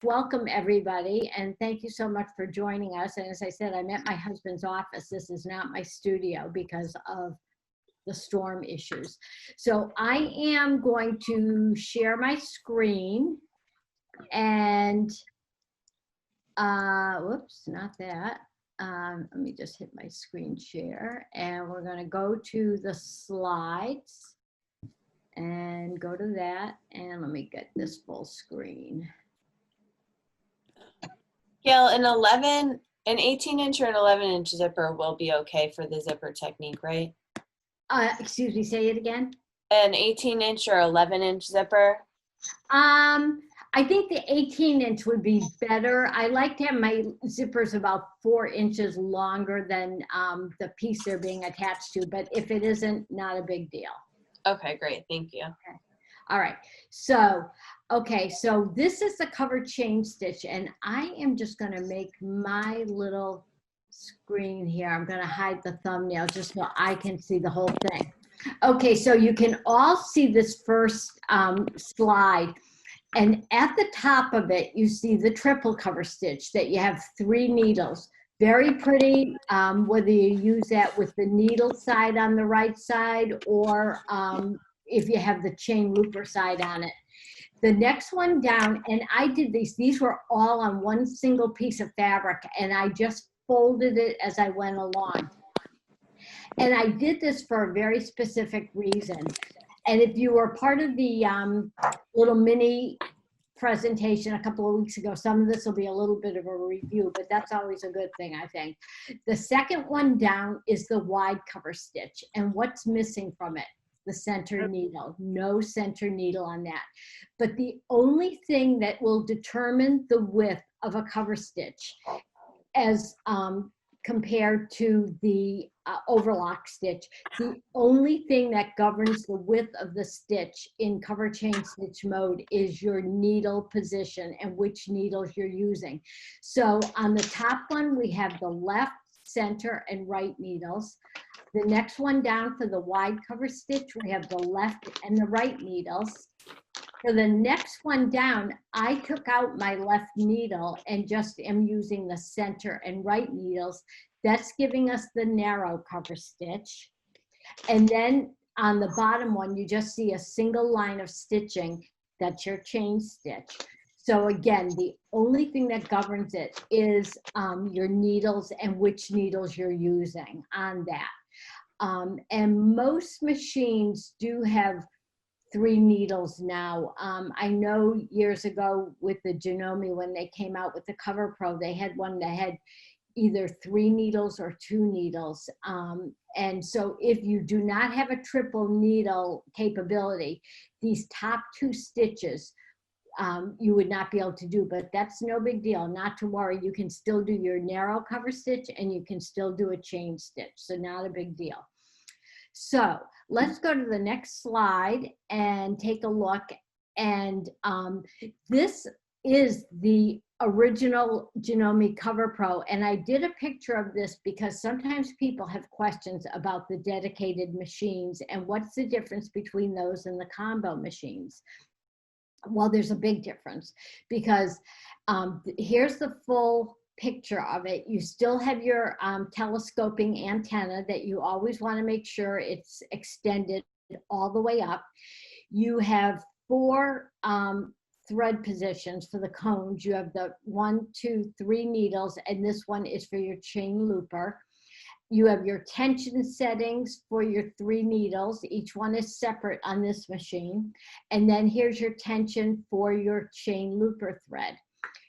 Welcome everybody, and thank you so much for joining us. And as I said, I'm at my husband's office. This is not my studio because of the storm issues. So I am going to share my screen and, whoops, not that. Let me just hit my screen share, and we're going to go to the slides and go to that. And let me get this full screen. Gail, an 18-inch or an 11-inch zipper will be okay for the zipper technique, right? Excuse me, say it again. An 18-inch or 11-inch zipper? I think the 18-inch would be better. I like to have my zippers about 4 inches longer than the piece they're being attached to, but if it isn't, not a big deal. Okay, great, thank you. Okay. All right, so, okay, so this is the cover chain stitch, and I am just gonna make my little screen here. I'm gonna hide the thumbnail just so I can see the whole thing. Okay, so you can all see this first slide. And at the top of it, you see the triple cover stitch that you have 3 needles. Very pretty, whether you use that with the needle side on the right side or if you have the chain looper side on it. The next one down, and I did these were all on one single piece of fabric, and I just folded it as I went along. And I did this for a very specific reason. And if you were part of the little mini presentation a couple of weeks ago, some of this will be a little bit of a review, but that's always a good thing, I think. The second one down is the wide cover stitch. And what's missing from it? The center needle. No center needle on that. But the only thing that will determine the width of a cover stitch as compared to the overlock stitch, the only thing that governs the width of the stitch in cover chain stitch mode is your needle position and which needles you're using. So on the top one, we have the left, center, and right needles. The next one down for the wide cover stitch, we have the left and the right needles. For the next one down, I took out my left needle and just am using the center and right needles. That's giving us the narrow cover stitch. And then on the bottom one, you just see a single line of stitching. That's your chain stitch. So again, the only thing that governs it is your needles and which needles you're using on that. And most machines do have 3 needles now. I know years ago with the Janome, when they came out with the Cover Pro, they had one that had either 3 needles or 2 needles. And so if you do not have a triple needle capability, these top 2 stitches, you would not be able to do, but that's no big deal, not to worry. You can still do your narrow cover stitch and you can still do a chain stitch, so not a big deal. So let's go to the next slide and take a look. And this is the original Janome Cover Pro. And I did a picture of this because sometimes people have questions about the dedicated machines and what's the difference between those and the combo machines. Well, there's a big difference because here's the full picture of it. You still have your telescoping antenna that you always want to make sure it's extended all the way up. You have 4 thread positions for the cones. You have the 1, 2, 3 needles, and this one is for your chain looper. You have your tension settings for your 3 needles. Each one is separate on this machine. And then here's your tension for your chain looper thread.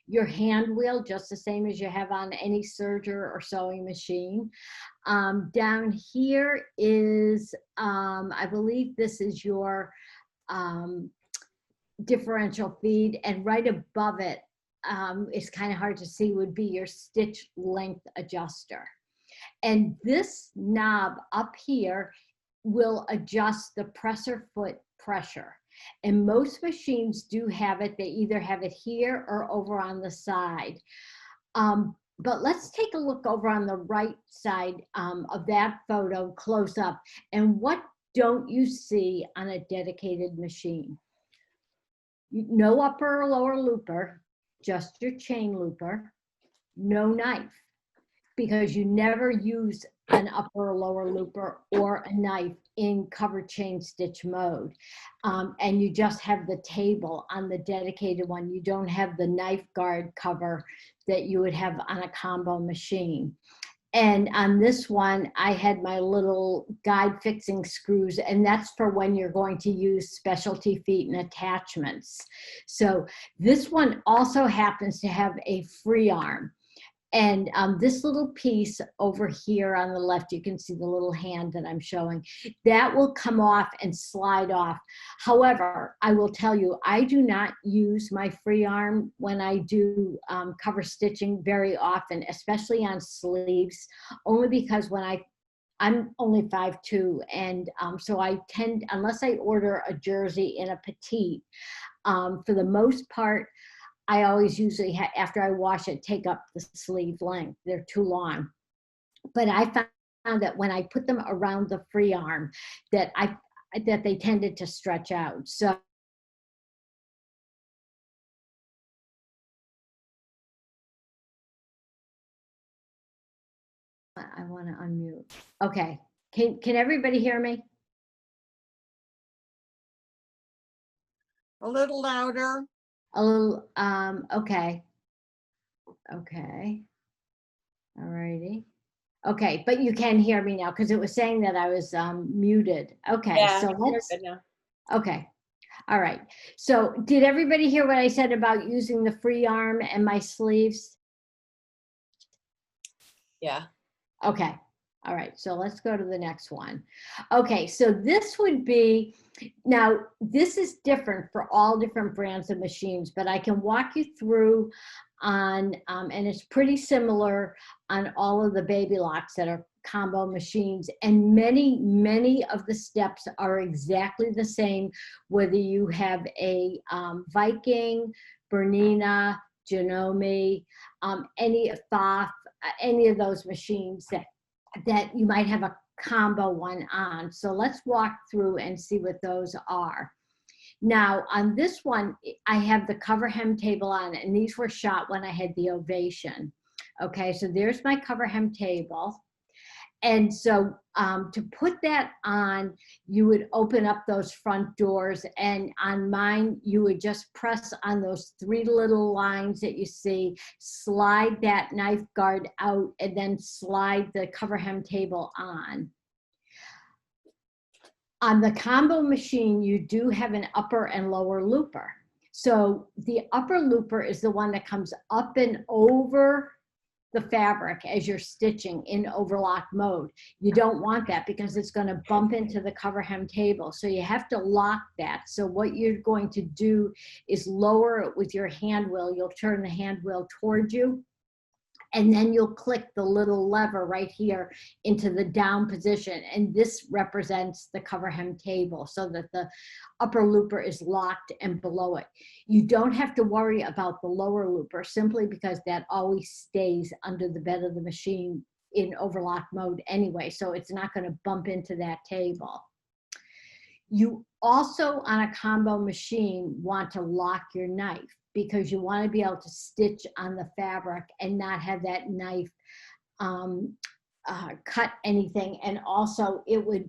Your hand wheel, just the same as you have on any serger or sewing machine. Down here is, I believe this is your differential feed, and right above it, it's kind of hard to see, would be your stitch length adjuster. And this knob up here will adjust the presser foot pressure. And most machines do have it. They either have it here or over on the side. But let's take a look over on the right side of that photo close up. And what don't you see on a dedicated machine? No upper or lower looper. just your chain looper, no knife, because you never use an upper or lower looper or a knife in cover chain stitch mode. And you just have the table on the dedicated one. You don't have the knife guard cover that you would have on a combo machine. And on this one, I had my little guide fixing screws, and that's for when you're going to use specialty feet and attachments. So this one also happens to have a free arm. And this little piece over here on the left, you can see the little hand that I'm showing, that will come off and slide off. However, I will tell you, I do not use my free arm when I do cover stitching very often, especially on sleeves, only because when I'm only 5'2", and so I tend, unless I order a jersey in a petite, for the most part, I always usually, after I wash it, take up the sleeve length. They're too long. But I found that when I put them around the free arm, that they tended to stretch out. So I want to unmute. Okay. Can everybody hear me? A little louder. A little, okay. Okay. All righty. Okay, but you can hear me now because it was saying that I was muted. Okay, Yeah, so you're let's, good now. okay. All right. So did everybody hear what I said about using the free arm and my sleeves? Yeah. Okay. All right. So let's go to the next one. Okay. So this would be, now this is different for all different brands of machines, but I can walk you through on, and it's pretty similar on all of the baby locks that are combo machines. And many of the steps are exactly the same, whether you have a Viking, Bernina, Janome, any Thoth, any of those machines that you might have a combo one on. So let's walk through and see what those are. Now on this one, I have the cover hem table on, and these were shot when I had the ovation. Okay, so there's my cover hem table. And so to put that on, you would open up those front doors, and on mine, you would just press on those 3 little lines that you see, slide that knife guard out, and then slide the cover hem table on. On the combo machine, you do have an upper and lower looper. So the upper looper is the one that comes up and over the fabric as you're stitching in overlock mode. You don't want that because it's going to bump into the cover hem table. So you have to lock that. So what you're going to do is lower it with your hand wheel. You'll turn the hand wheel towards you, and then you'll click the little lever right here into the down position. And this represents the cover hem table so that the upper looper is locked and below it. You don't have to worry about the lower looper simply because that always stays under the bed of the machine in overlock mode anyway. So it's not going to bump into that table. You also, on a combo machine, want to lock your knife because you want to be able to stitch on the fabric and not have that knife cut anything. And also it would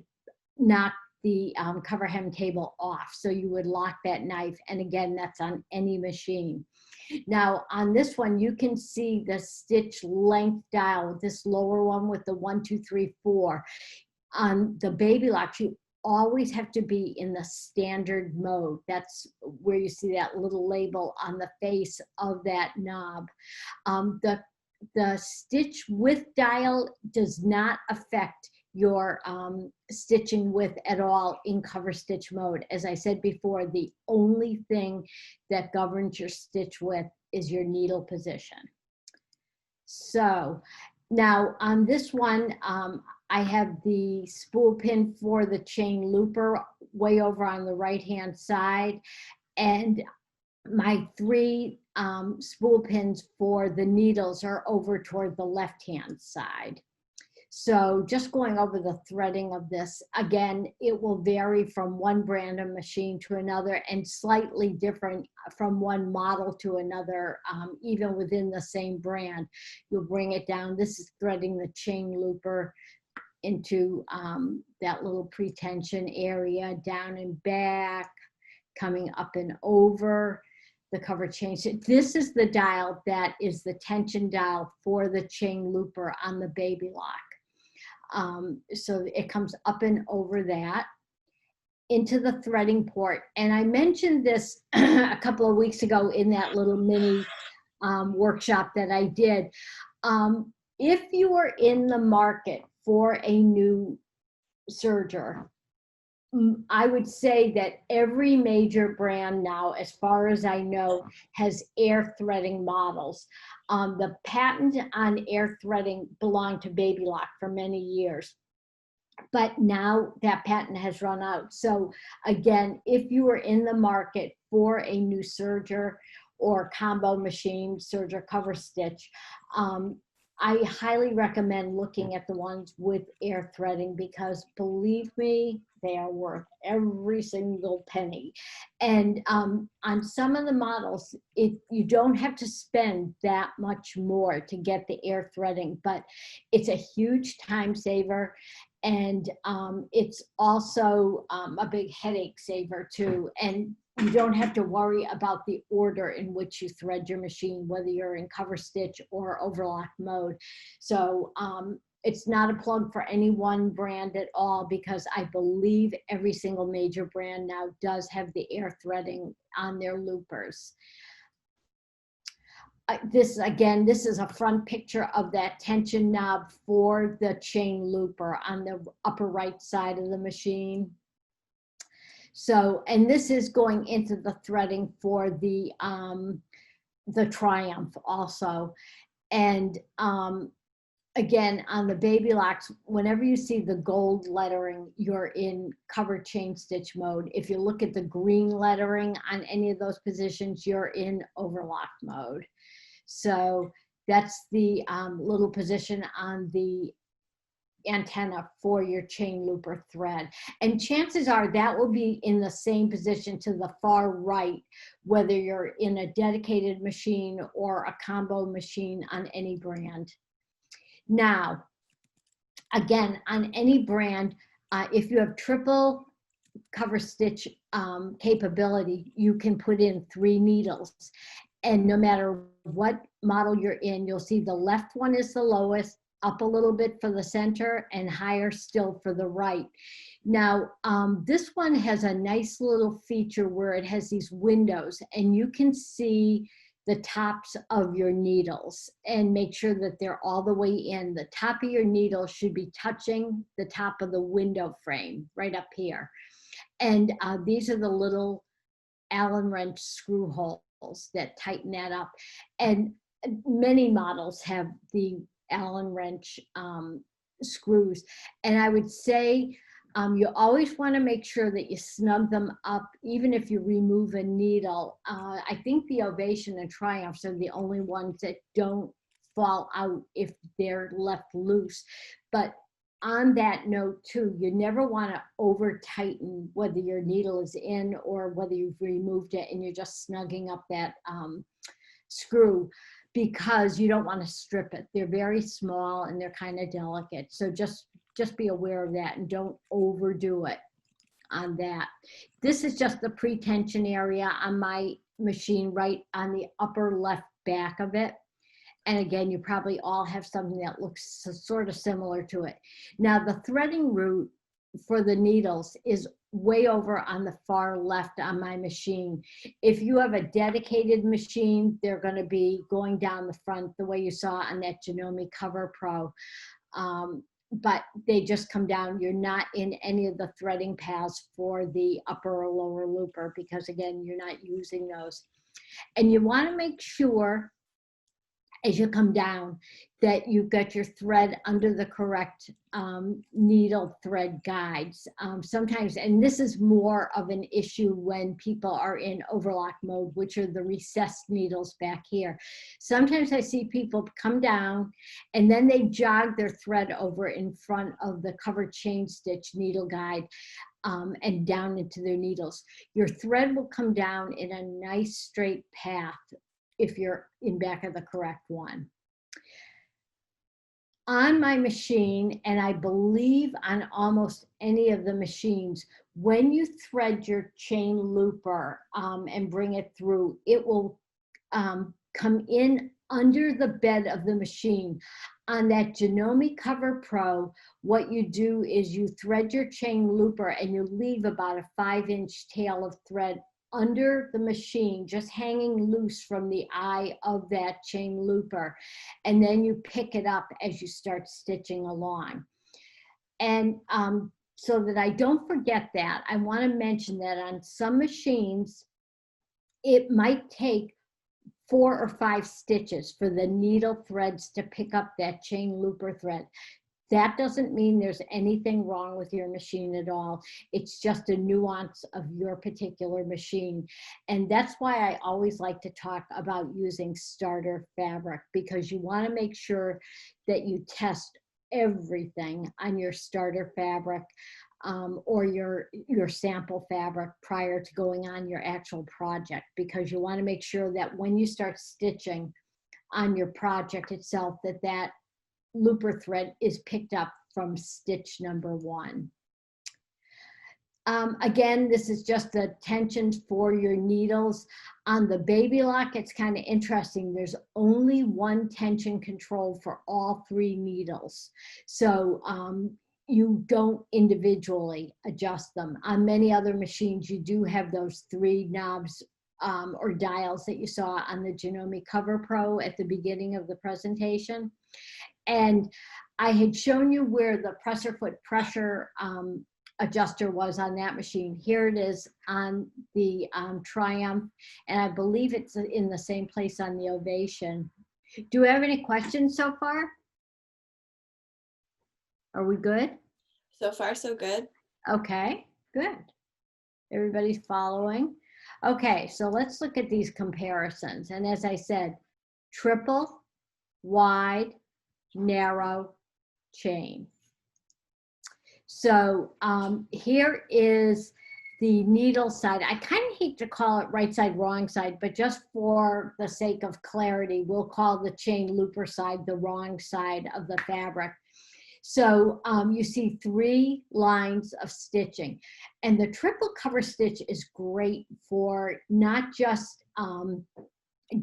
knock the cover hem table off. So you would lock that knife. And again, that's on any machine. Now on this one, you can see the stitch length dial, this lower one with the 1, 2, 3, 4. On the baby locks, you always have to be in the standard mode. That's where you see that little label on the face of that knob. The stitch width dial does not affect your stitching width at all in cover stitch mode. As I said before, the only thing that governs your stitch width is your needle position. So now on this one, I have the spool pin for the chain looper way over on the right-hand side, and my 3 spool pins for the needles are over toward the left-hand side. So just going over the threading of this, again, it will vary from one brand of machine to another and slightly different from one model to another, even within the same brand. You'll bring it down. This is threading the chain looper into that little pretension area, down and back, coming up and over the cover chain. So this is the dial that is the tension dial for the chain looper on the baby lock. So it comes up and over that into the threading port. And I mentioned this a couple of weeks ago in that little mini workshop that I did. If you are in the market for a new serger, I would say that every major brand now, as far as I know, has air threading models. The patent on air threading belonged to Baby Lock for many years, but now that patent has run out. So again, if you are in the market for a new serger or combo machine, serger cover stitch, I highly recommend looking at the ones with air threading, because believe me, they are worth every single penny. And on some of the models, you don't have to spend that much more to get the air threading, but it's a huge time saver. And it's also a big headache saver too. And you don't have to worry about the order in which you thread your machine, whether you're in cover stitch or overlock mode. So it's not a plug for any one brand at all, because I believe every single major brand now does have the air threading on their loopers. This is a front picture of that tension knob for the chain looper on the upper right side of the machine. So, and this is going into the threading for the Triumph also. And again, on the baby locks, whenever you see the gold lettering, you're in cover chain stitch mode. If you look at the green lettering on any of those positions, you're in overlock mode. So that's the little position on the antenna for your chain looper thread. And chances are that will be in the same position to the far right, whether you're in a dedicated machine or a combo machine on any brand. Now, again, on any brand, if you have triple cover stitch capability, you can put in 3 needles. And no matter what model you're in, you'll see the left one is the lowest, up a little bit for the center, and higher still for the right. Now, this one has a nice little feature where it has these windows, and you can see the tops of your needles and make sure that they're all the way in. The top of your needle should be touching the top of the window frame right up here. And these are the little Allen wrench screw holes that tighten that up. And many models have the Allen wrench screws. And I would say you always want to make sure that you snug them up, even if you remove a needle. I think the Ovation and Triumphs are the only ones that don't fall out if they're left loose. But on that note too, you never want to over tighten whether your needle is in or whether you've removed it and you're just snugging up that screw, because you don't want to strip it. They're very small and they're kind of delicate. So just be aware of that and don't overdo it on that. This is just the pre-tension area on my machine, right on the upper left back of it. And again, you probably all have something that looks sort of similar to it. Now, the threading route for the needles is way over on the far left on my machine. If you have a dedicated machine, they're going to be going down the front the way you saw on that Janome Cover Pro. But they just come down. You're not in any of the threading paths for the upper or lower looper, because again, you're not using those. And you want to make sure as you come down, that you've got your thread under the correct needle thread guides. Sometimes, and this is more of an issue when people are in overlock mode, which are the recessed needles back here. Sometimes I see people come down and then they jog their thread over in front of the cover chain stitch needle guide and down into their needles. Your thread will come down in a nice straight path if you're in back of the correct one. On my machine, and I believe on almost any of the machines, when you thread your chain looper and bring it through, it will come in under the bed of the machine. On that Janome Cover Pro, what you do is you thread your chain looper and you leave about a 5-inch tail of thread under the machine, just hanging loose from the eye of that chain looper. And then you pick it up as you start stitching along. And so that I don't forget that, I want to mention that on some machines, it might take 4 or 5 stitches for the needle threads to pick up that chain looper thread. That doesn't mean there's anything wrong with your machine at all. It's just a nuance of your particular machine. And that's why I always like to talk about using starter fabric, because you want to make sure that you test everything on your starter fabric or your sample fabric prior to going on your actual project, because you want to make sure that when you start stitching on your project itself, that looper thread is picked up from stitch number 1. Again, this is just the tensions for your needles. On the Baby Lock, it's kind of interesting. There's only one tension control for all 3 needles. So you don't individually adjust them. On many other machines, you do have those 3 knobs or dials that you saw on the Janome Cover Pro at the beginning of the presentation. And I had shown you where the presser foot pressure adjuster was on that machine. Here it is on the Triumph, and I believe it's in the same place on the Ovation. Do we have any questions so far? Are we good? So far, so good. Okay, good. Everybody's following. Okay, so let's look at these comparisons. And as I said, triple, wide, narrow, chain. So here is the needle side. I kind of hate to call it right side, wrong side, but just for the sake of clarity, we'll call the chain looper side the wrong side of the fabric. So you see 3 lines of stitching, and the triple cover stitch is great for not just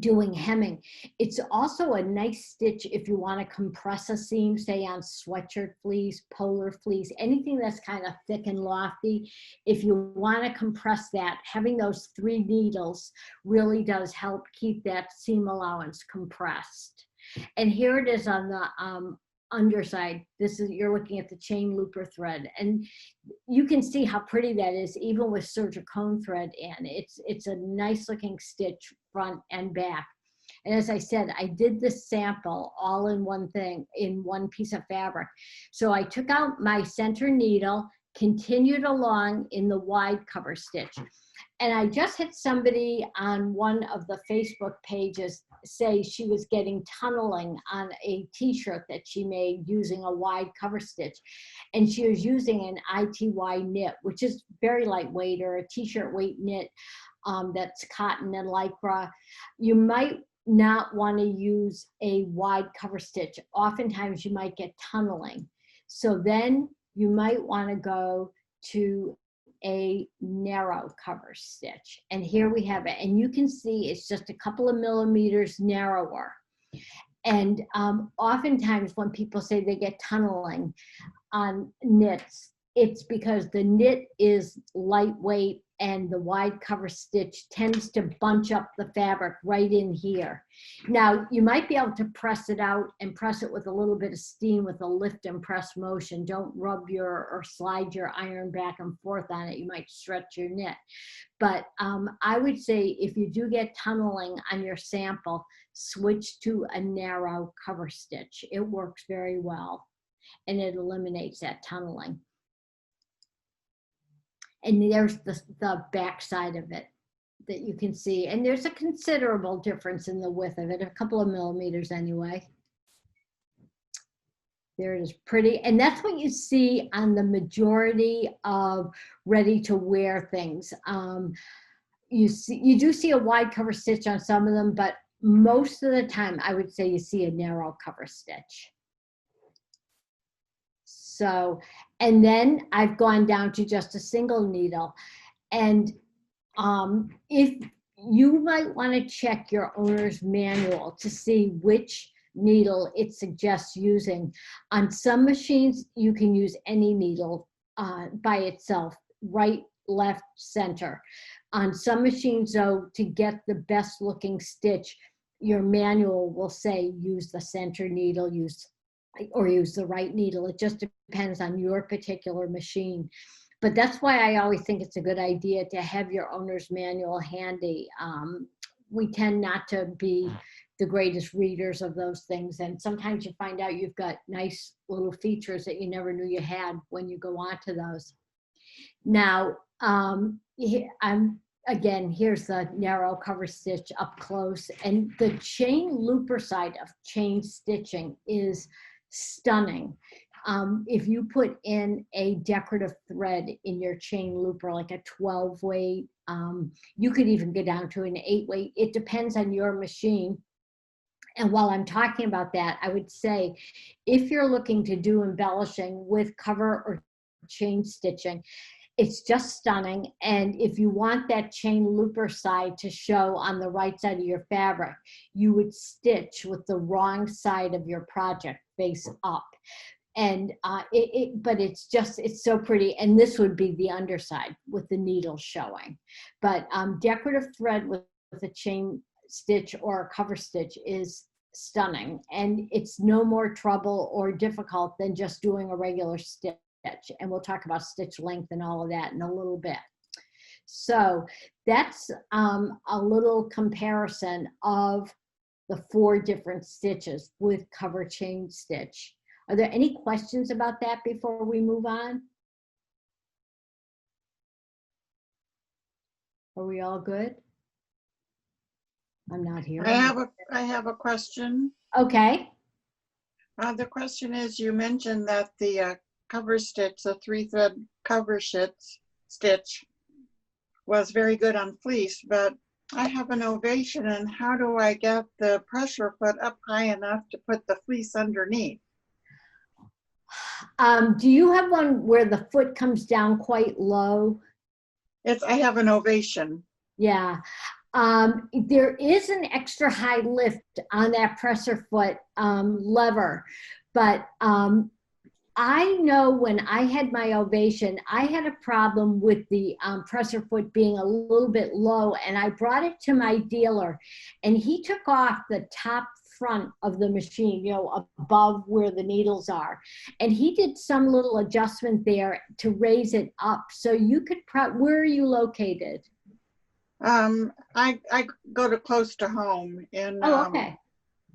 doing hemming. It's also a nice stitch if you want to compress a seam, say on sweatshirt fleece, polar fleece, anything that's kind of thick and lofty. If you want to compress that, having those 3 needles really does help keep that seam allowance compressed. And here it is on the underside. This is, you're looking at the chain looper thread, and you can see how pretty that is even with surgicone thread in. It's a nice looking stitch front and back. And as I said, I did this sample all in one thing, in one piece of fabric. So I took out my center needle, continued along in the wide cover stitch. And I just had somebody on one of the Facebook pages say she was getting tunneling on a t-shirt that she made using a wide cover stitch. And she was using an ITY knit, which is very lightweight, or a t-shirt weight knit that's cotton and lycra. You might not want to use a wide cover stitch. Oftentimes you might get tunneling. So then you might want to go to a narrow cover stitch. And here we have it. And you can see it's just a couple of millimeters narrower. And oftentimes when people say they get tunneling on knits, it's because the knit is lightweight and the wide cover stitch tends to bunch up the fabric right in here. Now, you might be able to press it out and press it with a little bit of steam with a lift and press motion. Don't rub or slide your iron back and forth on it. You might stretch your knit. But I would say if you do get tunneling on your sample, switch to a narrow cover stitch. It works very well, and it eliminates that tunneling. And there's the back side of it that you can see. And there's a considerable difference in the width of it, a couple of millimeters anyway. There it is, pretty. And that's what you see on the majority of ready-to-wear things. You do see a wide cover stitch on some of them, but most of the time, I would say you see a narrow cover stitch. So, and then I've gone down to just a single needle. And if you might want to check your owner's manual to see which needle it suggests using. On some machines, you can use any needle by itself, right, left, center. On some machines, though, to get the best looking stitch, your manual will say use the center needle, or use the right needle. It just depends on your particular machine. But that's why I always think it's a good idea to have your owner's manual handy. We tend not to be the greatest readers of those things. And sometimes you find out you've got nice little features that you never knew you had when you go on to those. Now, again, here's the narrow cover stitch up close. And the chain looper side of chain stitching is stunning. If you put in a decorative thread in your chain looper, like a 12 weight, you could even go down to an 8 weight. It depends on your machine. And while I'm talking about that, I would say if you're looking to do embellishing with cover or chain stitching, it's just stunning. And if you want that chain looper side to show on the right side of your fabric, you would stitch with the wrong side of your project face up. And but it's so pretty. And this would be the underside with the needle showing. But decorative thread with a chain stitch or a cover stitch is stunning. And it's no more trouble or difficult than just doing a regular stitch. And we'll talk about stitch length and all of that in a little bit. So that's a little comparison of the 4 different stitches with cover chain stitch. Are there any questions about that before we move on? Are we all good? I'm not here. I have a question. Okay. The question is, you mentioned that the cover stitch, the 3-thread cover stitch was very good on fleece, but I have an ovation, and how do I get the pressure foot up high enough to put the fleece underneath? Do you have one where the foot comes down quite low? I have an ovation. Yeah. There is an extra high lift on that presser foot lever, but I know when I had my ovation, I had a problem with the presser foot being a little bit low, and I brought it to my dealer, and he took off the top front of the machine, you know, above where the needles are. And he did some little adjustment there to raise it up. So you could, where are you located? I go to close to home in, okay.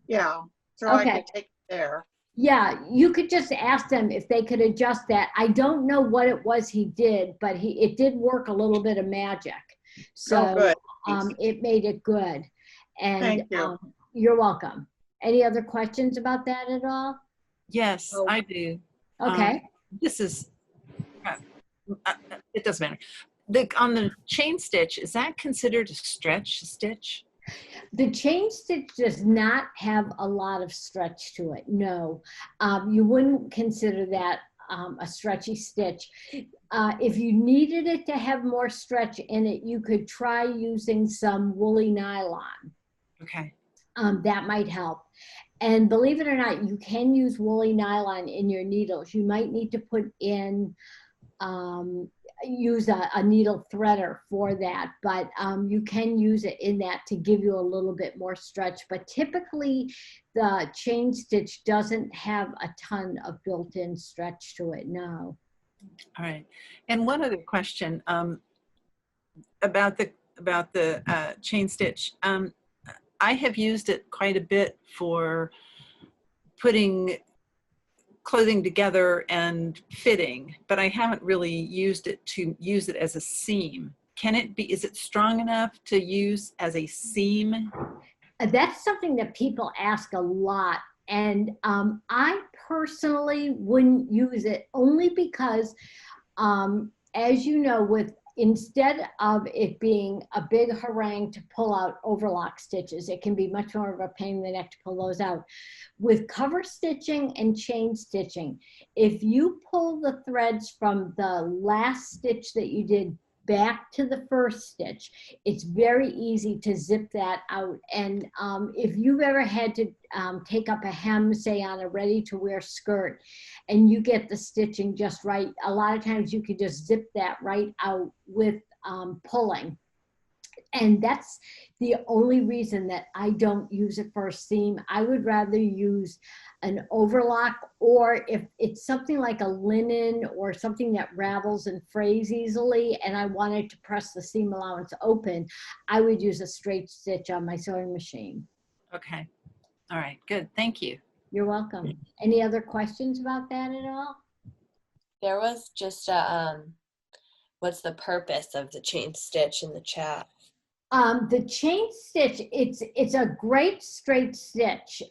Yeah, so okay. I could take it there. Yeah, you could just ask them if they could adjust that. I don't know what it was he did, but it did work a little bit of magic. So good. It made it good. And thank you. You're welcome. Any other questions about that at all? Yes, I do. Okay. This is, it doesn't matter. On the chain stitch, is that considered a stretch stitch? The chain stitch does not have a lot of stretch to it, no. You wouldn't consider that a stretchy stitch. If you needed it to have more stretch in it, you could try using some woolly nylon. Okay. That might help. And believe it or not, you can use woolly nylon in your needles. You might need to put in use a needle threader for that, but you can use it in that to give you a little bit more stretch. But typically the chain stitch doesn't have a ton of built-in stretch to it, no. All right. And one other question about the chain stitch. I have used it quite a bit for putting clothing together and fitting, but I haven't really used it to use it as a seam. Can it be, is it strong enough to use as a seam? That's something that people ask a lot. And I personally wouldn't use it, only because, as you know, instead of it being a big harangue to pull out overlock stitches, it can be much more of a pain in the neck to pull those out. With cover stitching and chain stitching, if you pull the threads from the last stitch that you did back to the first stitch, it's very easy to zip that out. And if you've ever had to take up a hem, say on a ready-to-wear skirt, and you get the stitching just right, a lot of times you could just zip that right out with pulling. And that's the only reason that I don't use it for a seam. I would rather use an overlock, or if it's something like a linen or something that ravels and frays easily and I wanted to press the seam allowance open, I would use a straight stitch on my sewing machine. Okay. All right. Good. Thank you. You're welcome. Any other questions about that at all? There was just a, what's the purpose of the chain stitch in the chat? The chain stitch, it's a great straight stitch.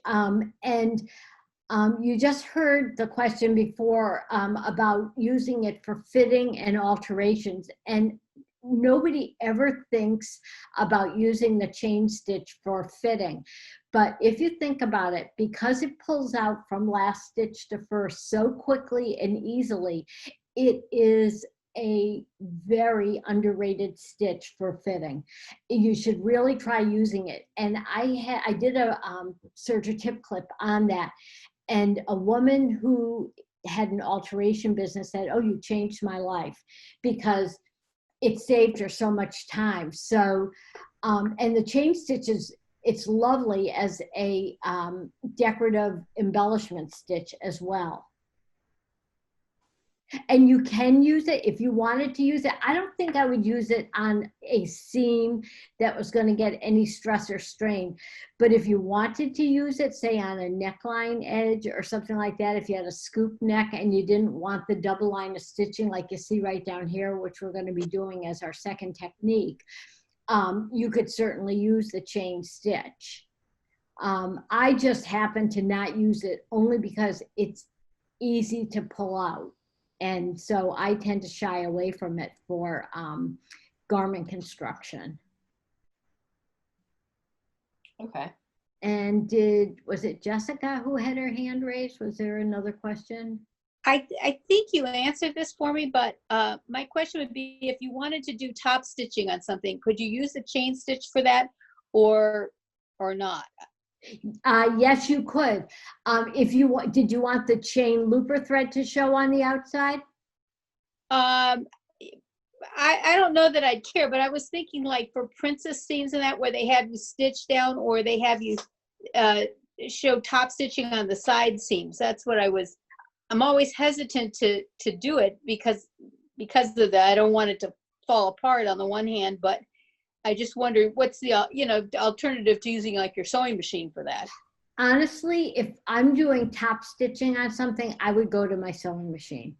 You just heard the question before about using it for fitting and alterations. And nobody ever thinks about using the chain stitch for fitting. But if you think about it, because it pulls out from last stitch to first so quickly and easily, it is a very underrated stitch for fitting. You should really try using it. And I did a serger tip clip on that. And a woman who had an alteration business said, "Oh, you changed my life," because it saved her so much time. So, and the chain stitches, it's lovely as a decorative embellishment stitch as well. And you can use it if you wanted to use it. I don't think I would use it on a seam that was going to get any stress or strain. But if you wanted to use it, say on a neckline edge or something like that, if you had a scoop neck and you didn't want the double line of stitching like you see right down here, which we're going to be doing as our second technique, you could certainly use the chain stitch. I just happen to not use it only because it's easy to pull out. And so I tend to shy away from it for garment construction. Okay. And was it Jessica who had her hand raised? Was there another question? I think you answered this for me, but my question would be, if you wanted to do top stitching on something, could you use a chain stitch for that or not? Yes, you could. If you did you want the chain looper thread to show on the outside? I don't know that I'd care, but I was thinking like for princess seams and that, where they have you stitch down or they have you show top stitching on the side seams. That's what I'm always hesitant to do it because of that. I don't want it to fall apart on the one hand, but I just wonder what's the alternative to using like your sewing machine for that. Honestly, if I'm doing top stitching on something, I would go to my sewing machine.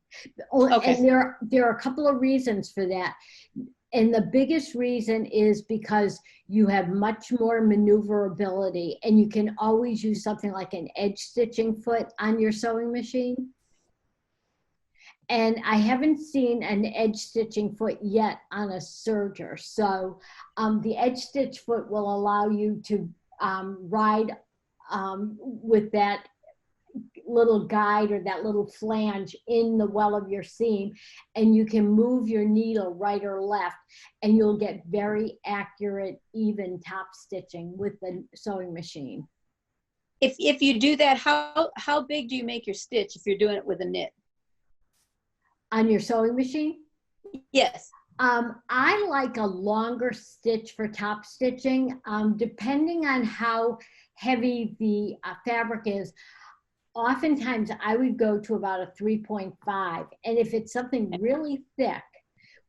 Okay. And there are a couple of reasons for that. And the biggest reason is because you have much more maneuverability and you can always use something like an edge stitching foot on your sewing machine. And I haven't seen an edge stitching foot yet on a serger. So the edge stitch foot will allow you to ride with that little guide or that little flange in the well of your seam, and you can move your needle right or left, and you'll get very accurate, even top stitching with the sewing machine. If you do that, how big do you make your stitch if you're doing it with a knit? On your sewing machine? Yes. I like a longer stitch for top stitching, depending on how heavy the fabric is. Oftentimes I would go to about a 3.5. And if it's something really thick,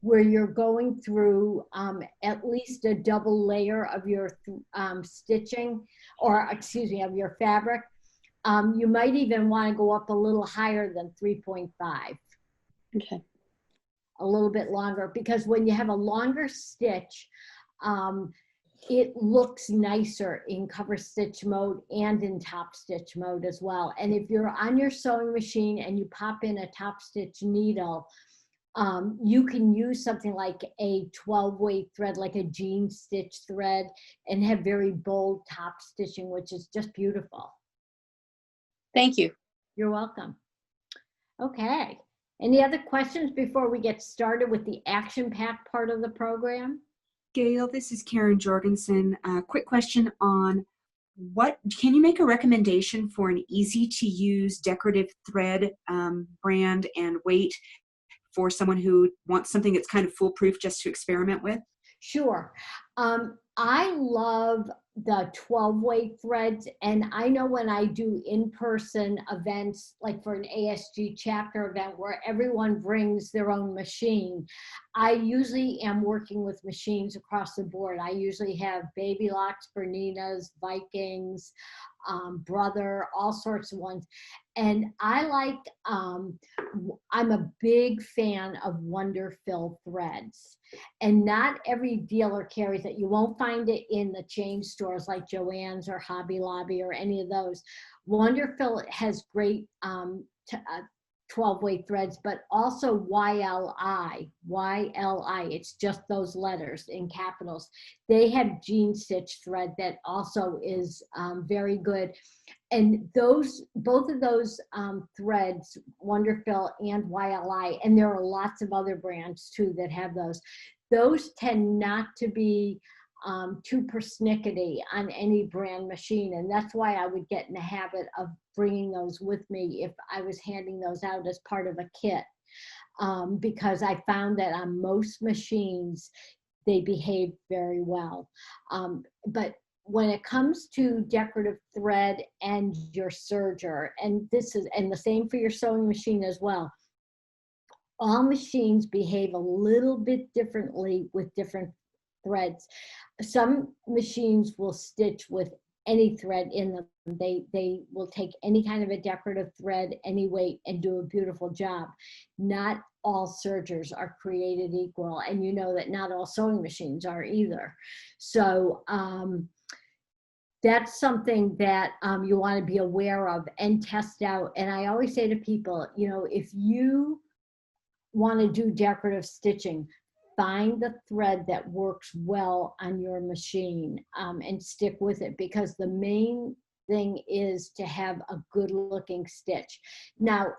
where you're going through at least a double layer of your stitching, or excuse me, of your fabric, you might even want to go up a little higher than 3.5. Okay. A little bit longer, because when you have a longer stitch, it looks nicer in cover stitch mode and in top stitch mode as well. And if you're on your sewing machine and you pop in a top stitch needle, you can use something like a 12 weight thread, like a jean stitch thread, and have very bold top stitching, which is just beautiful. Thank you. You're welcome. Okay. Any other questions before we get started with the action-packed part of the program? Gail, this is Karen Jorgensen. Quick question on can you make a recommendation for an easy to use decorative thread brand and weight for someone who wants something that's kind of foolproof just to experiment with? Sure. I love the 12 weight threads, and I know when I do in-person events, like for an ASG chapter event where everyone brings their own machine, I usually am working with machines across the board. I usually have Baby Locks, Berninas, Vikings, Brother, all sorts of ones. And I like, I'm a big fan of Wonderfill threads. And not every dealer carries it. You won't find it in the chain stores like Joann's or Hobby Lobby or any of those. Wonderfill has great 12 weight threads, but also YLI, it's just those letters in capitals. They have jean stitch thread that also is very good. And both of those threads, Wonderfill and YLI, and there are lots of other brands too that have those tend not to be too persnickety on any brand machine. And that's why I would get in the habit of bringing those with me if I was handing those out as part of a kit. Because I found that on most machines, they behave very well. But when it comes to decorative thread and your serger, and the same for your sewing machine as well, all machines behave a little bit differently with different threads. Some machines will stitch with any thread in them. They will take any kind of a decorative thread, any weight, and do a beautiful job. Not all sergers are created equal, and you know that not all sewing machines are either. So that's something that you want to be aware of and test out. And I always say to people, if you want to do decorative stitching, find the thread that works well on your machine and stick with it, because the main thing is to have a good looking stitch. Now,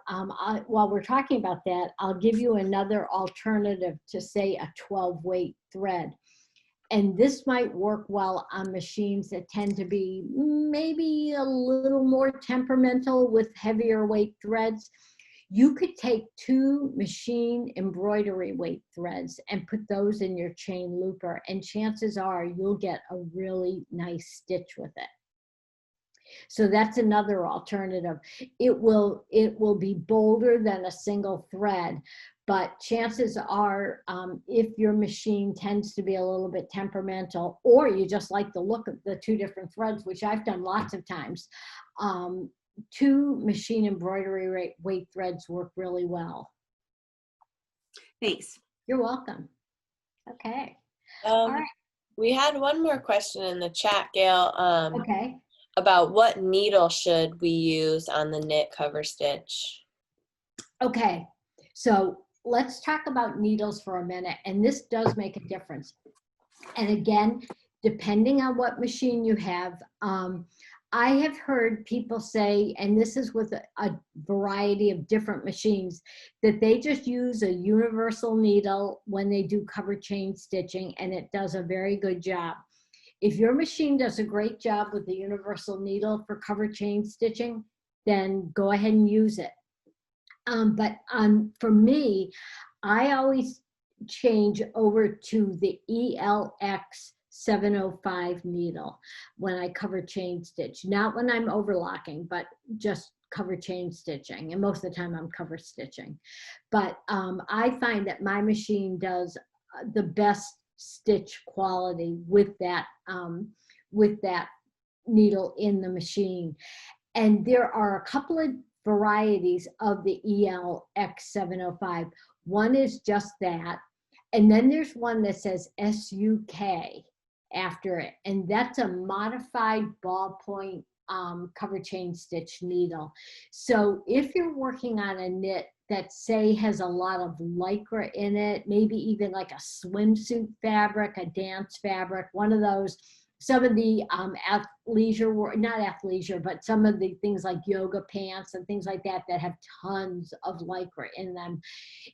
while we're talking about that, I'll give you another alternative to, say, a 12 weight thread. And this might work well on machines that tend to be maybe a little more temperamental with heavier weight threads. You could take 2 machine embroidery weight threads and put those in your chain looper, and chances are you'll get a really nice stitch with it. So that's another alternative. It will be bolder than a single thread, but chances are if your machine tends to be a little bit temperamental, or you just like the look of the 2 different threads, which I've done lots of times, 2 machine embroidery weight threads work really well. Thanks. You're welcome. Okay. All right. We had one more question in the chat, Gail. Okay. About what needle should we use on the knit cover stitch? Okay. So let's talk about needles for a minute, and this does make a difference. And again, depending on what machine you have, I have heard people say, and this is with a variety of different machines, that they just use a universal needle when they do cover chain stitching, and it does a very good job. If your machine does a great job with the universal needle for cover chain stitching, then go ahead and use it. But for me, I always change over to the ELX 705 needle when I cover chain stitch, not when I'm overlocking, but just cover chain stitching. And most of the time I'm cover stitching. But I find that my machine does the best stitch quality with that needle in the machine. And there are a couple of varieties of the ELX 705. One is just that. And then there's one that says SUK after it. And that's a modified ballpoint cover chain stitch needle. So if you're working on a knit that say has a lot of lycra in it, maybe even like a swimsuit fabric, a dance fabric, one of those, some of the athleisure, not athleisure, but some of the things like yoga pants and things like that that have tons of lycra in them.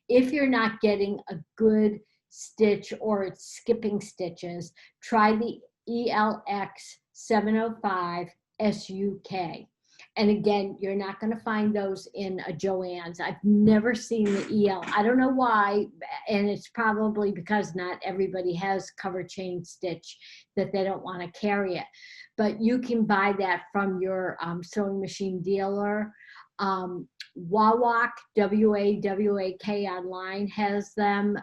If you're not getting a good stitch or it's skipping stitches, try the ELX 705 SUK. And again, you're not going to find those in a Joann's. I've never seen the EL. I don't know why, and it's probably because not everybody has cover chain stitch that they don't want to carry it. But you can buy that from your sewing machine dealer. Wawak, W-A-W-A-K online has them.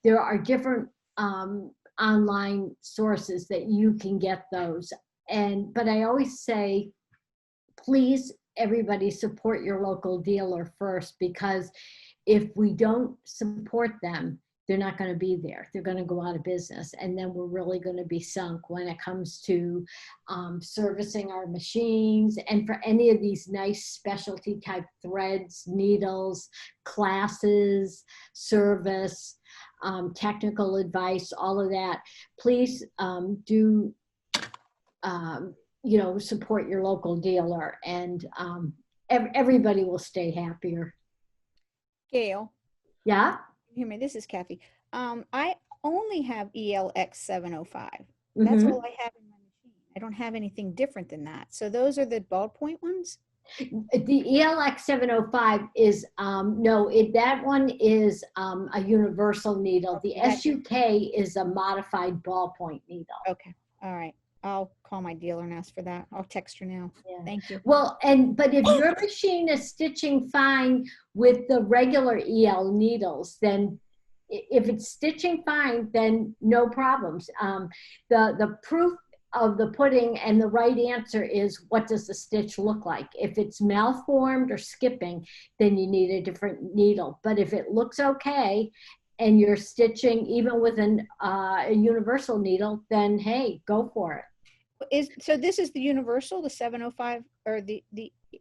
There are different online sources that you can get those. But I always say, please, everybody support your local dealer first, because if we don't support them, they're not going to be there. They're going to go out of business. And then we're really going to be sunk when it comes to servicing our machines. And for any of these nice specialty type threads, needles, classes, service, technical advice, all of that, please do support your local dealer, and everybody will stay happier. Gail, Yeah? hear me, this is Kathy. I only have ELX 705. That's all I have in my machine. I don't have anything different than that. So those are the ballpoint ones? The ELX 705 is, that one is a universal needle. The SUK is a modified ballpoint needle. Okay, all right. I'll call my dealer and ask for that. I'll text her now. Yeah. Thank you. Well, but if your machine is stitching fine with the regular EL needles, then if it's stitching fine, then no problems. The proof of the pudding and the right answer is, what does the stitch look like? If it's malformed or skipping, then you need a different needle. But if it looks okay and you're stitching even with a universal needle, then hey, go for it. So this is the universal, the 705, or the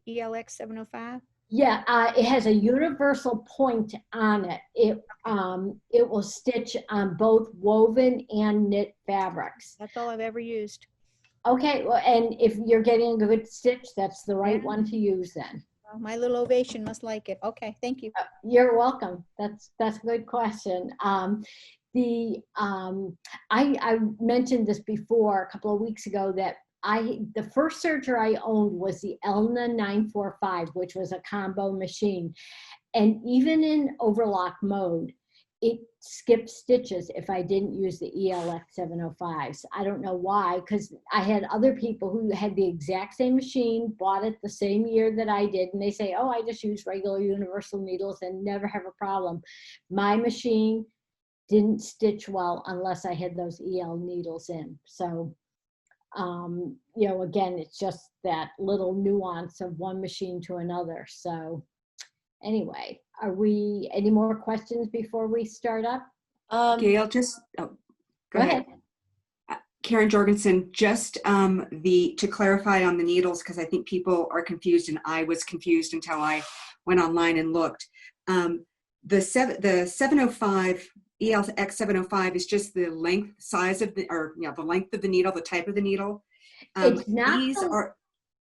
ELX 705? Yeah, it has a universal point on it. It will stitch on both woven and knit fabrics. That's all I've ever used. Okay, well, and if you're getting a good stitch, that's the right one to use then. Well, my little ovation must like it. Okay, thank you. You're welcome. That's a good question. I mentioned this before a couple of weeks ago that the first serger I owned was the Elna 945, which was a combo machine. And even in overlock mode, it skipped stitches if I didn't use the ELX 705s. I don't know why, because I had other people who had the exact same machine, bought it the same year that I did, and they say, oh, I just use regular universal needles and never have a problem. My machine didn't stitch well unless I had those EL needles in. So, again, it's just that little nuance of one machine to another. So anyway, any more questions before we start up? Gail, go ahead. Karen Jorgensen, just to clarify on the needles, because I think people are confused, and I was confused until I went online and looked. The 705, ELX 705 is just the length, size of the length of the needle, the type of the needle. It's not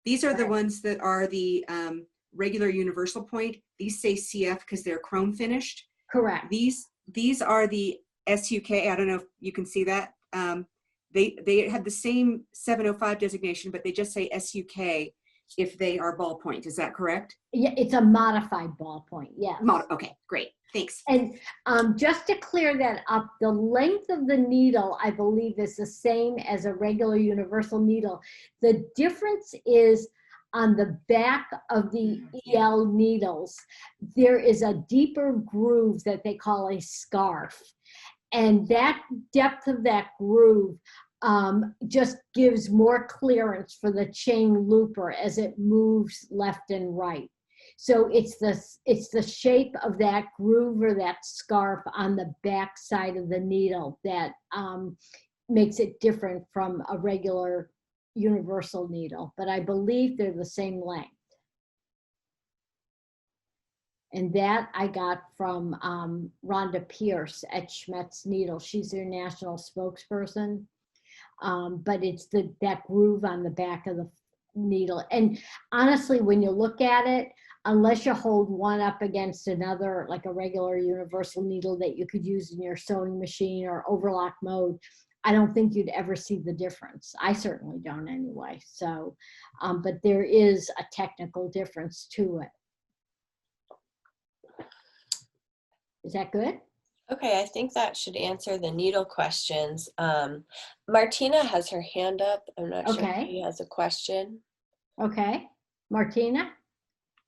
these are the ones that are the regular universal point. These say CF because they're chrome finished. Correct. These are the SUK. I don't know if you can see that. They have the same 705 designation, but they just say SUK. if they are ballpoint. Is that correct? Yeah, it's a modified ballpoint, yes. Okay, great. Thanks. And just to clear that up, the length of the needle, I believe, is the same as a regular universal needle. The difference is on the back of the EL needles, there is a deeper groove that they call a scarf. And that depth of that groove just gives more clearance for the chain looper as it moves left and right. So it's the shape of that groove or that scarf on the back side of the needle that makes it different from a regular universal needle. But I believe they're the same length. And that I got from Rhonda Pierce at Schmetz Needle. She's their national spokesperson. But it's that groove on the back of the needle. And honestly, when you look at it, unless you hold one up against another, like a regular universal needle that you could use in your sewing machine or overlock mode, I don't think you'd ever see the difference. I certainly don't anyway. So, but there is a technical difference to it. Is that good? Okay, I think that should answer the needle questions. Martina has her hand up. I'm not sure if she has a question. Okay, Martina,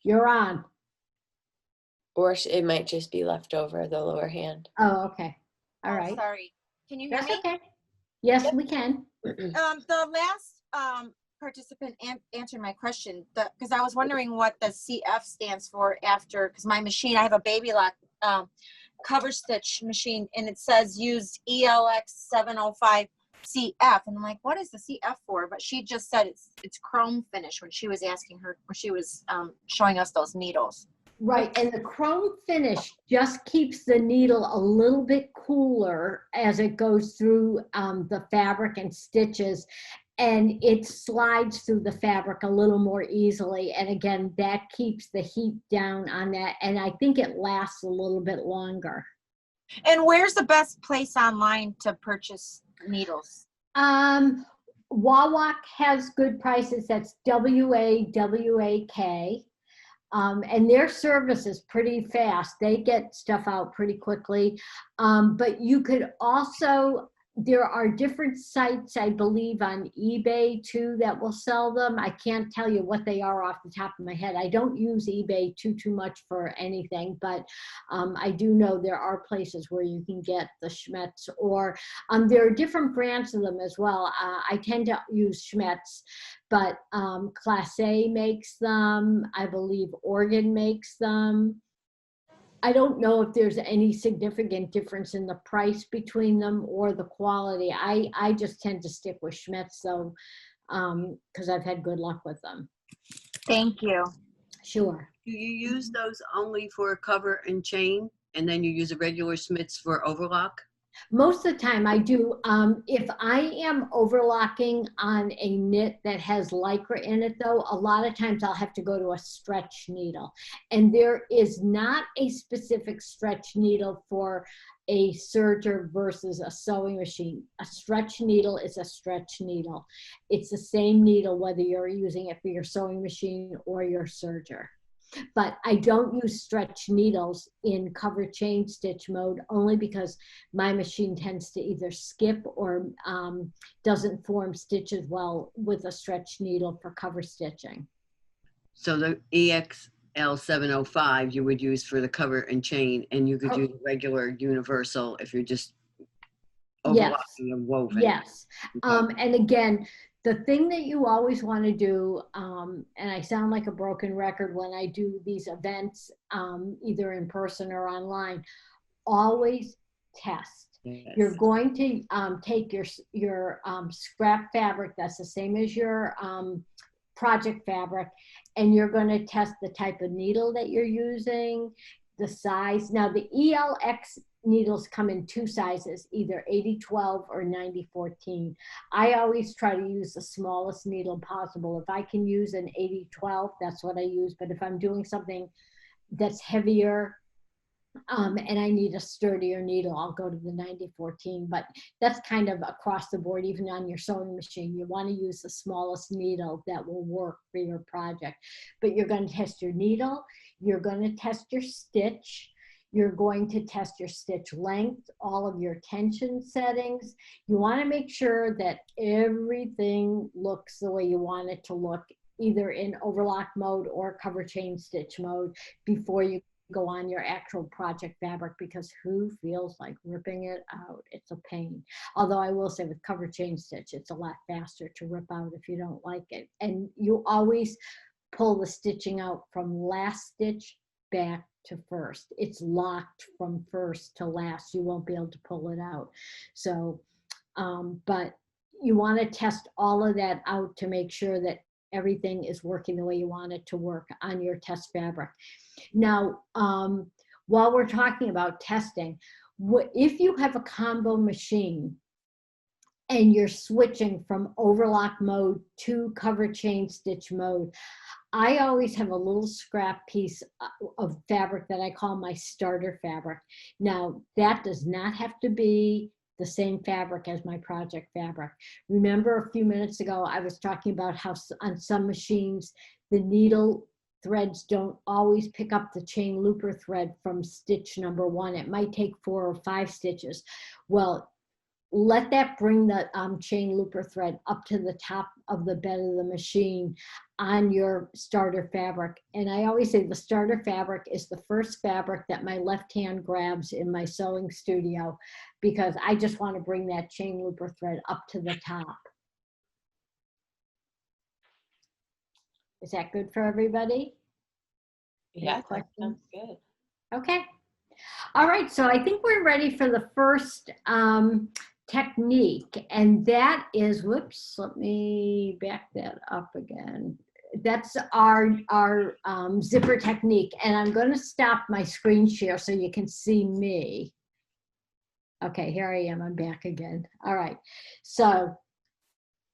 you're on. Or it might just be left over, the lower hand. Oh, okay. All right. Sorry. Can you hear That's me? okay. Yes, we can. The last participant answered my question because I was wondering what the CF stands for after, because my machine, I have a baby lock cover stitch machine and it says use ELX 705 CF. And I'm like, what is the CF for? But she just said it's chrome finish when she was asking her, when she was showing us those needles. Right, and the chrome finish just keeps the needle a little bit cooler as it goes through the fabric and stitches, and it slides through the fabric a little more easily. And again, that keeps the heat down on that, and I think it lasts a little bit longer. And where's the best place online to purchase needles? Wawak has good prices. That's WAWAK. And their service is pretty fast. They get stuff out pretty quickly. But you could also, there are different sites, I believe, on eBay too that will sell them. I can't tell you what they are off the top of my head. I don't use eBay too much for anything, but I do know there are places where you can get the Schmetz, or there are different brands of them as well. I tend to use Schmetz, but Class A makes them. I believe Oregon makes them. I don't know if there's any significant difference in the price between them or the quality. I just tend to stick with Schmetz though, because I've had good luck with them. Thank you. Sure. Do you use those only for cover and chain, and then you use a regular Schmitz for overlock? Most of the time I do. If I am overlocking on a knit that has Lycra in it though, a lot of times I'll have to go to a stretch needle. And there is not a specific stretch needle for a serger versus a sewing machine. A stretch needle is a stretch needle. It's the same needle whether you're using it for your sewing machine or your serger. But I don't use stretch needles in cover chain stitch mode only because my machine tends to either skip or doesn't form stitches well with a stretch needle for cover stitching. So the EXL 705 you would use for the cover and chain, and you could use a regular universal if you're just overlocking and woven. Yes. Okay. And again, the thing that you always want to do, and I sound like a broken record when I do these events, either in person or online, always test. Yes. You're going to take your scrap fabric, that's the same as your project fabric, and you're going to test the type of needle that you're using, the size. Now the ELX needles come in two sizes, either 80-12 or 90-14. I always try to use the smallest needle possible. If I can use an 80-12, that's what I use. But if I'm doing something that's heavier, and I need a sturdier needle, I'll go to the 9014, but that's kind of across the board, even on your sewing machine. You want to use the smallest needle that will work for your project. But you're going to test your needle, you're going to test your stitch, you're going to test your stitch length, all of your tension settings. You want to make sure that everything looks the way you want it to look, either in overlock mode or cover chain stitch mode, before you go on your actual project fabric, because who feels like ripping it out? It's a pain. Although I will say with cover chain stitch, it's a lot faster to rip out if you don't like it. And you always pull the stitching out from last stitch back to first. It's locked from first to last. You won't be able to pull it out. So, but you want to test all of that out to make sure that everything is working the way you want it to work on your test fabric. Now, while we're talking about testing, if you have a combo machine and you're switching from overlock mode to cover chain stitch mode, I always have a little scrap piece of fabric that I call my starter fabric. Now, that does not have to be the same fabric as my project fabric. Remember a few minutes ago, I was talking about how on some machines, the needle threads don't always pick up the chain looper thread from stitch number 1. It might take 4 or 5 stitches. Well, let that bring the chain looper thread up to the top of the bed of the machine on your starter fabric. And I always say the starter fabric is the first fabric that my left hand grabs in my sewing studio, because I just want to bring that chain looper thread up to the top. Is that good for everybody? Yeah, that sounds good. Okay. All right, so I think we're ready for the first technique, and that is, whoops, let me back that up again. That's our zipper technique, and I'm going to stop my screen share so you can see me. Okay, here I am, I'm back again. All right, so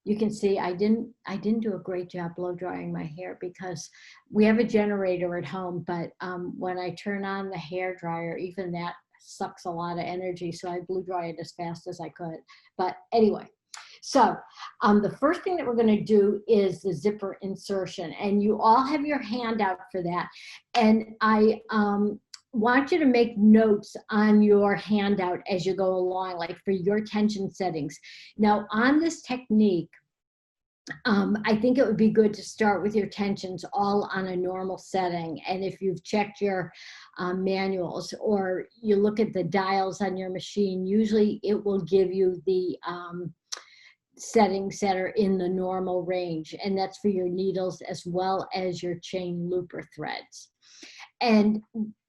you can see I didn't do a great job blow drying my hair because we have a generator at home, but when I turn on the hair dryer, even that sucks a lot of energy, so I blew dry it as fast as I could. But anyway, so the first thing that we're going to do is the zipper insertion, and you all have your handout for that. And I want you to make notes on your handout as you go along, like for your tension settings. Now, on this technique, I think it would be good to start with your tensions all on a normal setting. And if you've checked your manuals or you look at the dials on your machine, usually it will give you the settings that are in the normal range. And that's for your needles as well as your chain looper threads. And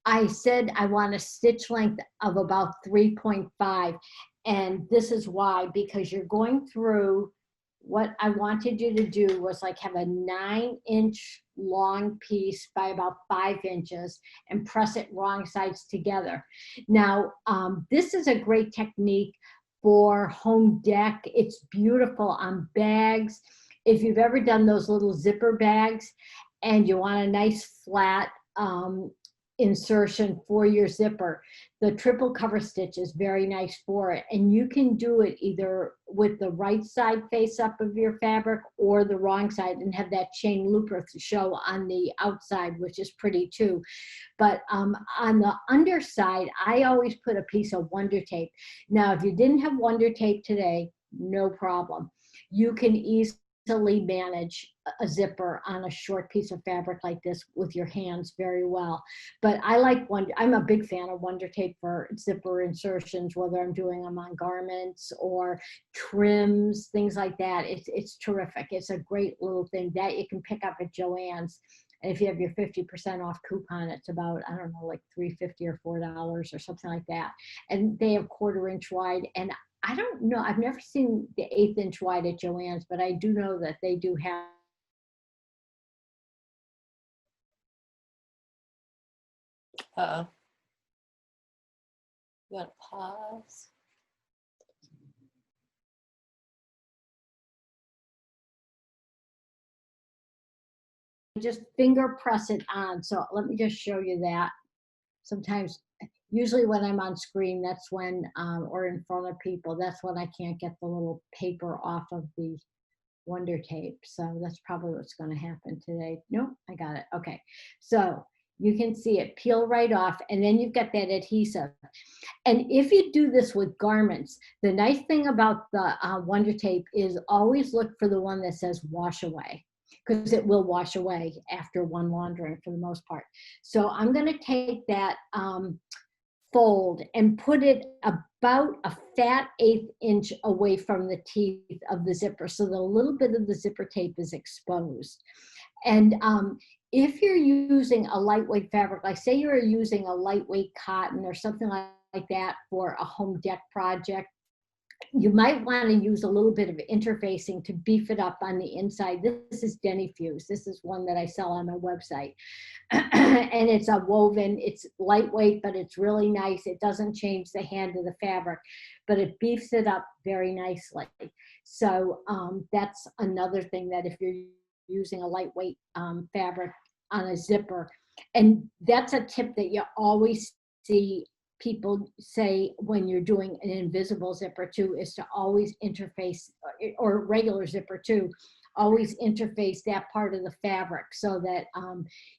I said I want a stitch length of about 3.5. And this is why, because you're going through, what I wanted you to do was like have a 9-inch long piece by about 5 inches and press it wrong sides together. Now, this is a great technique for home deck. It's beautiful on bags. If you've ever done those little zipper bags and you want a nice flat insertion for your zipper, the triple cover stitch is very nice for it. And you can do it either with the right side face up of your fabric or the wrong side and have that chain looper show on the outside, which is pretty too. But on the underside, I always put a piece of Wonder Tape. Now, if you didn't have Wonder Tape today, no problem. You can easily manage a zipper on a short piece of fabric like this with your hands very well. But I like I'm a big fan of Wonder Tape for zipper insertions, whether I'm doing them on garments or trims, things like that. It's terrific. It's a great little thing that you can pick up at Joann's. And if you have your 50% off coupon, it's about, I don't know, like $3.50 or $4 or something like that. And they have 1/4 inch wide. And I don't know, I've never seen the 1/8 inch wide at Joann's, but I do know that they do have. Uh-oh. You gotta pause. Just finger press it on. So let me just show you that. Sometimes Usually when I'm on screen, that's when, or in front of people, that's when I can't get the little paper off of the Wonder Tape. So that's probably what's going to happen today. Nope, I got it. Okay. So you can see it peel right off, and then you've got that adhesive. And if you do this with garments, the nice thing about the Wonder Tape is always look for the one that says wash away, because it will wash away after one laundering for the most part. So I'm going to take that fold and put it about a fat 1/8 inch away from the teeth of the zipper, so that a little bit of the zipper tape is exposed. And if you're using a lightweight fabric, like say you're using a lightweight cotton or something like that for a home deck project, you might want to use a little bit of interfacing to beef it up on the inside. This is Denny Fuse. This is one that I sell on my website. And it's a woven, it's lightweight, but it's really nice. It doesn't change the hand of the fabric, but it beefs it up very nicely. So that's another thing, that if you're using a lightweight fabric on a zipper, and that's a tip that you always see people say when you're doing an invisible zipper too, is to always interface, or regular zipper too, always interface that part of the fabric so that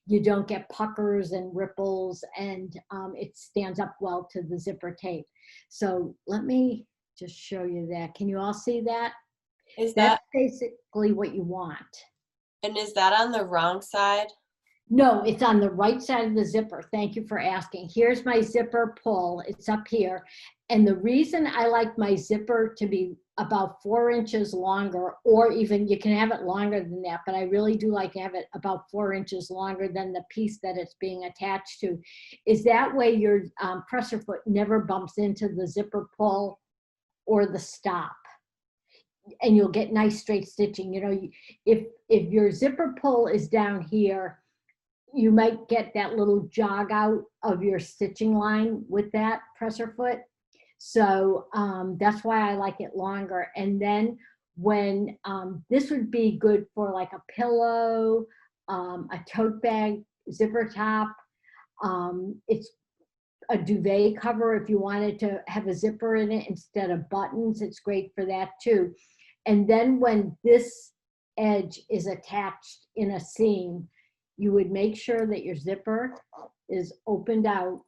you don't get puckers and ripples, and it stands up well to the zipper tape. So let me just show you that. Can you all see that? That's basically what you want. And is that on the wrong side? No, it's on the right side of the zipper. Thank you for asking. Here's my zipper pull. It's up here. And the reason I like my zipper to be about 4 inches longer, or even you can have it longer than that, but I really do like to have it about 4 inches longer than the piece that it's being attached to, is that way your presser foot never bumps into the zipper pull or the stop. And you'll get nice straight stitching. You know, if your zipper pull is down here, you might get that little jog out of your stitching line with that presser foot. So that's why I like it longer. And then when this would be good for like a pillow, a tote bag, zipper top. It's a duvet cover if you wanted to have a zipper in it instead of buttons. It's great for that too. And then when this edge is attached in a seam, you would make sure that your zipper is opened out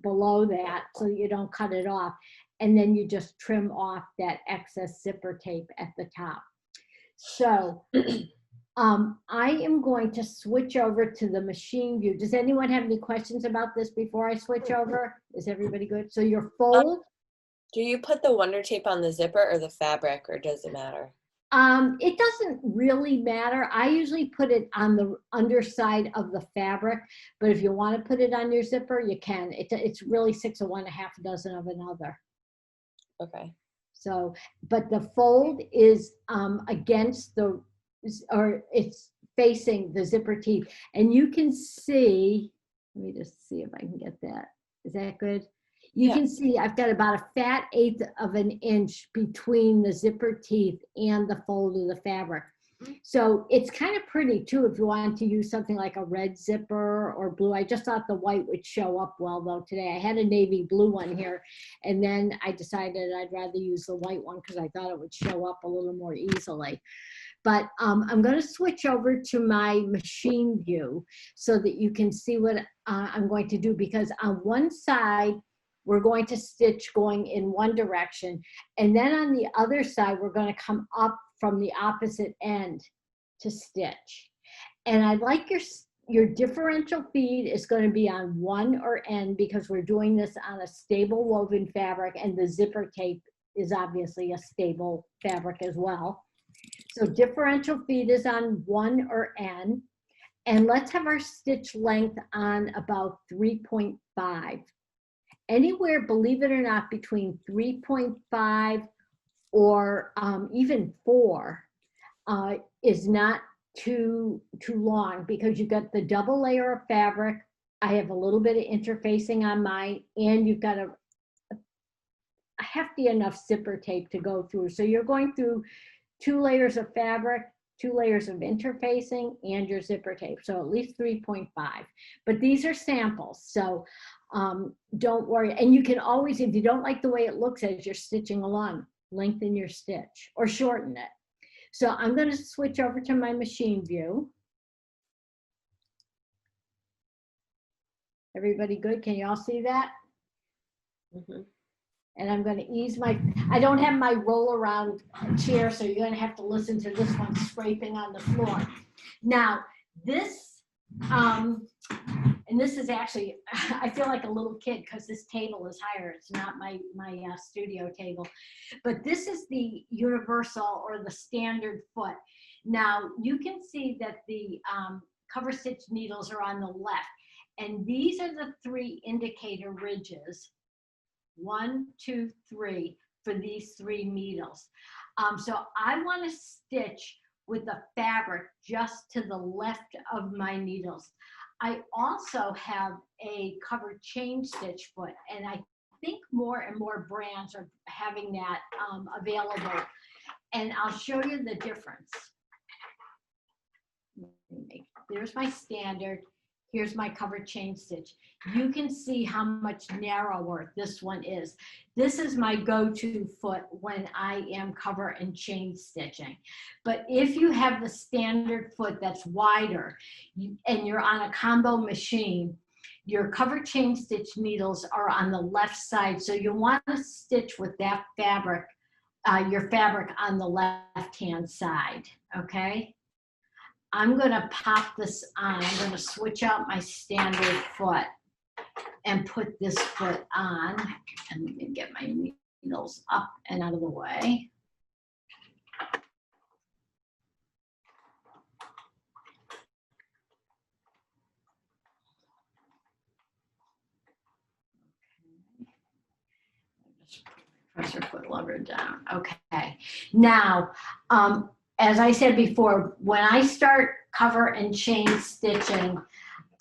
below that so you don't cut it off. And then you just trim off that excess zipper tape at the top. So I am going to switch over to the machine view. Does anyone have any questions about this before I switch over? Is everybody good? So your fold. Do you put the Wonder Tape on the zipper or the fabric, or does it matter? It doesn't really matter. I usually put it on the underside of the fabric, but if you want to put it on your zipper, you can. It's really 6 of one, 1/2 dozen of another. Okay. So, but the fold is against the, or it's facing the zipper teeth. And you can see, let me just see if I can get that. Is that good? You can see I've got about a fat 1/8 of an inch between the zipper teeth and the fold of the fabric. So it's kind of pretty too if you want to use something like a red zipper or blue. I just thought the white would show up well though today. I had a navy blue one here, and then I decided I'd rather use the white one because I thought it would show up a little more easily. But I'm going to switch over to my machine view so that you can see what I'm going to do, because on one side, we're going to stitch going in one direction. And then on the other side, we're going to come up from the opposite end to stitch. And I'd like your differential feed is going to be on one or end, because we're doing this on a stable woven fabric, and the zipper tape is obviously a stable fabric as well. So differential feed is on one or end. And let's have our stitch length on about 3.5. Anywhere, believe it or not, between 3.5 or even 4 is not too long, because you've got the double layer of fabric. I have a little bit of interfacing on mine, and you've got a hefty enough zipper tape to go through. So you're going through 2 layers of fabric, 2 layers of interfacing, and your zipper tape. So at least 3.5. But these are samples. So don't worry. And you can always, if you don't like the way it looks as you're stitching along, lengthen your stitch or shorten it. So I'm going to switch over to my machine view. Everybody good? Can you all see that? Mm-hmm. And I'm going to ease my, I don't have my roll around chair, so you're going to have to listen to this one scraping on the floor. Now, this, and this is actually, I feel like a little kid because this table is higher. It's not my studio table. But this is the universal or the standard foot. Now, you can see that the cover stitch needles are on the left. And these are the 3 indicator ridges. 1, 2, 3 for these 3 needles. So I want to stitch with the fabric just to the left of my needles. I also have a covered chain stitch foot, and I think more and more brands are having that available. And I'll show you the difference. There's my standard. Here's my covered chain stitch. You can see how much narrower this one is. This is my go-to foot when I am cover and chain stitching. But if you have the standard foot that's wider and you're on a combo machine, your cover chain stitch needles are on the left side. So you want to stitch with that fabric, your fabric on the left-hand side, okay? I'm going to pop this on. I'm going to switch out my standard foot and put this foot on. And let me get my needles up and out of the way. Just press your foot lever down. Okay. Now, as I said before, when I start cover and chain stitching,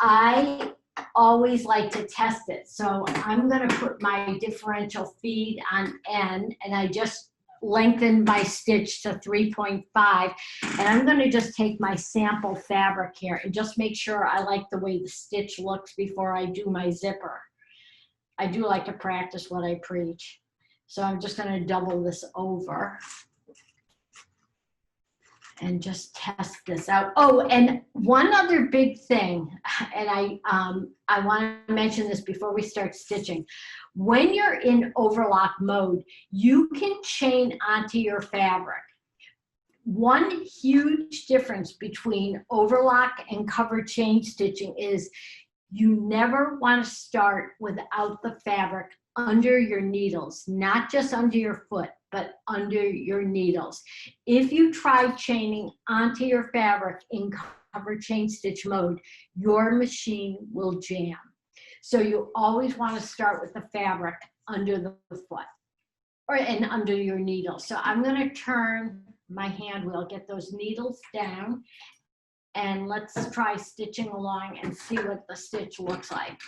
I always like to test it. So I'm going to put my differential feed on N, and I just lengthen my stitch to 3.5. And I'm going to just take my sample fabric here and just make sure I like the way the stitch looks before I do my zipper. I do like to practice what I preach. So I'm just going to double this over and just test this out. Oh, and one other big thing, and I want to mention this before we start stitching. When you're in overlock mode, you can chain onto your fabric. One huge difference between overlock and cover chain stitching is you never want to start without the fabric under your needles, not just under your foot, but under your needles. If you try chaining onto your fabric in cover chain stitch mode, your machine will jam. So you always want to start with the fabric under the foot and under your needles. So I'm going to turn my hand wheel, get those needles down, and let's try stitching along and see what the stitch looks like.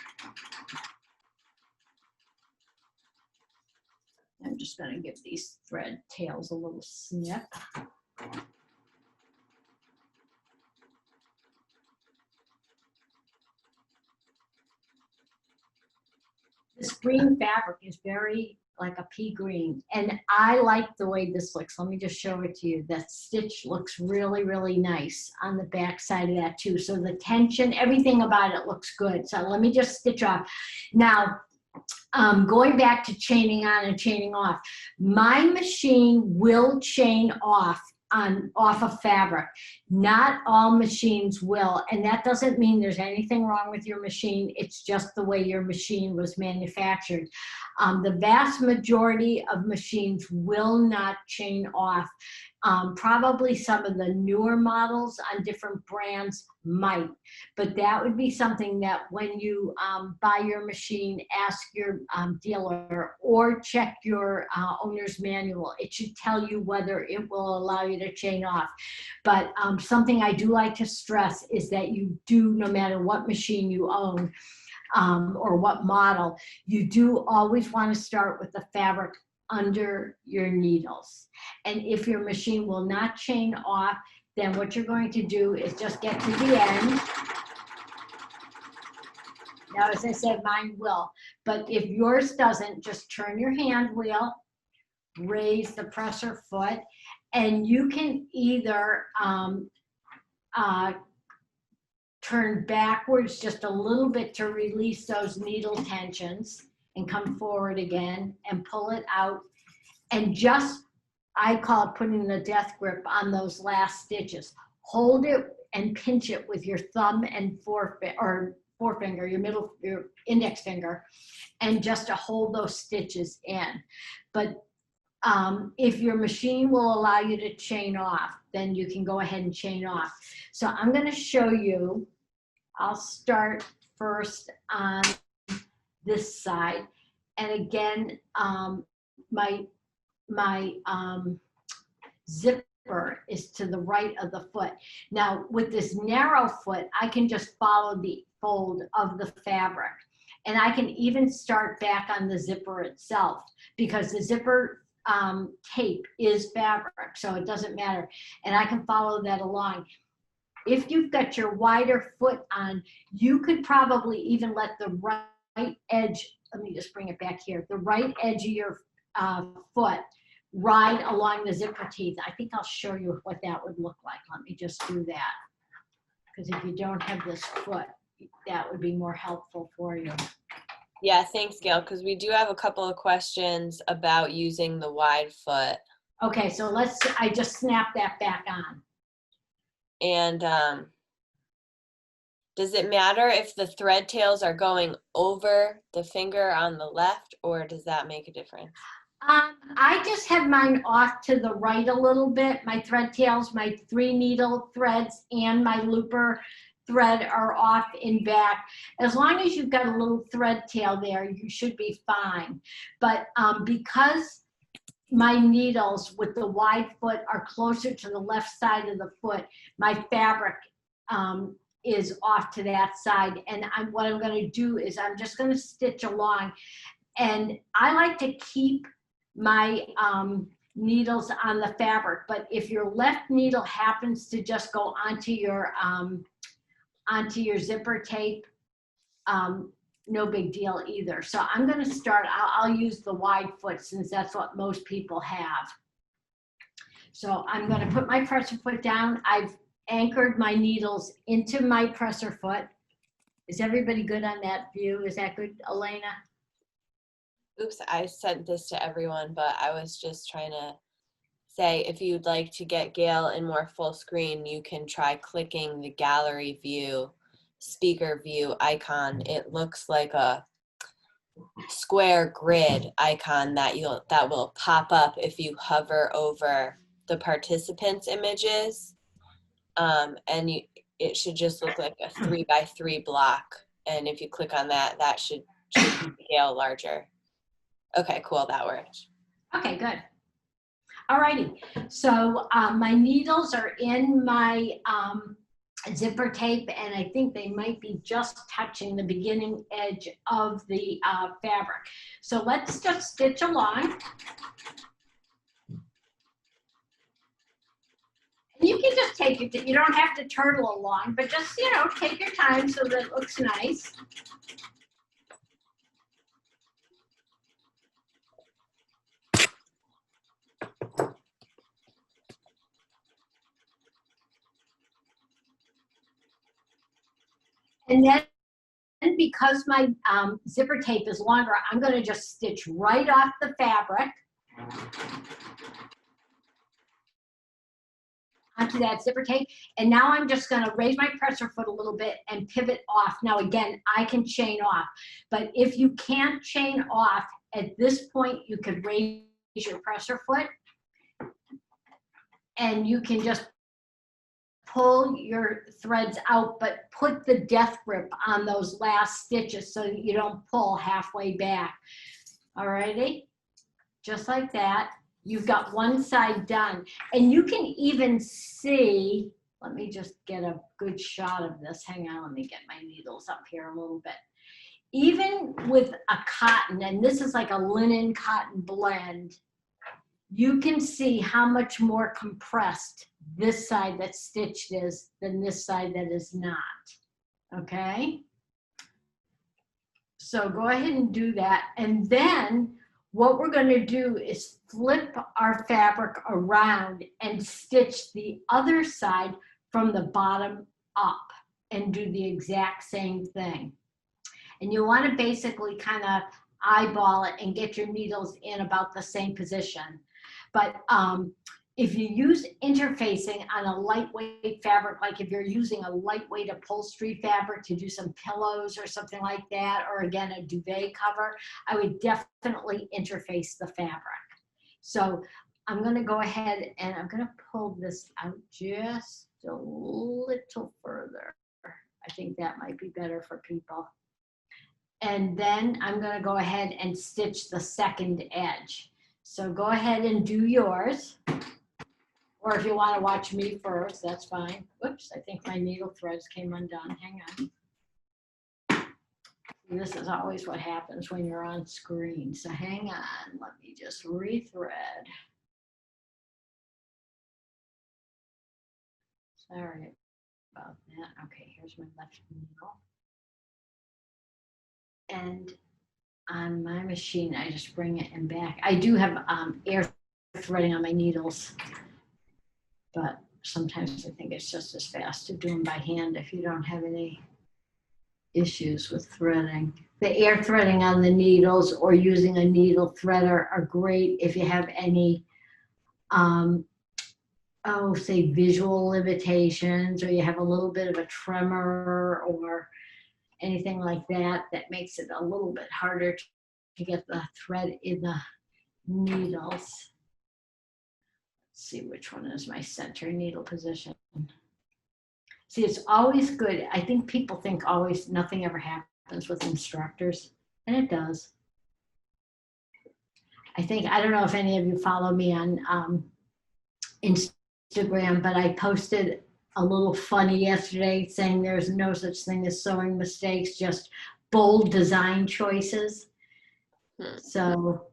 I'm just going to give these thread tails a little snip. This green fabric is very like a pea green, and I like the way this looks. Let me just show it to you. That stitch looks really, really nice on the back side of that too. So the tension, everything about it looks good. So let me just stitch off. Now, going back to chaining on and chaining off, my machine will chain off of fabric. Not all machines will, and that doesn't mean there's anything wrong with your machine. It's just the way your machine was manufactured. The vast majority of machines will not chain off. Probably some of the newer models on different brands might, but that would be something that when you buy your machine, ask your dealer or check your owner's manual. It should tell you whether it will allow you to chain off. But something I do like to stress is that you do, no matter what machine you own or what model, you do always want to start with the fabric under your needles. And if your machine will not chain off, then what you're going to do is just get to the end. Now, as I said, mine will, but if yours doesn't, just turn your hand wheel, raise the presser foot, and you can either turn backwards just a little bit to release those needle tensions and come forward again and pull it out. And just, I call it putting the death grip on those last stitches. Hold it and pinch it with your thumb and forefinger, your index finger, and just to hold those stitches in. But if your machine will allow you to chain off, then you can go ahead and chain off. So I'm going to show you. I'll start first on this side. And again, my zipper is to the right of the foot. Now with this narrow foot, I can just follow the fold of the fabric. And I can even start back on the zipper itself because the zipper tape is fabric, so it doesn't matter. And I can follow that along. If you've got your wider foot on, you could probably even let the right edge, let me just bring it back here, the right edge of your foot ride along the zipper teeth. I think I'll show you what that would look like. Let me just do that. Because if you don't have this foot, that would be more helpful for you. Yeah, thanks, Gail, because we do have a couple of questions about using the wide foot. Okay, so I just snap that back on. And does it matter if the thread tails are going over the finger on the left, or does that make a difference? I just have mine off to the right a little bit. My thread tails, my 3 needle threads, and my looper thread are off in back. As long as you've got a little thread tail there, you should be fine. But because my needles with the wide foot are closer to the left side of the foot, my fabric is off to that side. And what I'm going to do is I'm just going to stitch along. And I like to keep my needles on the fabric, but if your left needle happens to just go onto your zipper tape, no big deal either. So I'm going to start, I'll use the wide foot since that's what most people have. So I'm going to put my presser foot down. I've anchored my needles into my presser foot. Is everybody good on that view? Is that good, Elena? Oops, I sent this to everyone, but I was just trying to say if you'd like to get Gail in more full screen, you can try clicking the gallery view, speaker view icon. It looks like a square grid icon that will pop up if you hover over the participants' images. And it should just look like a 3x3 block. And if you click on that, that should scale larger. Okay, cool, that worked. Okay, good. All righty, so my needles are in my zipper tape, and I think they might be just touching the beginning edge of the fabric. So let's just stitch along. You can just take it, you don't have to turtle along, but just, take your time so that it looks nice. And then because my zipper tape is longer, I'm going to just stitch right off the fabric onto that zipper tape. And now I'm just going to raise my presser foot a little bit and pivot off. Now again, I can chain off, but if you can't chain off at this point, you could raise your presser foot and you can just pull your threads out, but put the death grip on those last stitches so that you don't pull halfway back. All righty, just like that. You've got one side done. And you can even see, let me just get a good shot of this. Hang on, let me get my needles up here a little bit. Even with a cotton, and this is like a linen cotton blend, you can see how much more compressed this side that's stitched is than this side that is not, okay? So go ahead and do that. And then what we're going to do is flip our fabric around and stitch the other side from the bottom up and do the exact same thing. And you want to basically kind of eyeball it and get your needles in about the same position. But if you use interfacing on a lightweight fabric, like if you're using a lightweight upholstery fabric to do some pillows or something like that, or again, a duvet cover, I would definitely interface the fabric. So I'm going to go ahead and I'm going to pull this out just a little further. I think that might be better for people. And then I'm going to go ahead and stitch the second edge. So go ahead and do yours. Or if you want to watch me first, that's fine. Whoops, I think my needle threads came undone. Hang on. And this is always what happens when you're on screen. So hang on, let me just rethread. Sorry about that. Okay, here's my left needle. And on my machine, I just bring it in back. I do have air threading on my needles, but sometimes I think it's just as fast to do them by hand if you don't have any issues with threading. The air threading on the needles or using a needle threader are great if you have any, say visual limitations, or you have a little bit of a tremor or anything like that, that makes it a little bit harder to get the thread in the needles. Let's see which one is my center needle position. See, it's always good. I think people think always nothing ever happens with instructors, and it does. I don't know if any of you follow me on Instagram, but I posted a little funny yesterday saying there's no such thing as sewing mistakes, just bold design choices. So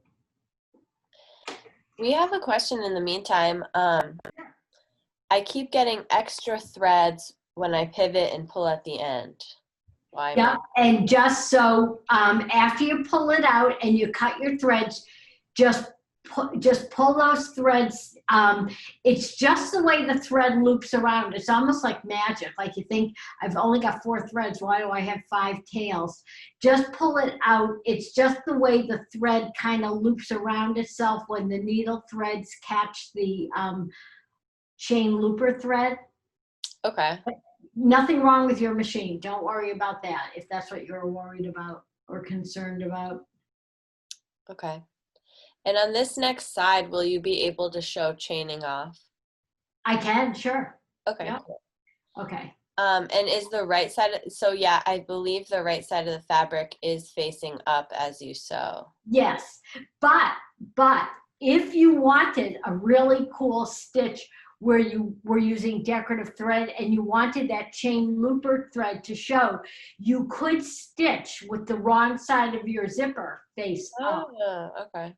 We have a question in the meantime. I keep getting extra threads when I pivot and pull at the end. Why? yeah, and just so after you pull it out and you cut your threads, just pull those threads. It's just the way the thread loops around. It's almost like magic. Like you think, I've only got 4 threads. Why do I have 5 tails? Just pull it out. It's just the way the thread kind of loops around itself when the needle threads catch the chain looper thread. Okay. Nothing wrong with your machine. Don't worry about that if that's what you're worried about or concerned about. Okay. And on this next side, will you be able to show chaining off? I can, sure. Okay, Yep. cool. Okay. And is the right side, so yeah, I believe the right side of the fabric is facing up as you sew. Yes, but if you wanted a really cool stitch where you were using decorative thread and you wanted that chain looper thread to show, you could stitch with the wrong side of your zipper face up. Oh, okay.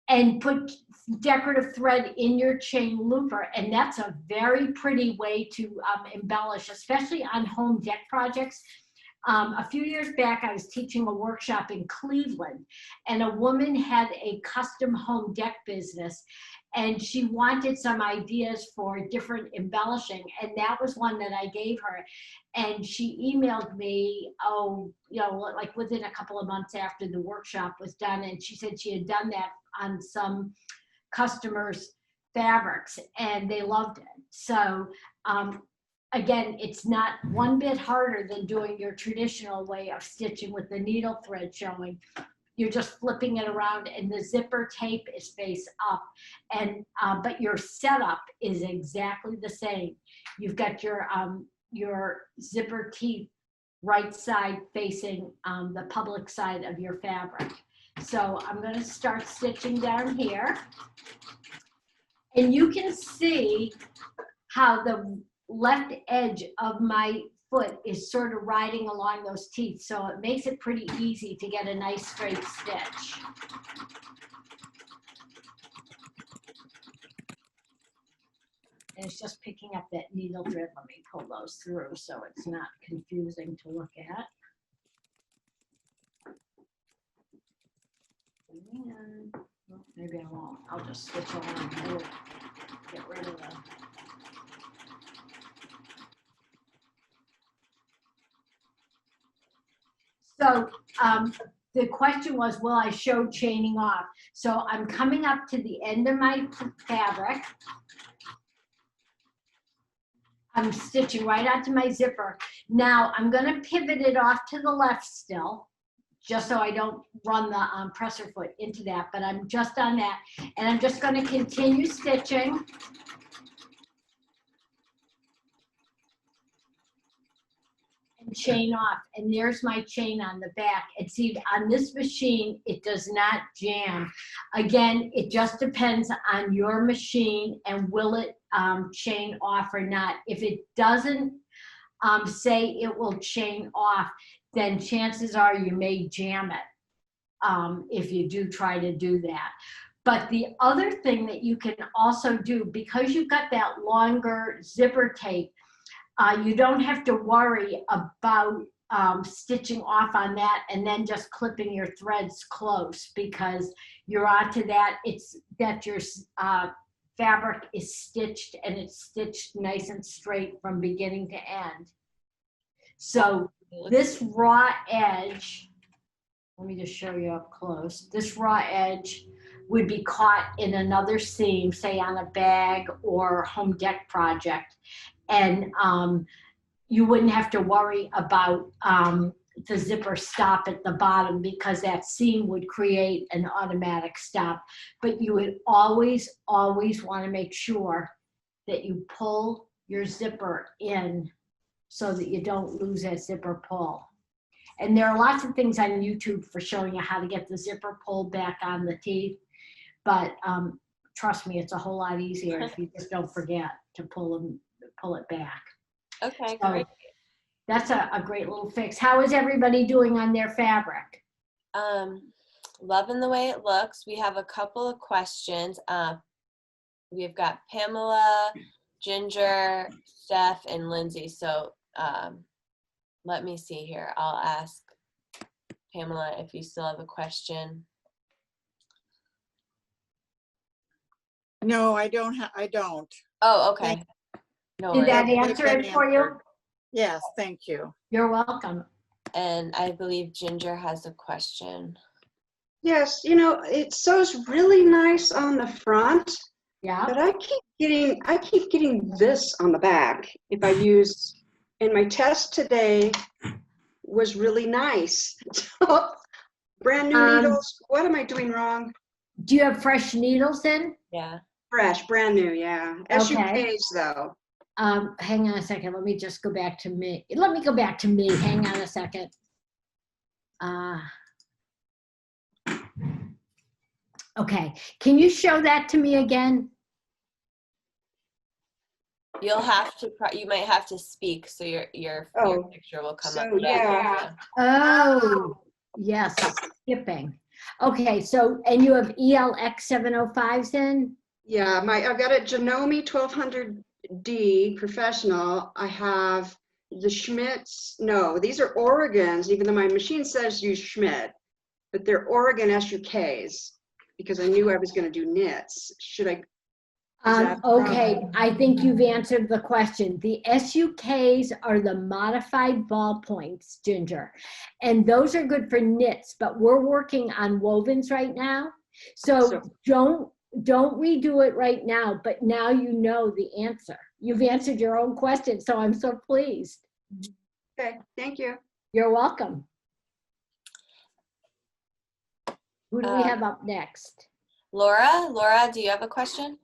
And put decorative thread in your chain looper, and that's a very pretty way to embellish, especially on home deck projects. A few years back, I was teaching a workshop in Cleveland, and a woman had a custom home deck business, and she wanted some ideas for different embellishing, and that was one that I gave her. And she emailed me, like within a couple of months after the workshop was done, and she said she had done that on some customers' fabrics, and they loved it. So again, it's not one bit harder than doing your traditional way of stitching with the needle thread showing. You're just flipping it around, and the zipper tape is face up, and but your setup is exactly the same. You've got your zipper teeth right side facing the public side of your fabric. So I'm going to start stitching down here, and you can see how the left edge of my foot is sort of riding along those teeth, so it makes it pretty easy to get a nice straight stitch. And it's just picking up that needle thread. Let me pull those through so it's not confusing to look at. And, well, maybe I won't. I'll just switch around. Get rid of the. So the question was, will I show chaining off? So I'm coming up to the end of my fabric. I'm stitching right onto my zipper. Now I'm going to pivot it off to the left still, just so I don't run the presser foot into that, but I'm just on that. And I'm just going to continue stitching. And chain off, and there's my chain on the back. And see, on this machine, it does not jam. Again, it just depends on your machine and will it chain off or not. If it doesn't say it will chain off, then chances are you may jam it if you do try to do that. But the other thing that you can also do, because you've got that longer zipper tape, you don't have to worry about stitching off on that and then just clipping your threads close, because you're onto that. It's that your fabric is stitched, and it's stitched nice and straight from beginning to end. So this raw edge, let me just show you up close. This raw edge would be caught in another seam, say on a bag or home deck project. And you wouldn't have to worry about the zipper stop at the bottom, because that seam would create an automatic stop. But you would always, always want to make sure that you pull your zipper in so that you don't lose that zipper pull. And there are lots of things on YouTube for showing you how to get the zipper pulled back on the teeth. But trust me, it's a whole lot easier if you just don't forget to pull it back. Okay, So great. that's a great little fix. How is everybody doing on their fabric? Loving the way it looks. We have a couple of questions. We've got Pamela, Ginger, Steph, and Lindsay. So let me see here. I'll ask Pamela if you still have a question. No, I don't. I don't. Oh, okay. No Did that worries. answer it for you? Yes, thank you. You're welcome. And I believe Ginger has a question. Yes, you know, it sews really nice on the front, Yeah. but I keep getting this on the back. If I use, and my test today was really nice. Brand new needles. What am I doing wrong? Do you have fresh needles in? Yeah. Fresh, brand new, yeah. Okay. SUKs though. Hang on a second. Let me just go back to me. Let me go back to me. Hang on a second. Okay. Can you show that to me again? You'll have to, you might have to speak so your picture will come up. So yeah. Oh, yes, skipping. Okay, so, and you have ELX 705s in? Yeah, I've got a Janome 1200D professional. I have the Schmidt's. No, these are Oregons, even though my machine says use Schmidt, but they're Oregon SUKs because I knew I was going to do knits. Should I? Okay, I think you've answered the question. The SUKs are the modified ballpoints, Ginger, and those are good for knits, but we're working on wovens right now. So don't redo it right now, but now you know the answer. You've answered your own question, so I'm so pleased. Okay, thank you. You're welcome. Who do we have up next? Laura, do you have a question?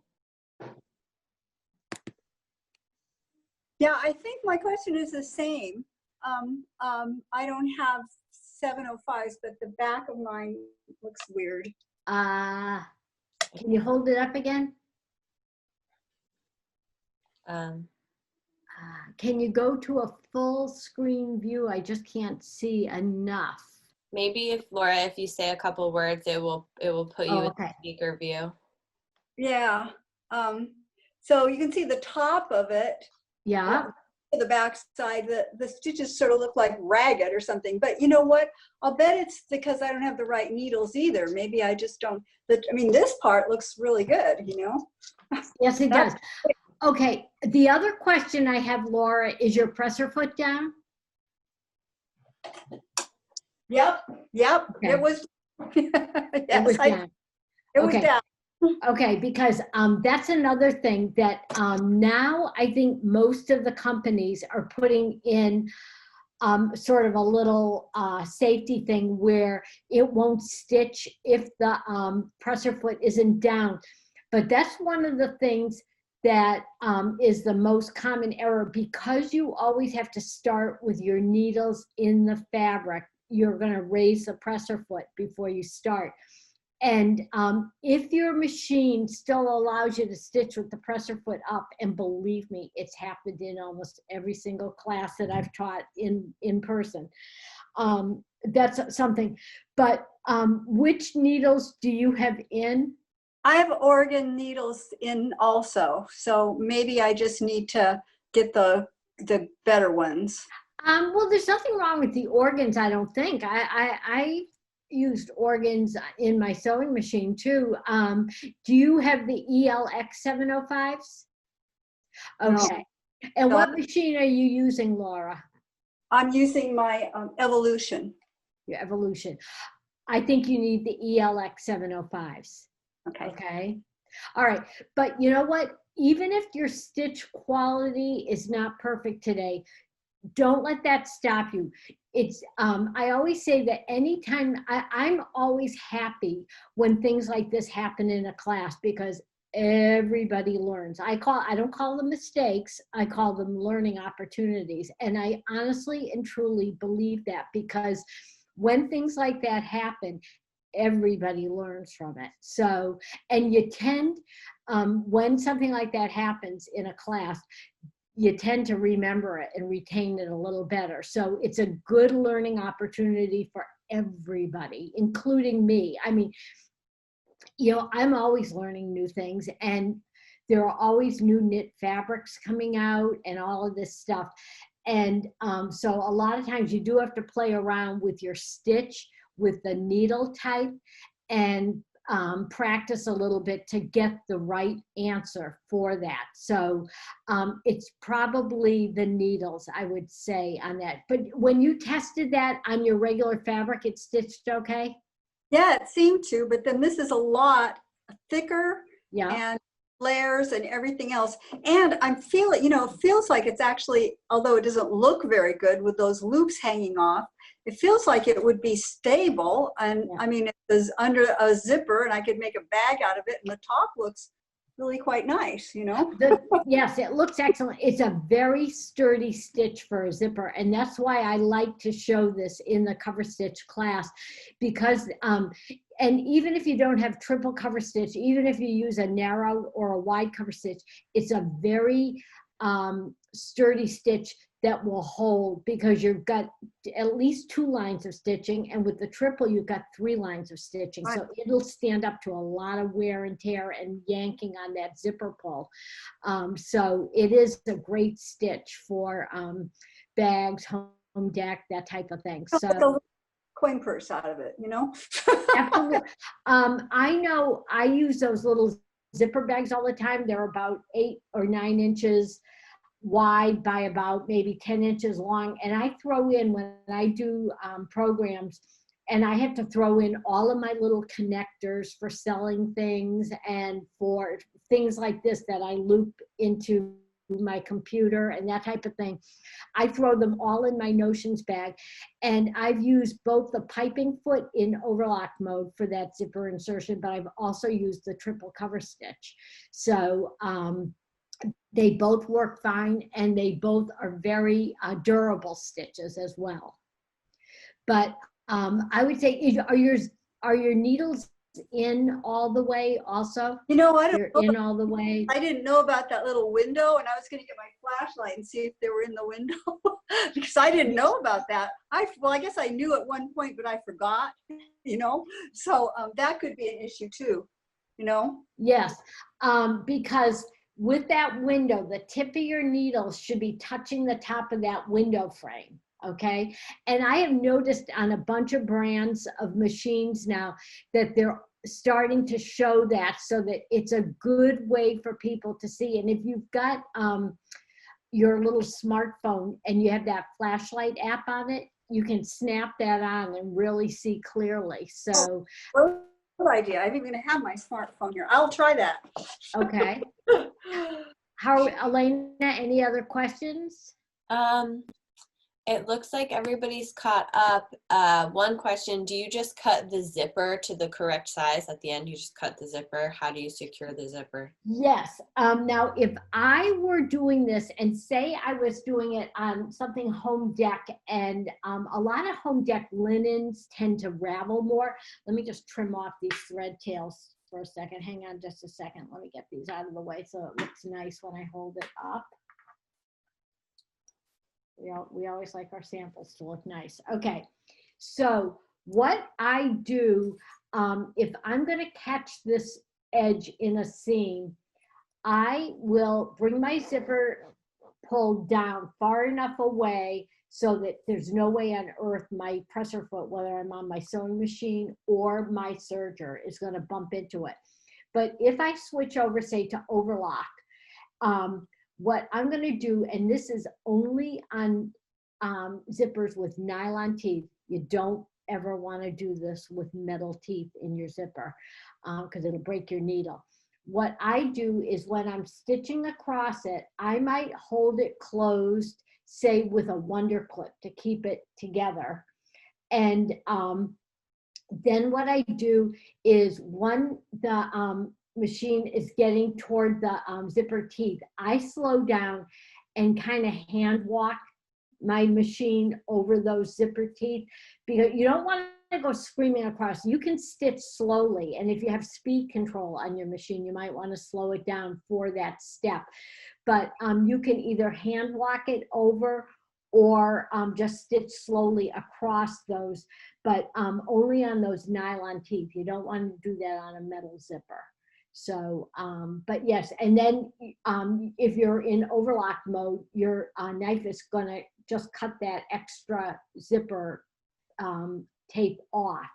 Yeah, I think my question is the same. I don't have 705s, but the back of mine looks weird. Can you hold it up again? Can you go to a full screen view? I just can't see enough. Maybe if Laura, if you say a couple words, it will put you in the speaker view. Yeah. So you can see the top of it. Yeah. the back side, the stitches sort of look like ragged or something. But you know what? I'll bet it's because I don't have the right needles either. Maybe I just don't. I mean, this part looks really good, you know? Yes, it does. Okay, the other question I have, Laura, is your presser foot down? Yep, Okay. it was. It Yes, was down. it was Okay. down. Okay, because that's another thing that now I think most of the companies are putting in sort of a little safety thing where it won't stitch if the presser foot isn't down. But that's one of the things that is the most common error, because you always have to start with your needles in the fabric. You're going to raise the presser foot before you start. And if your machine still allows you to stitch with the presser foot up, and believe me, it's happened in almost every single class that I've taught in person. That's something. But which needles do you have in? I have Oregon needles in also, so maybe I just need to get the better ones. Well, there's nothing wrong with the organs, I don't think. I used organs in my sewing machine too. Do you have the ELX 705s? Okay. No. And what machine are you using, Laura? I'm using my Evolution. Your Evolution. I think you need the ELX 705s. Okay. Okay. All right. But you know what? Even if your stitch quality is not perfect today, don't let that stop you. It's I always say that anytime I'm always happy when things like this happen in a class, because everybody learns. I don't call them mistakes, I call them learning opportunities. And I honestly and truly believe that, because when things like that happen, everybody learns from it. So, and you tend, when something like that happens in a class, you tend to remember it and retain it a little better. So it's a good learning opportunity for everybody, including me. I mean, you know, I'm always learning new things, and there are always new knit fabrics coming out and all of this stuff. And so a lot of times you do have to play around with your stitch, with the needle type, and practice a little bit to get the right answer for that. So it's probably the needles, I would say, on that. But when you tested that on your regular fabric, it stitched okay? Yeah, it seemed to, but then this is a lot thicker. Yeah. And layers and everything else. And I'm feeling, you know, it feels like it's actually, although it doesn't look very good with those loops hanging off, it feels like it would be stable. And yeah. I mean, it was under a zipper and I could make a bag out of it, and the top looks really quite nice, you know? Yes, it looks excellent. It's a very sturdy stitch for a zipper. And that's why I like to show this in the cover stitch class, because, and even if you don't have triple cover stitch, even if you use a narrow or a wide cover stitch, it's a very sturdy stitch that will hold, because you've got at least 2 lines of stitching, and with the triple you've got 3 lines of stitching. So it'll stand up to a lot of wear and tear and yanking on that zipper pull. So it is a great stitch for bags, home deck, that type of thing. So coin purse out of it, you know? Absolutely. I know I use those little zipper bags all the time. They're about 8 or 9 inches wide by about maybe 10 inches long. And I throw in, when I do programs, and I have to throw in all of my little connectors for selling things and for things like this that I loop into my computer and that type of thing. I throw them all in my notions bag, and I've used both the piping foot in overlock mode for that zipper insertion, but I've also used the triple cover stitch. So they both work fine, and they both are very durable stitches as well. But I would say, are your needles in all the way also? You know, I don't know. In all the way. I didn't know about that little window, and I was going to get my flashlight and see if they were in the window because I didn't know about that. Well, I guess I knew at one point, but I forgot, you know, so that could be an issue too, you know? Yes, because with that window, the tip of your needle should be touching the top of that window frame. Okay. And I have noticed on a bunch of brands of machines now that they're starting to show that, so that it's a good way for people to see. And if you've got your little smartphone and you have that flashlight app on it, you can snap that on and really see clearly. So Good idea. I didn't even have my smartphone here. I'll try that. okay. Elena, any other questions? It looks like everybody's caught up. One question, do you just cut the zipper to the correct size at the end? You just cut the zipper. How do you secure the zipper? Yes. Now, if I were doing this, and say I was doing it on something home deck, and a lot of home deck linens tend to ravel more. Let me just trim off these thread tails for a second. Hang on just a second. Let me get these out of the way so it looks nice when I hold it up. We always like our samples to look nice. Okay, so what I do, if I'm going to catch this edge in a seam, I will bring my zipper pulled down far enough away so that there's no way on earth my presser foot, whether I'm on my sewing machine or my serger, is going to bump into it. But if I switch over, say, to overlock, what I'm going to do, and this is only on zippers with nylon teeth. You don't ever want to do this with metal teeth in your zipper because it'll break your needle. What I do is when I'm stitching across it, I might hold it closed, say with a wonder clip to keep it together. And then what I do is when the machine is getting toward the zipper teeth, I slow down and kind of hand walk my machine over those zipper teeth, because you don't want to go screaming across. You can stitch slowly, and if you have speed control on your machine, you might want to slow it down for that step. But you can either hand walk it over or just stitch slowly across those, but only on those nylon teeth. You don't want to do that on a metal zipper. So, but yes, and then if you're in overlock mode, your knife is gonna just cut that extra zipper tape off.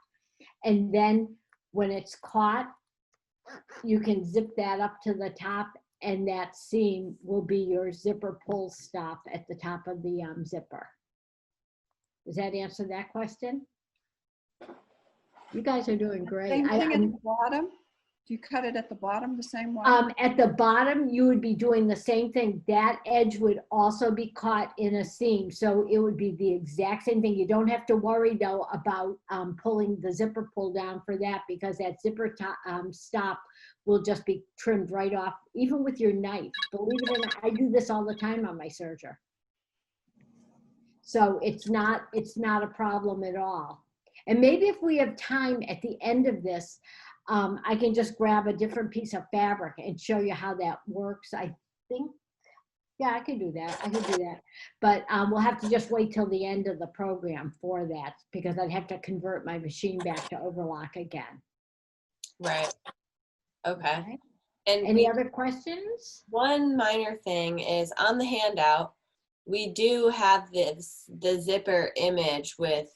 And then when it's caught, you can zip that up to the top, and that seam will be your zipper pull stop at the top of the zipper. Does that answer that question? You guys are doing great. Same thing at the bottom? Do you cut it at the bottom the same way? At the bottom, you would be doing the same thing. That edge would also be caught in a seam. So it would be the exact same thing. You don't have to worry though about pulling the zipper pull down for that, because that zipper stop will just be trimmed right off, even with your knife. Believe it or not, I do this all the time on my serger. So it's not a problem at all. And maybe if we have time at the end of this, I can just grab a different piece of fabric and show you how that works. I think, yeah, I can do that. I can do that. But we'll have to just wait till the end of the program for that, because I'd have to convert my machine back to overlock again. Right. Okay. Okay. And Any other questions? one minor thing is on the handout, we do have the zipper image with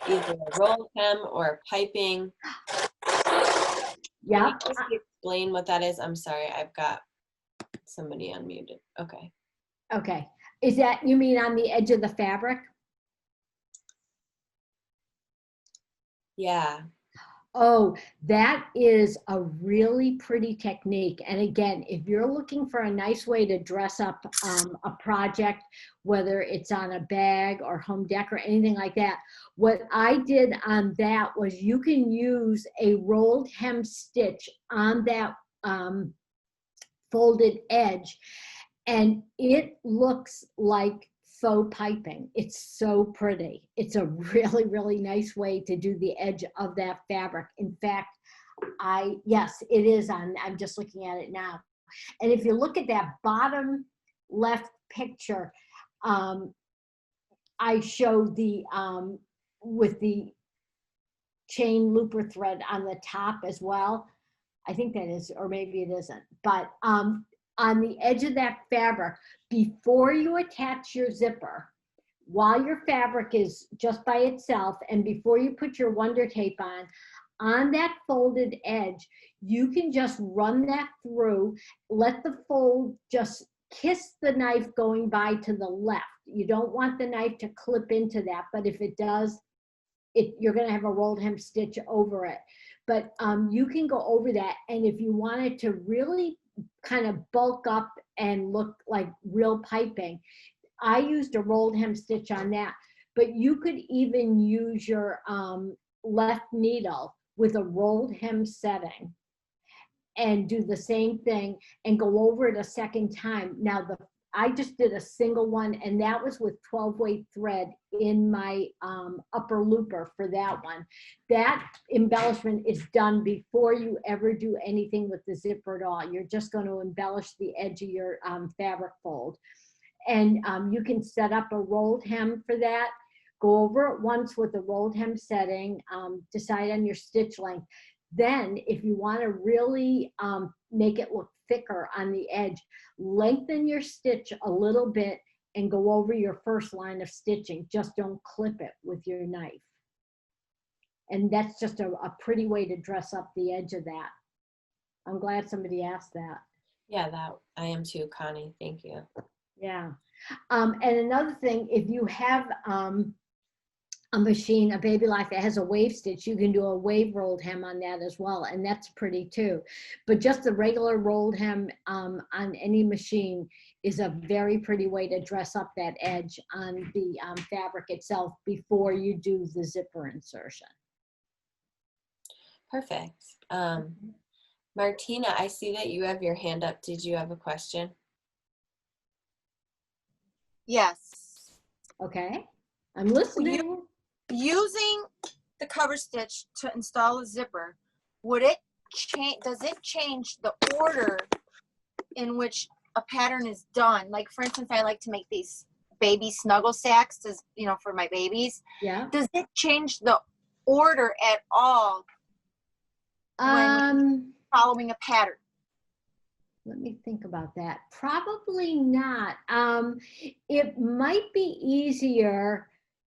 either a roll hem or piping. Yeah. Can you just explain what that is? I'm sorry, I've got somebody unmuted. Okay. Okay. Is that, you mean on the edge of the fabric? Yeah. Oh, that is a really pretty technique. And again, if you're looking for a nice way to dress up a project, whether it's on a bag or home dec or anything like that, what I did on that was you can use a rolled hem stitch on that folded edge, and it looks like faux piping. It's so pretty. It's a really, really nice way to do the edge of that fabric. In fact, yes, it is on, I'm just looking at it now. And if you look at that bottom left picture, I showed the, with the chain looper thread on the top as well. I think that is, or maybe it isn't, but on the edge of that fabric before you attach your zipper, while your fabric is just by itself, and before you put your Wonder Tape on that folded edge, you can just run that through, let the fold just kiss the knife going by to the left. You don't want the knife to clip into that, but if it does, you're going to have a rolled hem stitch over it. But you can go over that, and if you wanted to really kind of bulk up and look like real piping, I used a rolled hem stitch on that. But you could even use your left needle with a rolled hem setting and do the same thing and go over it a second time. Now, I just did a single one, and that was with 12 weight thread in my upper looper for that one. That embellishment is done before you ever do anything with the zipper at all. You're just going to embellish the edge of your fabric fold. And you can set up a rolled hem for that. Go over it once with a rolled hem setting, decide on your stitch length. Then if you want to really make it look thicker on the edge, lengthen your stitch a little bit and go over your first line of stitching. Just don't clip it with your knife. And that's just a pretty way to dress up the edge of that. I'm glad somebody asked that. Yeah, that I am too, Connie. Thank you. Yeah. And another thing, if you have a machine, a Baby Life that has a wave stitch, you can do a wave rolled hem on that as well, and that's pretty too. But just the regular rolled hem on any machine is a very pretty way to dress up that edge on the fabric itself before you do the zipper insertion. Perfect. Martina, I see that you have your hand up. Did you have a question? Yes. Okay, I'm listening. Using the cover stitch to install a zipper, would it change? Does it change the order in which a pattern is done? Like, for instance, I like to make these baby snuggle sacks, for my babies. Yeah. Does it change the order at all when following a pattern? Let me think about that. Probably not. It might be easier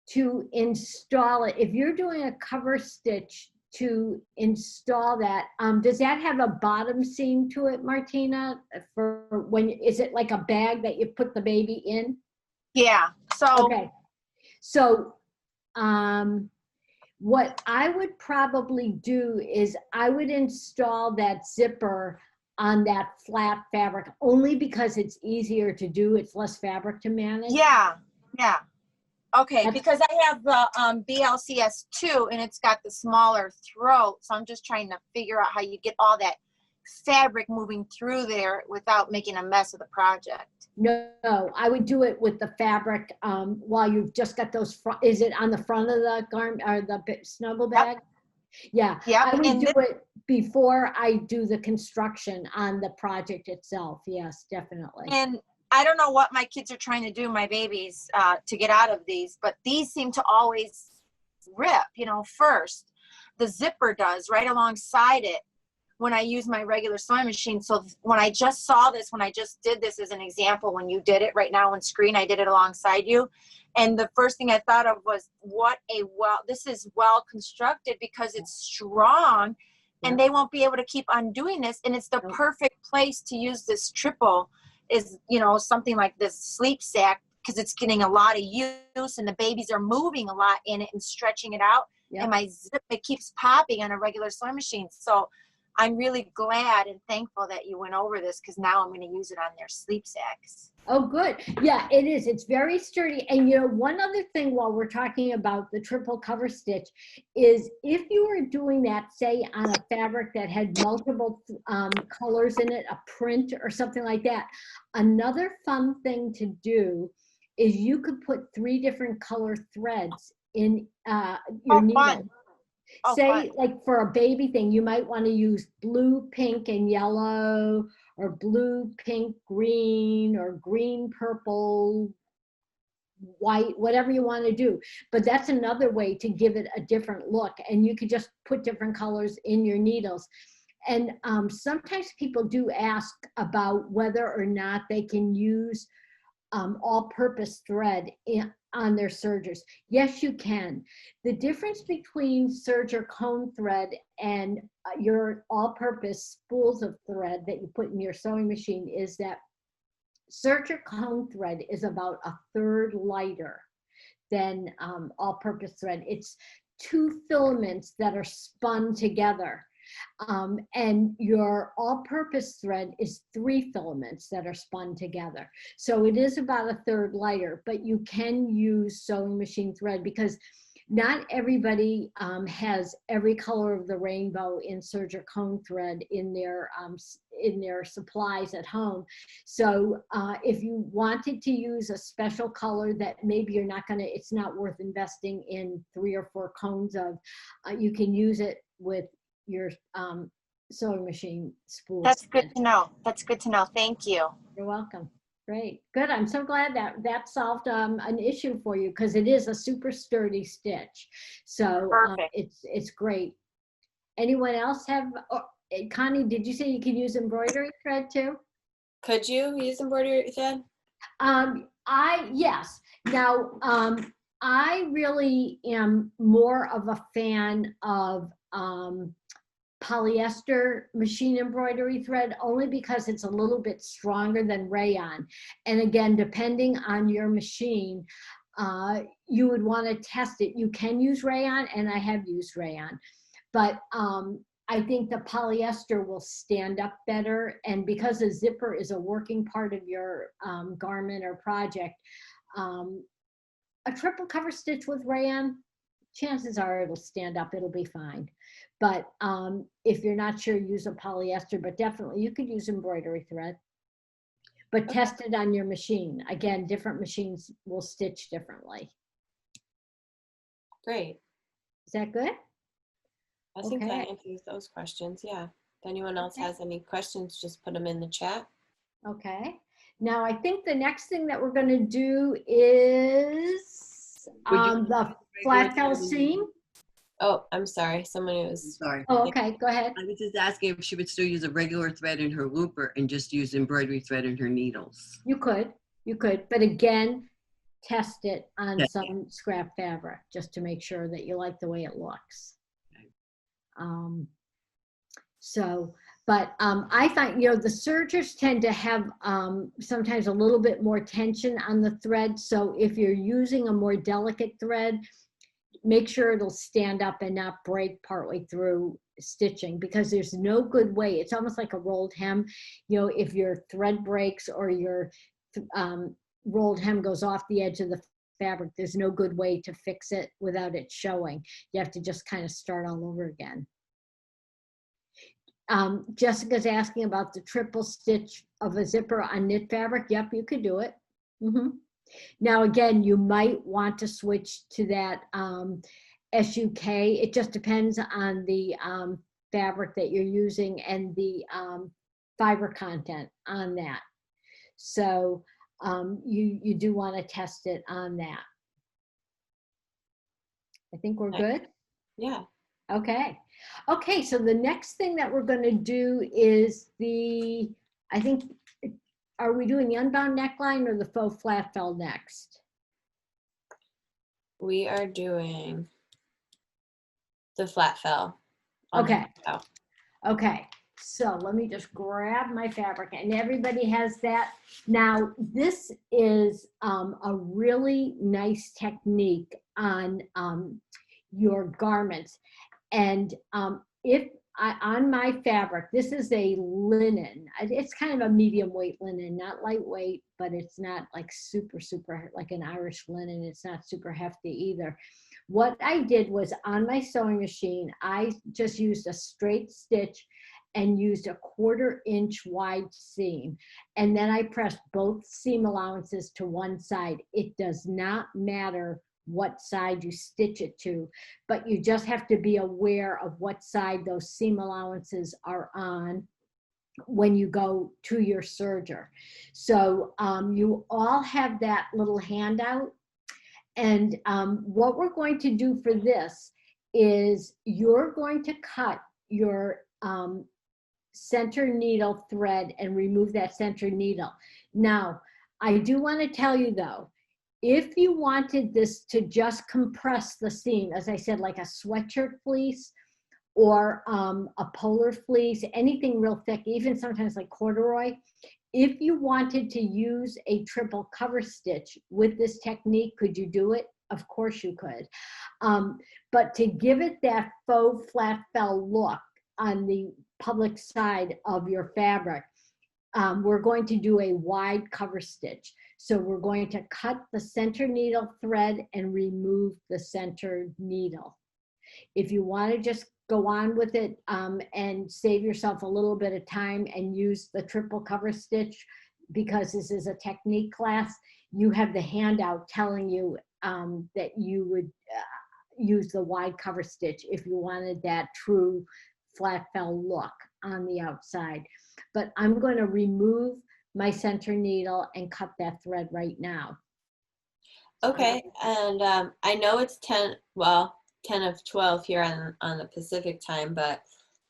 to install it. If you're doing a cover stitch to install that, does that have a bottom seam to it, Martina? For when, is it like a bag that you put the baby in? Yeah. So okay. So what I would probably do is I would install that zipper on that flat fabric, only because it's easier to do. It's less fabric to manage. Yeah. Yeah. Okay, because I have the BLCS 2 and it's got the smaller throat, so I'm just trying to figure out how you get all that fabric moving through there without making a mess of the project. No, I would do it with the fabric while you've just got those is it on the front of the garment or the snuggle bag? Yep. Yeah, I would do it before I do the construction on the project itself. Yes, definitely. And I don't know what my kids are trying to do, my babies, to get out of these, but these seem to always rip, first. The zipper does right alongside it when I use my regular sewing machine. So when I just saw this, when I just did this as an example, when you did it right now on screen, I did it alongside you. And the first thing I thought of was, this is well constructed because it's strong and they won't be able to keep undoing this. And it's the perfect place to use this triple is, something like this sleep sack, because it's getting a lot of use and the babies are moving a lot in it and stretching it out. Yep. And my zip, it keeps popping on a regular sewing machine. So I'm really glad and thankful that you went over this, because now I'm going to use it on their sleep sacks. Oh, good. Yeah, it is. It's very sturdy. And one other thing while we're talking about the triple cover stitch is if you were doing that, say, on a fabric that had multiple colors in it, a print or something like that, another fun thing to do is you could put 3 different color threads in your needle. Fun. Say, fun. like for a baby thing, you might want to use blue, pink, and yellow, or blue, pink, green, or green, purple, white, whatever you want to do. But that's another way to give it a different look. And you could just put different colors in your needles. And sometimes people do ask about whether or not they can use all-purpose thread on their sergers. Yes, you can. The difference between serger cone thread and your all-purpose spools of thread that you put in your sewing machine is that serger cone thread is about a third lighter than all-purpose thread. It's 2 filaments that are spun together. And your all-purpose thread is 3 filaments that are spun together. So it is about a third lighter, but you can use sewing machine thread because not everybody has every color of the rainbow in serger cone thread in their supplies at home. So if you wanted to use a special color that maybe you're not gonna, it's not worth investing in 3 or 4 cones of, you can use it with your sewing machine spools. That's good to know. That's good to know. Thank you. You're welcome. Great. Good. I'm so glad that that solved an issue for you because it is a super sturdy stitch. So it's great. Anyone else have, Connie, did you say you can use embroidery thread too? Could you use embroidery thread? Yes. Now, I really am more of a fan of polyester machine embroidery thread only because it's a little bit stronger than rayon. And again, depending on your machine, you would want to test it. You can use rayon, and I have used rayon, but I think the polyester will stand up better. And because a zipper is a working part of your garment or project, a triple cover stitch with rayon, chances are it'll stand up, it'll be fine. But if you're not sure, use a polyester, but definitely you could use embroidery thread. But test it on your machine. Again, different machines will stitch differently. Great. Is that good? I think that answers those questions, yeah. If anyone else has any questions, just put them in the chat. Okay. Now I think the next thing that we're gonna do is the flat fell seam. Oh, I'm sorry. Someone was. Sorry. Oh, okay. Go ahead. I was just asking if she would still use a regular thread in her looper and just use embroidery thread in her needles. You could, but again, test it on some scrap fabric just to make sure that you like the way it looks. I find, the sergers tend to have sometimes a little bit more tension on the thread. So if you're using a more delicate thread, make sure it'll stand up and not break partway through stitching, because there's no good way. It's almost like a rolled hem. If your thread breaks or your rolled hem goes off the edge of the fabric, there's no good way to fix it without it showing. You have to just kind of start all over again. Jessica's asking about the triple stitch of a zipper on knit fabric. Yep, you could do it. Now, again, you might want to switch to that SUK. It just depends on the fabric that you're using and the fiber content on that. So you do want to test it on that. I think we're good. Yeah. Okay. Okay, so the next thing that we're going to do is are we doing the unbound neckline or the faux flat fell next? We are doing the flat fell. Okay. Okay, so let me just grab my fabric, and everybody has that. Now, this is a really nice technique on your garments. And on my fabric, this is a linen. It's kind of a medium weight linen, not lightweight, but it's not like super like an Irish linen. It's not super hefty either. What I did was on my sewing machine, I just used a straight stitch and used a 1/4 inch wide seam. And then I pressed both seam allowances to one side. It does not matter what side you stitch it to, but you just have to be aware of what side those seam allowances are on when you go to your serger. So you all have that little handout, and what we're going to do for this is you're going to cut your center needle thread and remove that center needle. Now, I do want to tell you though, if you wanted this to just compress the seam, as I said, like a sweatshirt fleece or a polar fleece, anything real thick, even sometimes like corduroy, if you wanted to use a triple cover stitch with this technique, could you do it? Of course you could. But to give it that faux flat fell look on the public side of your fabric, we're going to do a wide cover stitch. So we're going to cut the center needle thread and remove the center needle. If you want to just go on with it and save yourself a little bit of time and use the triple cover stitch, because this is a technique class, you have the handout telling you that you would use the wide cover stitch if you wanted that true flat fell look on the outside. But I'm going to remove my center needle and cut that thread right now. Okay, and I know it's 10 of 12 here on the Pacific time, but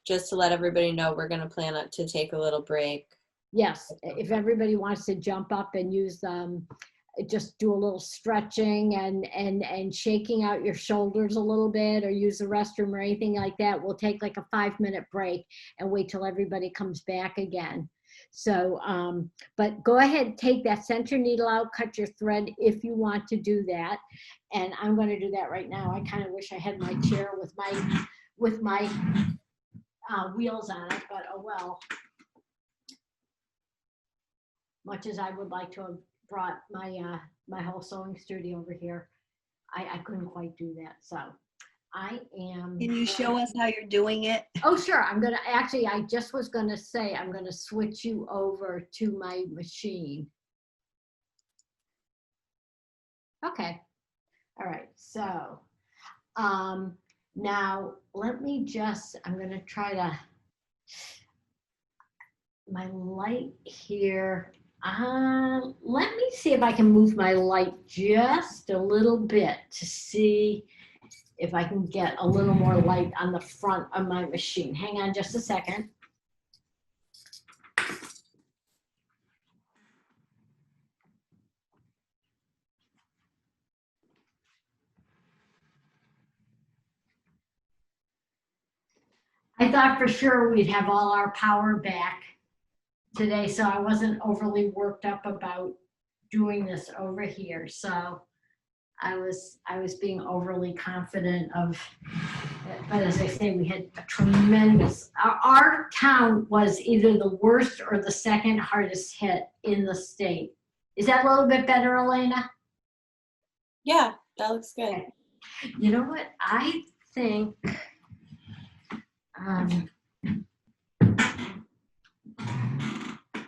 just to let everybody know, we're going to plan to take a little break. Yes, if everybody wants to jump up and use just do a little stretching and shaking out your shoulders a little bit, or use the restroom or anything like that, we'll take like a 5-minute break and wait till everybody comes back again. So, but go ahead, take that center needle out, cut your thread if you want to do that. And I'm going to do that right now. I kind of wish I had my chair with my wheels on it, but oh well. Much as I would like to have brought my my whole sewing studio over here, I couldn't quite do that. So I am. Can you show us how you're doing it? Oh, sure. I'm going to actually, I just was going to say, I'm going to switch you over to my machine. Okay. All right. So now let me just, I'm going to try to, my light here. Let me see if I can move my light just a little bit to see if I can get a little more light on the front of my machine. Hang on just a second. I thought for sure we'd have all our power back today, so I wasn't overly worked up about doing this over here. So I was being overly confident of, but as I say, we had a tremendous, our town was either the worst or the second hardest hit in the state. Is that a little bit better, Elena? Yeah, that looks good. Okay. You know what? I think,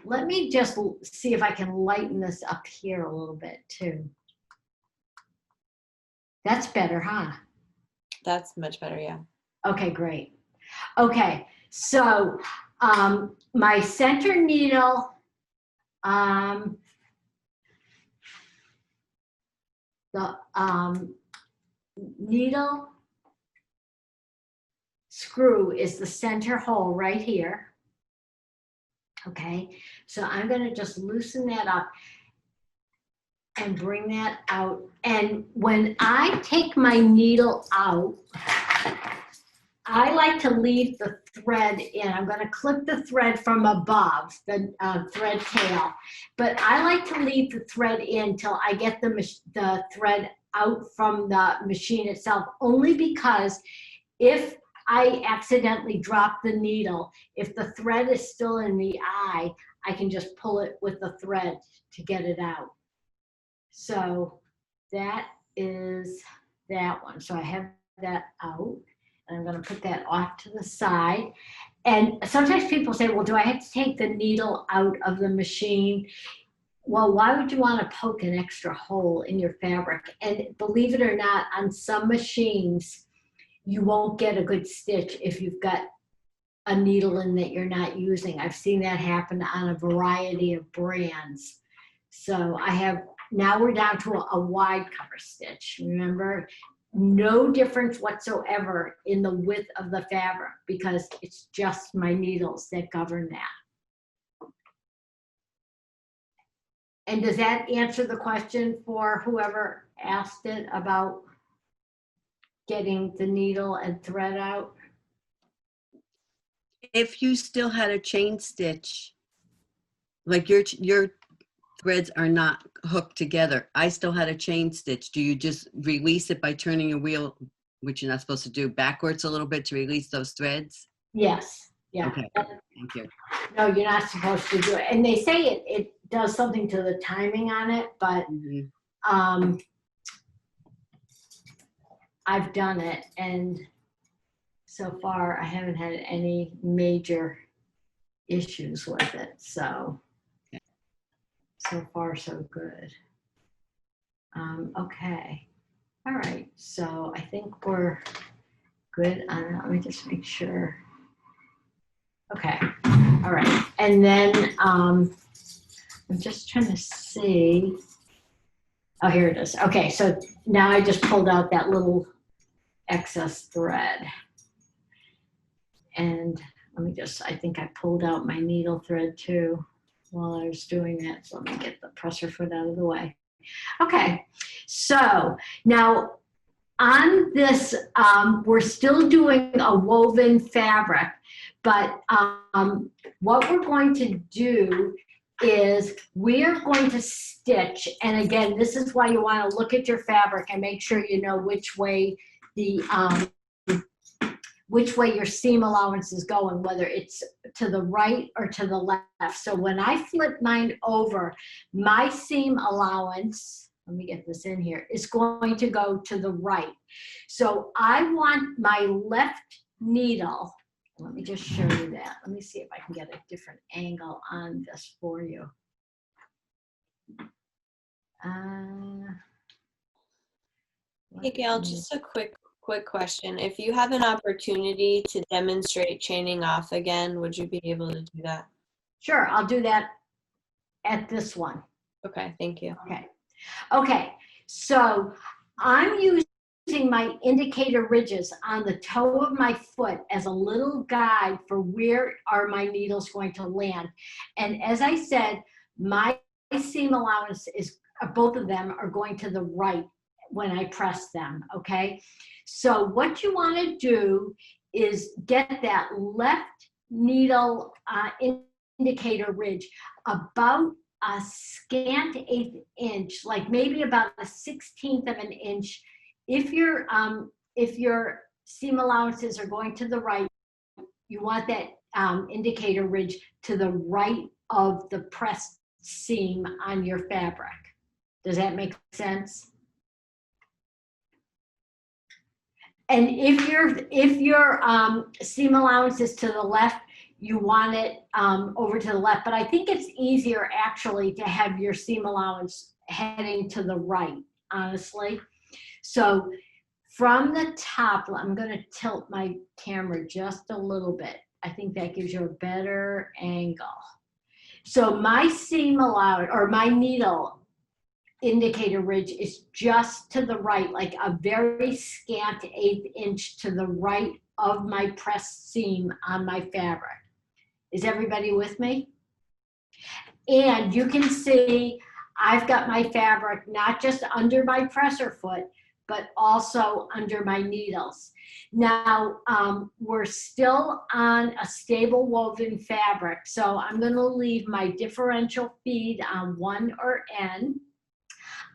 let me just see if I can lighten this up here a little bit too. That's better, huh? That's much better, yeah. Okay, great. Okay, so my center needle, the needle screw is the center hole right here. Okay, so I'm going to just loosen that up and bring that out. And when I take my needle out, I like to leave the thread in. I'm going to clip the thread from above, the thread tail, but I like to leave the thread in till I get the thread out from the machine itself, only because if I accidentally drop the needle, if the thread is still in the eye, I can just pull it with the thread to get it out. So that is that one. So I have that out, and I'm going to put that off to the side. And sometimes people say, well, do I have to take the needle out of the machine? Well, why would you want to poke an extra hole in your fabric? And believe it or not, on some machines, you won't get a good stitch if you've got a needle in that you're not using. I've seen that happen on a variety of brands. So I have, now we're down to a wide cover stitch. Remember, no difference whatsoever in the width of the fabric because it's just my needles that govern that. And does that answer the question for whoever asked it about getting the needle and thread out? If you still had a chain stitch, like your threads are not hooked together, I still had a chain stitch, do you just release it by turning your wheel, which you're not supposed to do, backwards a little bit to release those threads? Yes. Yeah. Okay, thank you. No, you're not supposed to do it. And they say it does something to the timing on it, but I've done it, and so far I haven't had any major issues with it. So far so good. Okay. All right. So I think we're good on that. Let me just make sure. Okay. All right. And then I'm just trying to see. Oh, here it is. Okay. So now I just pulled out that little excess thread. And let me just, I think I pulled out my needle thread too while I was doing that. So let me get the presser foot out of the way. Okay. So now on this, we're still doing a woven fabric, but what we're going to do is we are going to stitch, and again, this is why you want to look at your fabric and make sure you know which way your seam allowance is going, whether it's to the right or to the left. So when I flip mine over, my seam allowance, let me get this in here, is going to go to the right. So I want my left needle, let me just show you that. Let me see if I can get a different angle on this for you. Hey Gail, just a quick question. If you have an opportunity to demonstrate chaining off again, would you be able to do that? Sure, I'll do that at this one. Okay, thank you. Okay, so I'm using my indicator ridges on the toe of my foot as a little guide for where are my needles going to land. And as I said, my seam allowance is, both of them are going to the right when I press them, okay? So what you want to do is get that left needle indicator ridge about a scant 1/8 inch, like maybe about a 1/16 of an inch. If your seam allowances are going to the right, you want that indicator ridge to the right of the pressed seam on your fabric. Does that make sense? And if your seam allowance is to the left, you want it over to the left. But I think it's easier actually to have your seam allowance heading to the right, honestly. So from the top, I'm going to tilt my camera just a little bit. I think that gives you a better angle. So my seam allowance, or my needle indicator ridge, is just to the right, like a very scant 1/8 inch to the right of my pressed seam on my fabric. Is everybody with me? And you can see I've got my fabric not just under my presser foot, but also under my needles. Now, we're still on a stable woven fabric, so I'm going to leave my differential feed on 1 or N.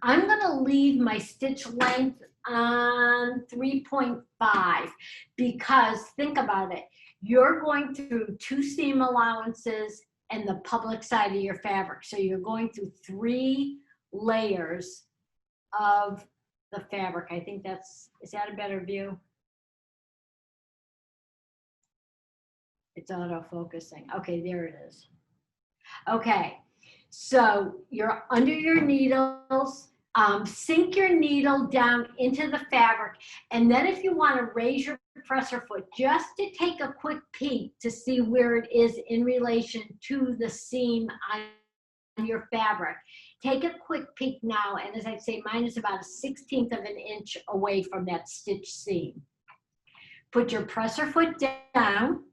I'm going to leave my stitch length on 3.5 because think about it. You're going through 2 seam allowances and the public side of your fabric. So you're going through 3 layers of the fabric. I think is that a better view? It's auto-focusing. Okay, there it is. Okay, so you're under your needles. Sink your needle down into the fabric, and then if you want to raise your presser foot just to take a quick peek to see where it is in relation to the seam on your fabric, take a quick peek now, and as I say, mine is about a 1/16 of an inch away from that stitch seam. Put your presser foot down,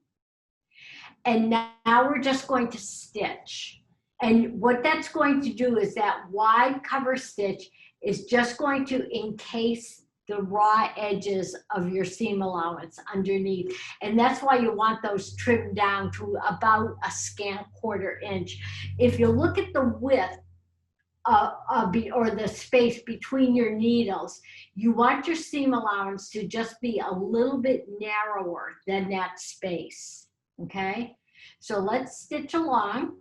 and now we're just going to stitch. And what that's going to do is that wide cover stitch is just going to encase the raw edges of your seam allowance underneath. And that's why you want those trimmed down to about a scant 1/4 inch. If you look at the width or the space between your needles, you want your seam allowance to just be a little bit narrower than that space, okay? So let's stitch along.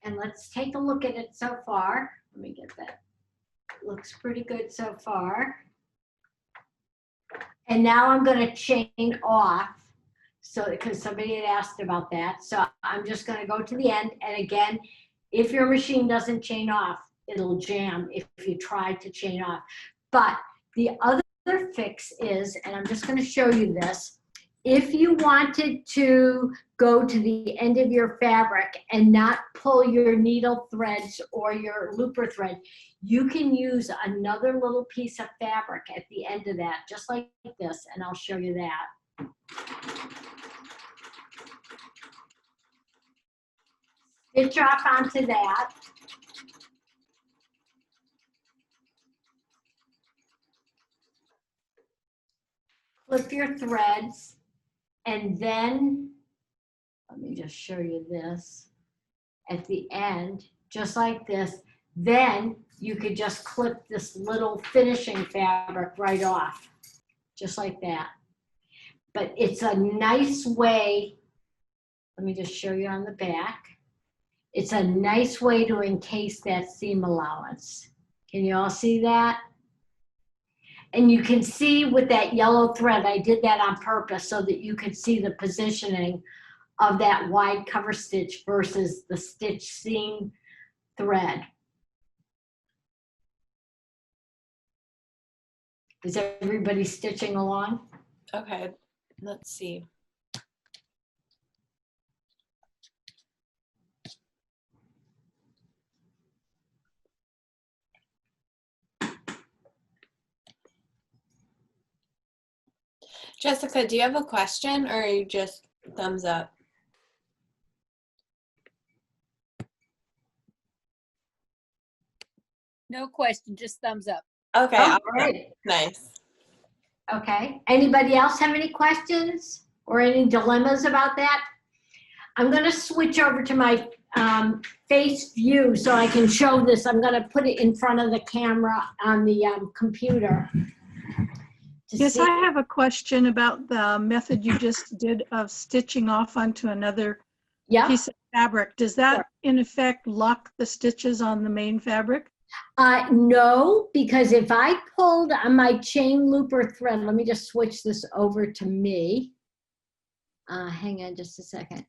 And let's take a look at it so far. Let me get that. Looks pretty good so far. And now I'm going to chain off. So, because somebody had asked about that. So I'm just going to go to the end. And again, if your machine doesn't chain off, it'll jam if you try to chain off. But the other fix is, and I'm just going to show you this, if you wanted to go to the end of your fabric and not pull your needle threads or your looper thread, you can use another little piece of fabric at the end of that, just like this, and I'll show you that. Stitch off onto that. Clip your threads. And then, let me just show you this. At the end, just like this, then you could just clip this little finishing fabric right off, just like that. But it's a nice way, let me just show you on the back. It's a nice way to encase that seam allowance. Can you all see that? And you can see with that yellow thread, I did that on purpose so that you could see the positioning of that wide cover stitch versus the stitch seam thread. Is everybody stitching along? Okay, let's see. Jessica, do you have a question or are you just thumbs up? No question, just thumbs up. Okay, Oh, awesome. great. Nice. Okay, anybody else have any questions or any dilemmas about that? I'm gonna switch over to my face view so I can show this. I'm gonna put it in front of the camera on the computer. Yes, I have a question about the method you just did of stitching off onto another piece of fabric. Does that in effect lock the stitches on the main fabric? No, because if I pulled on my chain looper thread, let me just switch this over to me. Hang on just a second.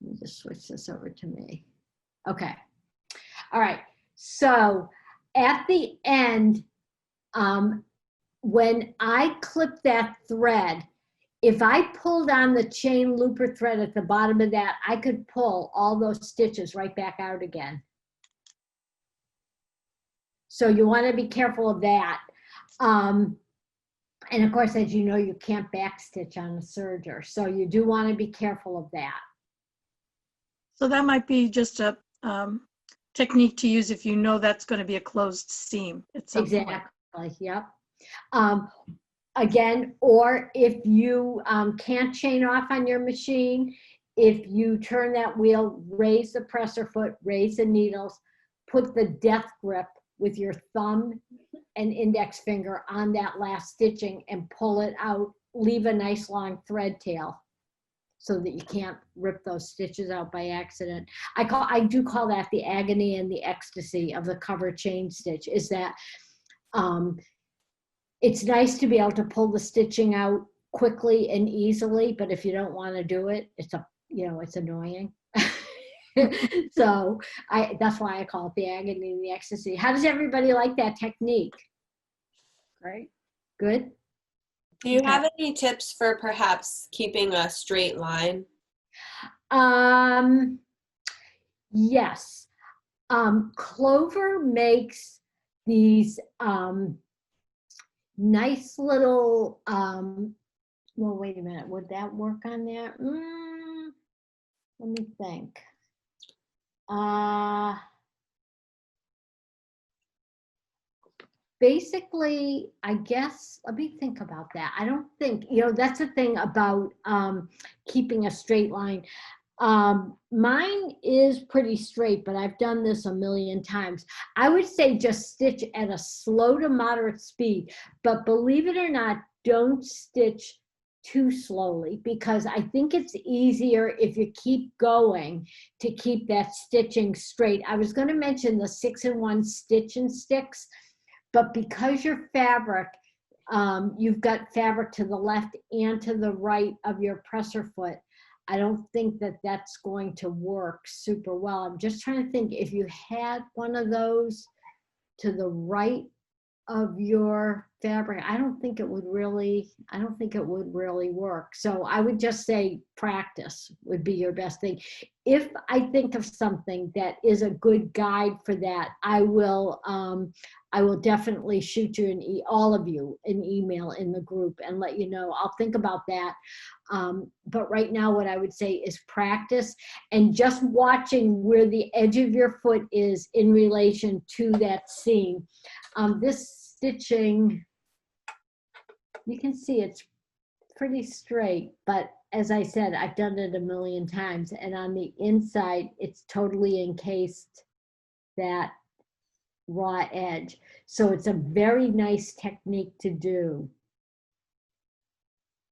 Let me just switch this over to me. Okay. All right. So at the end, when I clip that thread, if I pulled on the chain looper thread at the bottom of that, I could pull all those stitches right back out again. So you want to be careful of that. And of course, as you know, you can't backstitch on a serger. So you do want to be careful of that. So that might be just a technique to use if you know that's going to be a closed seam at some point. Exactly, yep. Again, or if you can't chain off on your machine, if you turn that wheel, raise the presser foot, raise the needles, put the death grip with your thumb and index finger on that last stitching and pull it out, leave a nice long thread tail so that you can't rip those stitches out by accident. I do call that the agony and the ecstasy of the cover chain stitch, is that it's nice to be able to pull the stitching out quickly and easily, but if you don't want to do it, it's a you know, it's annoying. So that's why I call it the agony and the ecstasy. How does everybody like that technique? Great. Good? Do you Okay. have any tips for perhaps keeping a straight line? Yes. Clover makes these nice little, well, wait a minute. Would that work on there? Let me think. Basically, I guess, let me think about that. I don't think, you know, that's the thing about keeping a straight line. Mine is pretty straight, but I've done this a million times. I would say just stitch at a slow to moderate speed, but believe it or not, don't stitch too slowly, because I think it's easier if you keep going to keep that stitching straight. I was going to mention the 6-in-1 stitch and sticks, but because your fabric, you've got fabric to the left and to the right of your presser foot, I don't think that that's going to work super well. I'm just trying to think, if you had one of those to the right of your fabric, I don't think it would really work. So I would just say practice would be your best thing. If I think of something that is a good guide for that, I will definitely shoot you all of you an email in the group and let you know. I'll think about that. But right now, what I would say is practice and just watching where the edge of your foot is in relation to that seam. This stitching, you can see it's pretty straight, but as I said, I've done it a million times, and on the inside, it's totally encased that raw edge. So it's a very nice technique to do,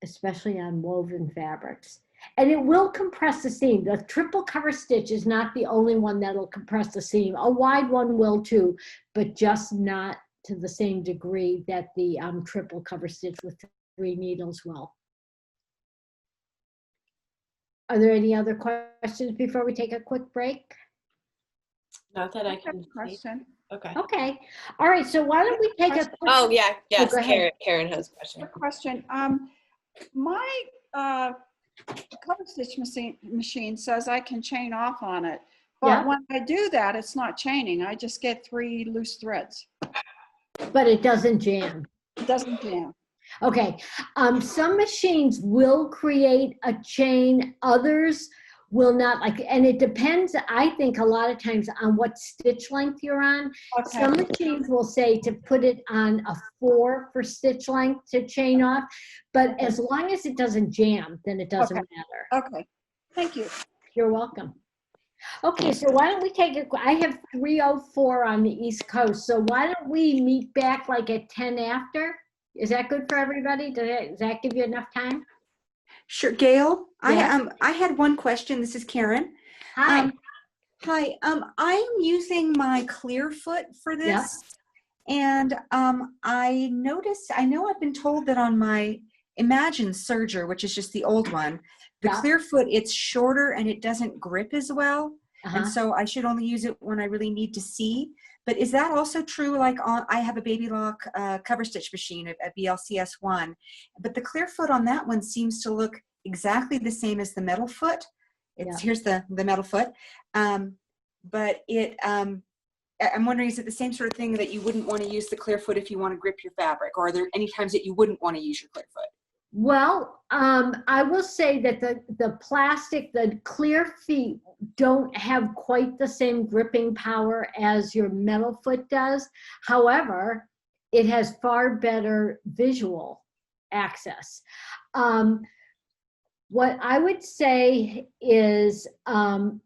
especially on woven fabrics. And it will compress the seam. The triple cover stitch is not the only one that'll compress the seam. A wide one will too, but just not to the same degree that the triple cover stitch with 3 needles will. Are there any other questions before we take a quick break? Not that I can see. Question. Okay. Okay. All right. So why don't we take a quick... Oh, yeah. Yes. go ahead. Karen has a question. A question. My cover stitch machine says I can chain off on it, but Yeah. when I do that, it's not chaining. I just get 3 loose threads. But it doesn't jam. It doesn't jam. Okay. Some machines will create a chain. Others will not, and it depends, I think, a lot of times on what stitch length you're on. Okay. Some machines will say to put it on a 4 for stitch length to chain off, but as long as it doesn't jam, then it doesn't matter. Okay. Thank you. You're welcome. Okay, so why don't we take it? I have 3:04 on the East Coast, so why don't we meet back like at 10 after? Is that good for everybody? Does that give you enough time? Sure, Gail. Yes. I had one question. This is Karen. Hi. Hi. I'm using my Clearfoot for this, and I noticed. I know I've been told that on my Imagine Serger, which is just the old one, the Clearfoot, it's shorter and it doesn't grip as well, and so I should only use it when I really need to see. But is that also true? Like I have a Baby Lock cover stitch machine, a BLCS1, but the Clearfoot on that one seems to look exactly the same as the metal foot. Here's the metal foot, but it. I'm wondering, is it the same sort of thing that you wouldn't want to use the Clearfoot if you want to grip your fabric, or are there any times that you wouldn't want to use your Clearfoot? Well, I will say that the plastic, the clear feet don't have quite the same gripping power as your metal foot does. However, it has far better visual access. What I would say is, have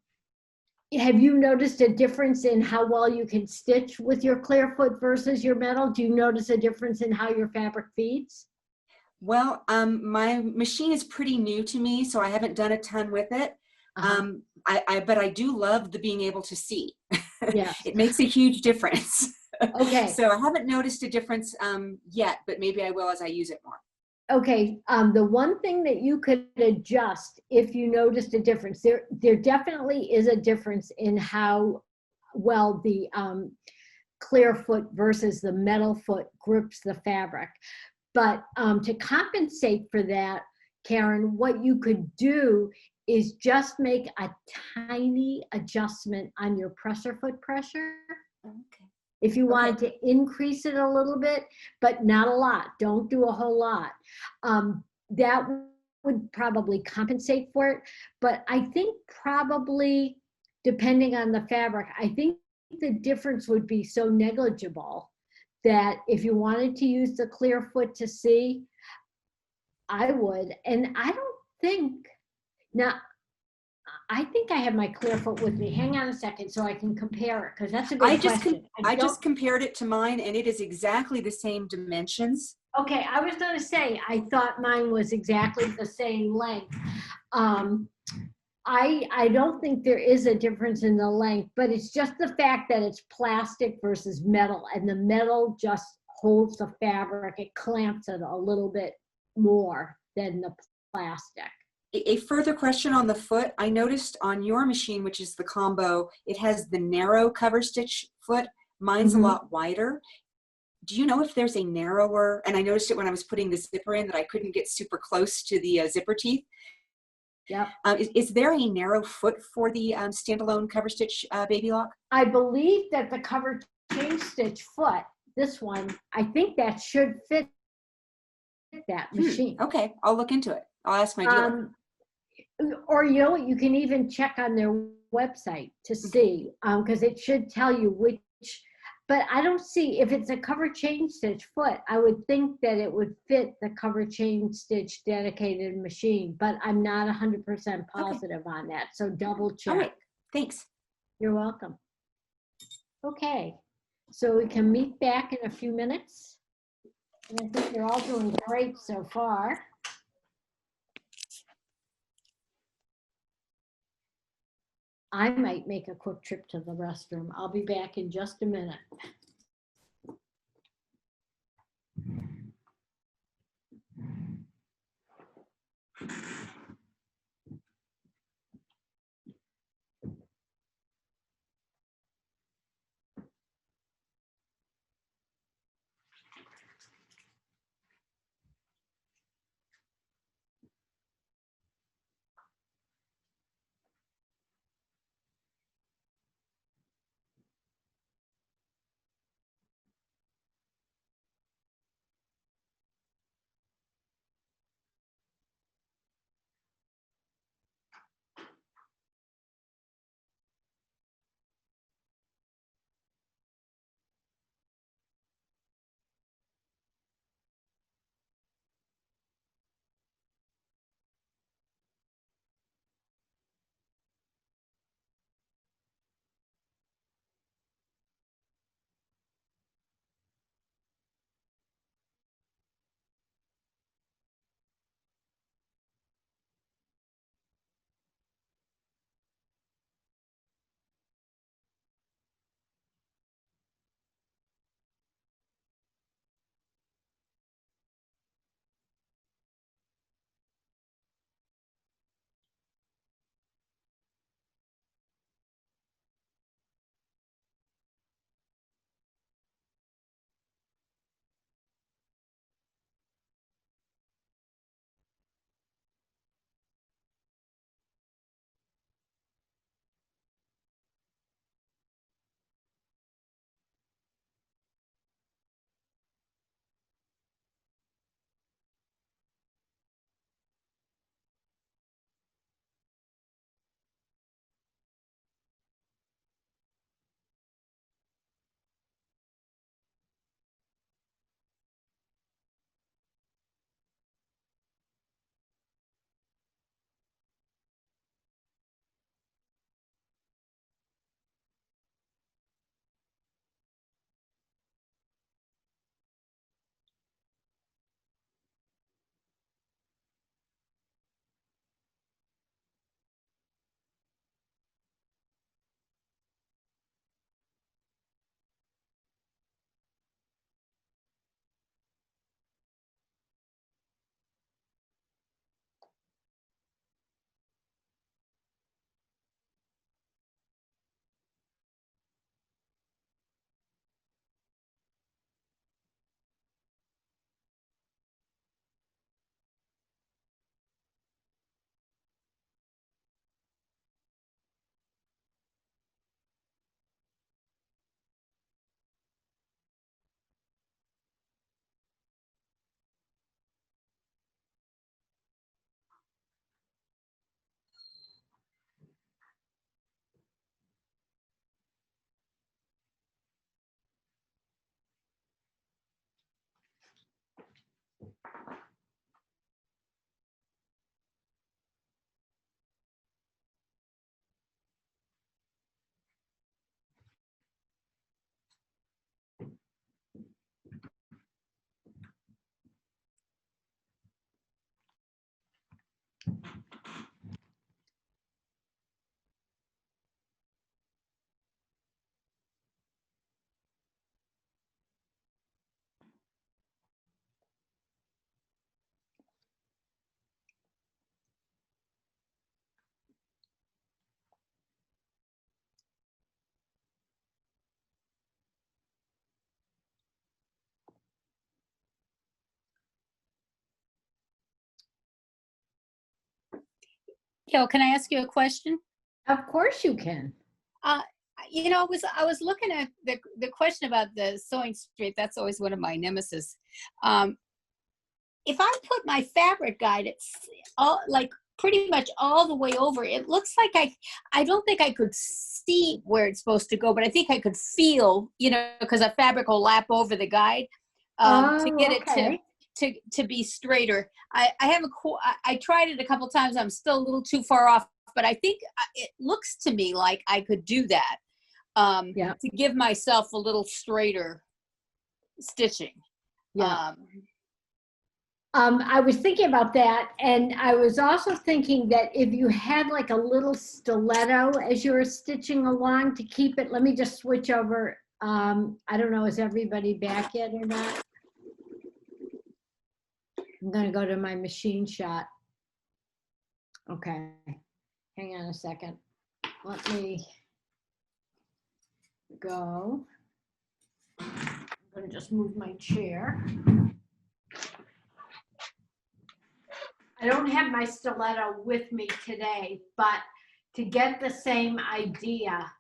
you noticed a difference in how well you can stitch with your Clearfoot versus your metal? Do you notice a difference in how your fabric feeds? Well, my machine is pretty new to me, so I haven't done a ton with it. But I do love the being able to see. Yeah. It makes a huge difference. Okay. So I haven't noticed a difference yet, but maybe I will as I use it more. Okay, the one thing that you could adjust if you noticed a difference, there definitely is a difference in how well the clear foot versus the metal foot grips the fabric. But to compensate for that, Karen, what you could do is just make a tiny adjustment on your presser foot pressure. Okay. If you wanted to increase it a little bit, but not a lot, don't do a whole lot. That would probably compensate for it. But I think probably, depending on the fabric, I think the difference would be so negligible that if you wanted to use the clear foot to see, I would. And I don't think, now, I think I have my clear foot with me. Hang on a second so I can compare it, because that's a good question. I just compared it to mine, and it is exactly the same dimensions. Okay, I was going to say, I thought mine was exactly the same length. I don't think there is a difference in the length, but it's just the fact that it's plastic versus metal, and the metal just holds the fabric. It clamps it a little bit more than the plastic. A further question on the foot. I noticed on your machine, which is the combo, it has the narrow cover stitch foot. Mine's a lot wider. Do you know if there's a narrower, and I noticed it when I was putting the zipper in that I couldn't get super close to the zipper teeth. Yep. Is there a narrow foot for the standalone cover stitch baby lock? I believe that the cover chain stitch foot, this one, I think that should fit that machine. Okay, I'll look into it. I'll ask my dealer. Or you know what, you can even check on their website to see, because it should tell you which, but I don't see, if it's a cover chain stitch foot, I would think that it would fit the cover chain stitch dedicated machine, but I'm not 100% positive on that, so double check. All right, thanks. You're welcome. Okay, so we can meet back in a few minutes. And I think you're all doing great so far. I might make a quick trip to the restroom. I'll be back in just a minute. Gail, can I ask you a question? Of course you can. You know, I was looking at the question about the sewing straight. That's always one of my nemesis. If I put my fabric guide, it's all like pretty much all the way over. It looks like I don't think I could see where it's supposed to go, but I think I could feel, you know, because the fabric will lap over the guide to get it to be straighter. I haven't. I tried it a couple times. I'm still a little too far off, but I think it looks to me like I could do that to give myself a little straighter stitching. Yeah. I was thinking about that, and I was also thinking that if you had like a little stiletto as you were stitching along to keep it, let me just switch over. I don't know, is everybody back yet or not? I'm gonna go to my machine shot. Okay, hang on a second. Let me go. I'm gonna just move my chair. I don't have my stiletto with me today, but to get the same idea,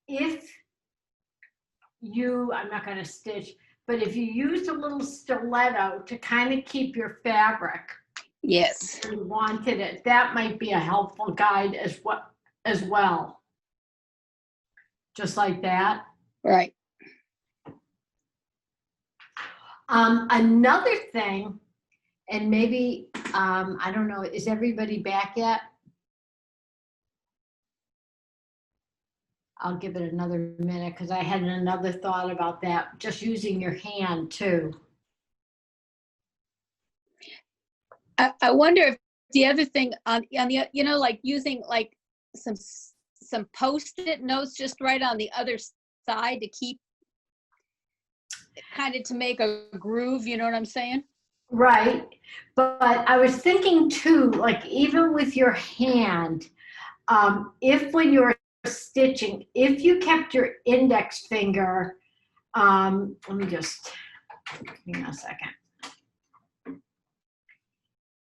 if you, I'm not going to stitch, but if you use a little stiletto to kind of keep your fabric, yes, you wanted it, that might be a helpful guide as well. Just like that. Right. Another thing, and maybe, I don't know, is everybody back yet? I'll give it another minute because I had another thought about that, just using your hand too. I wonder if the other thing on the, you know, like using like some Post-it notes just right on the other side to keep, kind of to make a groove, you know what I'm saying? Right, but I was thinking too, like even with your hand, if when you're stitching, if you kept your index finger, let me just, hang on a second.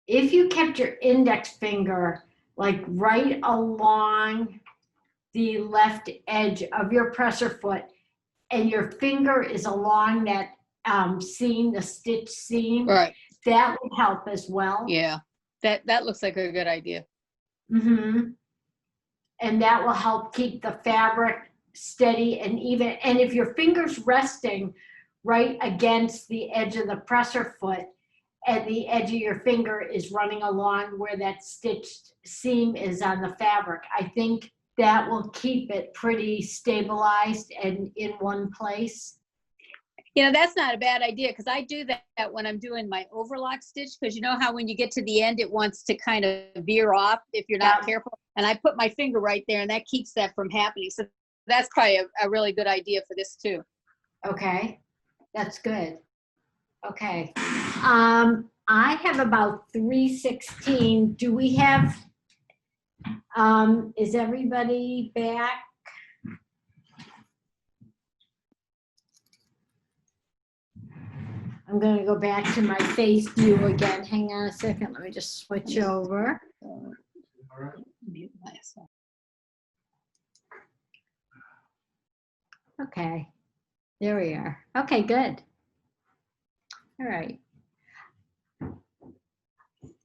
If you kept your index finger like right along the left edge of your presser foot and your finger is along that seam, the stitch seam, right, that would help as well. Yeah, that looks like a good idea. Mm-hmm. And that will help keep the fabric steady and even. And if your finger's resting right against the edge of the presser foot and the edge of your finger is running along where that stitched seam is on the fabric, I think that will keep it pretty stabilized and in one place. You know, that's not a bad idea because I do that when I'm doing my overlock stitch, because you know how when you get to the end, it wants to kind of veer off if you're not careful. And I put my finger right there and that keeps that from happening. So that's probably a really good idea for this too. Okay, that's good. Okay. I have about 3:16. Do we have, is everybody back? I'm going to go back to my face view again. Hang on a second. Let me just switch over. Okay, there we are. Okay, good. All right.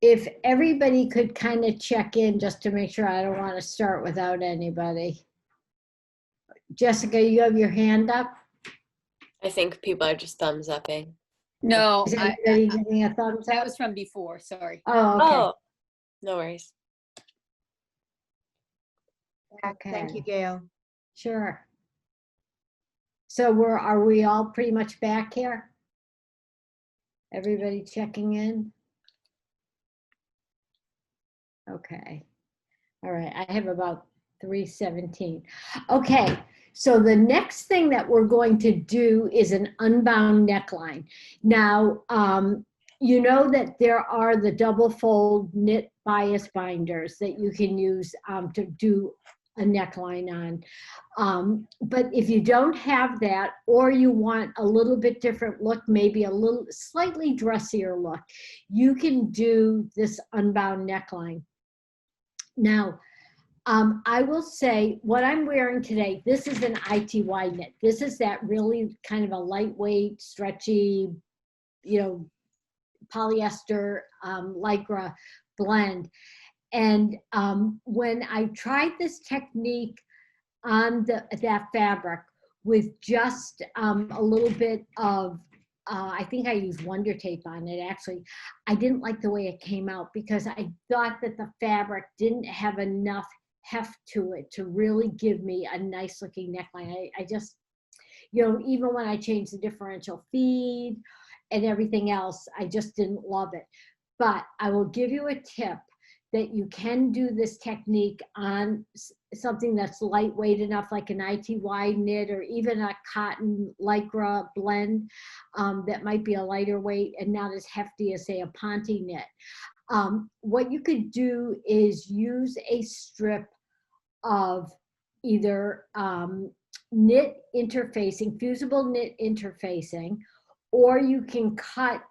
If everybody could kind of check in just to make sure I don't want to start without anybody. Jessica, you have your hand up? I think people are just thumbs upping. No, is anybody giving a thumbs up? That was from before, sorry. Oh, okay. Oh, no worries. Okay. Thank you, Gail. Sure. So are we all pretty much back here? Everybody checking in? Okay. All right. I have about 3:17. Okay. So the next thing that we're going to do is an unbound neckline. Now, you know that there are the double fold knit bias binders that you can use to do a neckline on. But if you don't have that, or you want a little bit different look, maybe a little slightly dressier look, you can do this unbound neckline. Now, I will say what I'm wearing today, this is an ITY knit. This is that really kind of a lightweight, stretchy, you know, polyester lycra blend. And when I tried this technique on that fabric with just a little bit of, I think I used Wonder Tape on it actually, I didn't like the way it came out because I thought that the fabric didn't have enough heft to it to really give me a nice looking neckline. I just, you know, even when I changed the differential feed and everything else, I just didn't love it. But I will give you a tip that you can do this technique on something that's lightweight enough, like an ITY knit or even a cotton lycra blend that might be a lighter weight and not as hefty as, say, a Ponte knit. What you could do is use a strip of either knit interfacing, fusible knit interfacing, or you can cut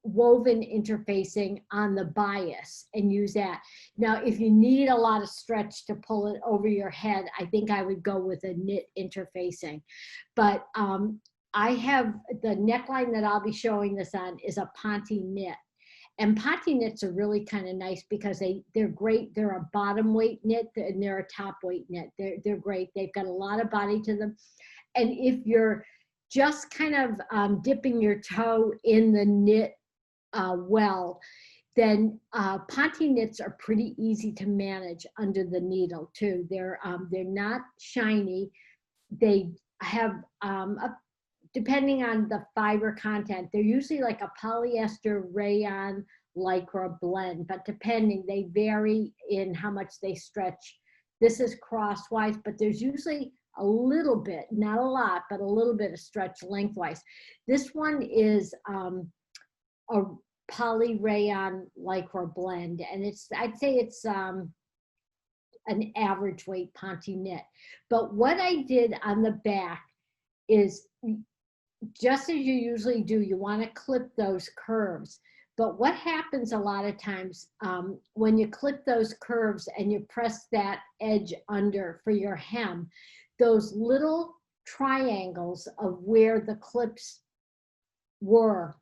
woven interfacing on the bias and use that. Now, if you need a lot of stretch to pull it over your head, I think I would go with a knit interfacing. But I have the neckline that I'll be showing this on is a Ponte knit. And Ponte knits are really kind of nice because they're great. They're a bottom weight knit and they're a top weight knit. They're great. They've got a lot of body to them. And if you're just kind of dipping your toe in the knit well, then Ponte knits are pretty easy to manage under the needle too. They're not shiny. They have depending on the fiber content, they're usually like a polyester rayon lycra blend, but depending, they vary in how much they stretch. This is crosswise, but there's usually a little bit, not a lot, but a little bit of stretch lengthwise. This one is a poly rayon lycra blend, and I'd say it's an average weight Ponte knit. But what I did on the back is, just as you usually do, you want to clip those curves. But what happens a lot of times when you clip those curves and you press that edge under for your hem, those little triangles of where the clips were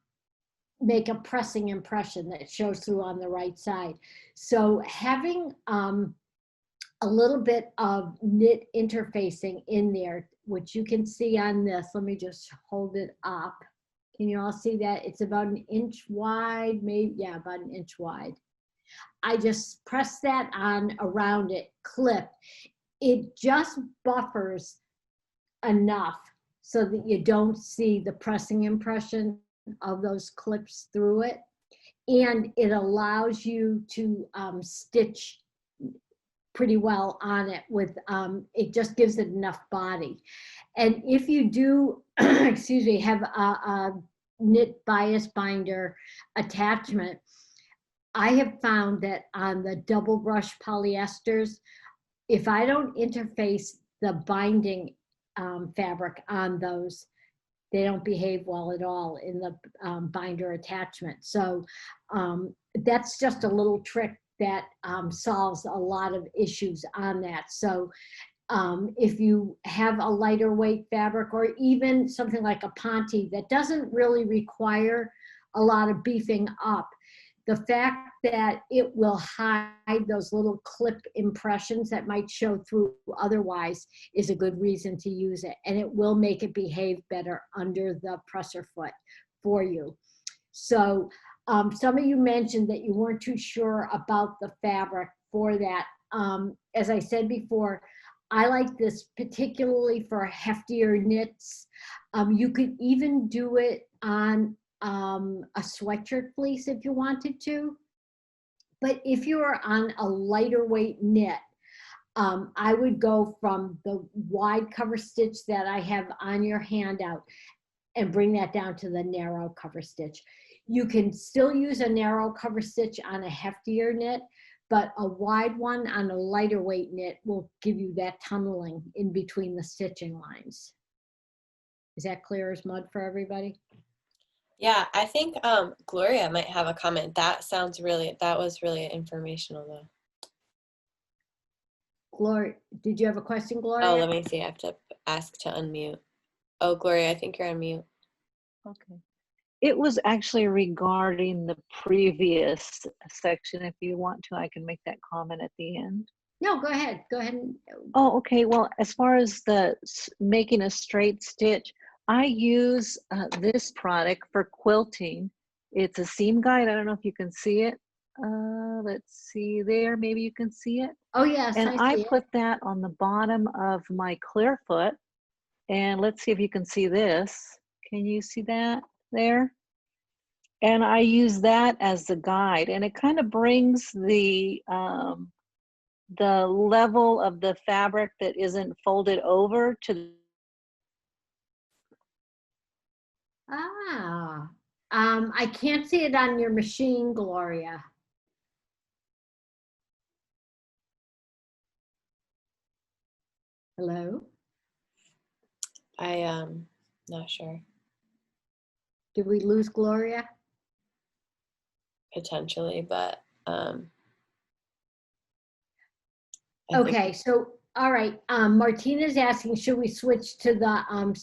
make a pressing impression that shows through on the right side. So having a little bit of knit interfacing in there, which you can see on this. Let me just hold it up. Can you all see that? It's about an inch wide, maybe, yeah, about an inch wide. I just press that on around it, clip. It just buffers enough so that you don't see the pressing impression of those clips through it. And it allows you to stitch pretty well on it with, it just gives it enough body. And if you do, excuse me, have a knit bias binder attachment, I have found that on the double brush polyesters, if I don't interface the binding fabric on those, they don't behave well at all in the binder attachment. So that's just a little trick that solves a lot of issues on that. So if you have a lighter weight fabric or even something like a Ponte that doesn't really require a lot of beefing up, the fact that it will hide those little clip impressions that might show through otherwise is a good reason to use it. And it will make it behave better under the presser foot for you. So some of you mentioned that you weren't too sure about the fabric for that. As I said before, I like this particularly for heftier knits. You could even do it on a sweatshirt fleece if you wanted to. But if you are on a lighter weight knit, I would go from the wide cover stitch that I have on your handout and bring that down to the narrow cover stitch. You can still use a narrow cover stitch on a heftier knit, but a wide one on a lighter weight knit will give you that tunneling in between the stitching lines. Is that clear as mud for everybody? Yeah, I think Gloria might have a comment. That was really informational though. Gloria, did you have a question, Gloria? Oh, let me see. I have to ask to unmute. Oh, Gloria, I think you're on mute. Okay. It was actually regarding the previous section. If you want to, I can make that comment at the end. No, go ahead. Go ahead. Oh, okay. Well, as far as the making a straight stitch, I use this product for quilting. It's a seam guide. I don't know if you can see it. Let's see there. Maybe you can see it. Oh, yes. And I see put that on the bottom of my Clearfoot. And let's see if you can see this. Can you see that there? And I use that as the guide, and it kind of brings the level of the fabric that isn't folded over to. I can't see it on your machine, Gloria. Hello? I not sure. Did we lose Gloria? Potentially, but okay, so all right. Martina's asking, should we switch to the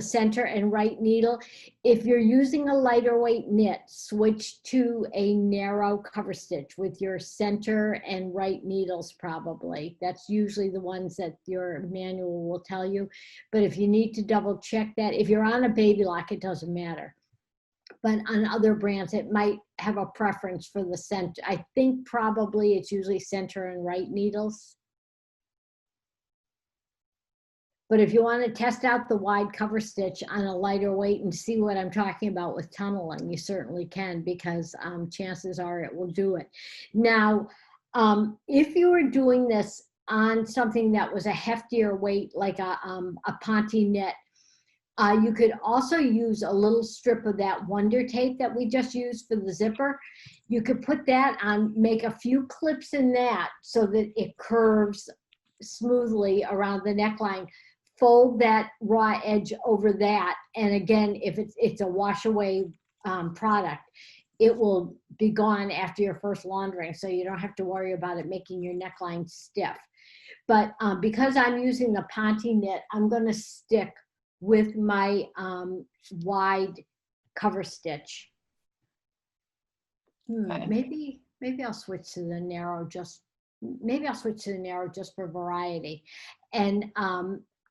center and right needle? If you're using a lighter weight knit, switch to a narrow cover stitch with your center and right needles probably. That's usually the ones that your manual will tell you. But if you need to double check that, if you're on a baby lock, it doesn't matter. But on other brands, it might have a preference for the center. I think probably it's usually center and right needles. But if you want to test out the wide cover stitch on a lighter weight and see what I'm talking about with tunneling, you certainly can, because chances are it will do it. Now, if you were doing this on something that was a heftier weight, like a ponte knit, you could also use a little strip of that Wonder Tape that we just used for the zipper. You could put that on, make a few clips in that so that it curves smoothly around the neckline. Fold that raw edge over that, and again, if it's a wash away product, it will be gone after your first laundering, so you don't have to worry about it making your neckline stiff. But because I'm using the ponte knit, I'm going to stick with my wide cover stitch. Maybe I'll switch to the narrow just. Maybe I'll switch to the narrow just for variety, and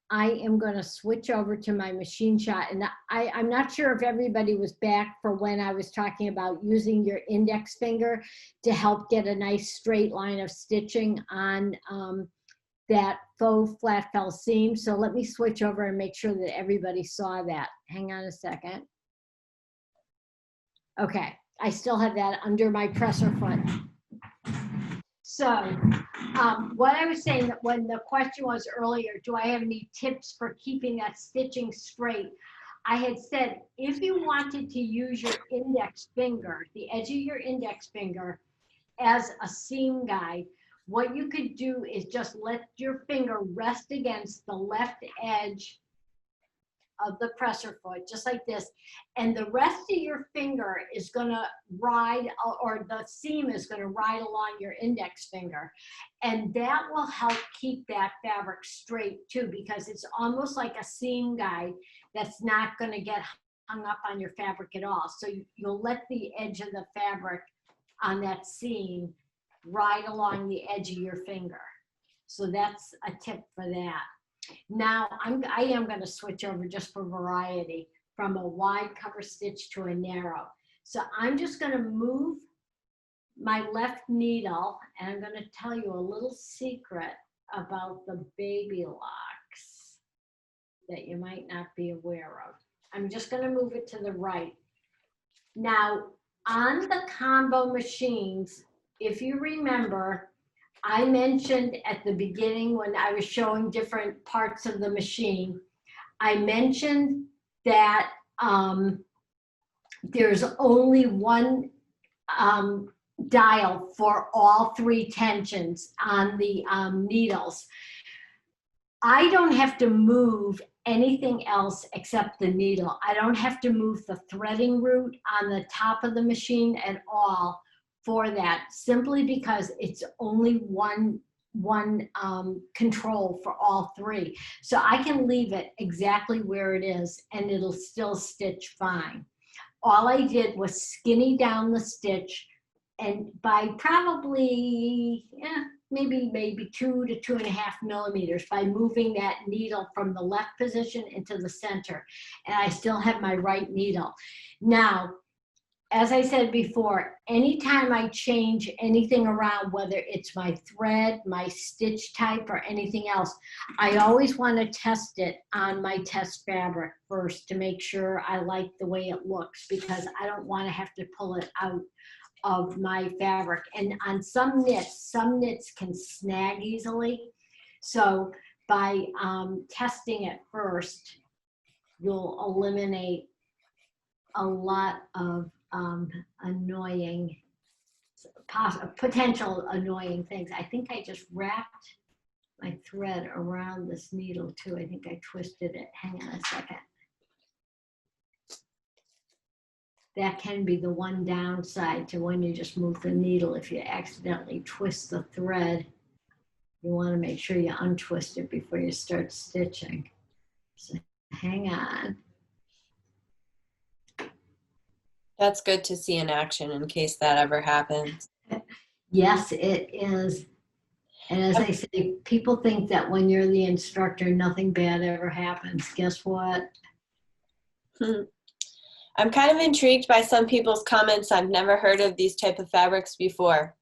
I am going to switch over to my machine shot. And I'm not sure if everybody was back for when I was talking about using your index finger to help get a nice straight line of stitching on that faux flat fell seam. So let me switch over and make sure that everybody saw that. Hang on a second. Okay, I still have that under my presser foot. So what I was saying, that when the question was earlier, do I have any tips for keeping that stitching straight? I had said, if you wanted to use your index finger, the edge of your index finger as a seam guide, what you could do is just let your finger rest against the left edge of the presser foot, just like this, and the rest of your finger is going to ride, or the seam is going to ride along your index finger, and that will help keep that fabric straight too, because it's almost like a seam guide that's not going to get hung up on your fabric at all. So you'll let the edge of the fabric on that seam ride along the edge of your finger. So that's a tip for that. Now I am going to switch over just for variety from a wide cover stitch to a narrow. So I'm just going to move my left needle, and I'm going to tell you a little secret about the baby locks that you might not be aware of. I'm just going to move it to the right. Now on the combo machines, if you remember, I mentioned at the beginning when I was showing different parts of the machine, I mentioned that there's only one dial for all three tensions on the needles. I don't have to move anything else except the needle. I don't have to move the threading root on the top of the machine at all for that, simply because it's only one control for all three. So I can leave it exactly where it is and it'll still stitch fine. All I did was skinny down the stitch, and by probably, maybe 2 to 2.5 millimeters by moving that needle from the left position into the center. And I still have my right needle. Now, as I said before, anytime I change anything around, whether it's my thread, my stitch type, or anything else, I always want to test it on my test fabric first to make sure I like the way it looks, because I don't want to have to pull it out of my fabric. And on some knits can snag easily. So by testing it first, you'll eliminate a lot of potential annoying things. I think I just wrapped my thread around this needle too. I think I twisted it. Hang on a second. That can be the one downside to when you just move the needle. If you accidentally twist the thread, you want to make sure you untwist it before you start stitching. So hang on. That's good to see in action in case that ever happens. Yes, it is. And as I say, people think that when you're the instructor, nothing bad ever happens. Guess what? I'm kind of intrigued by some people's comments. I've never heard of these type of fabrics before.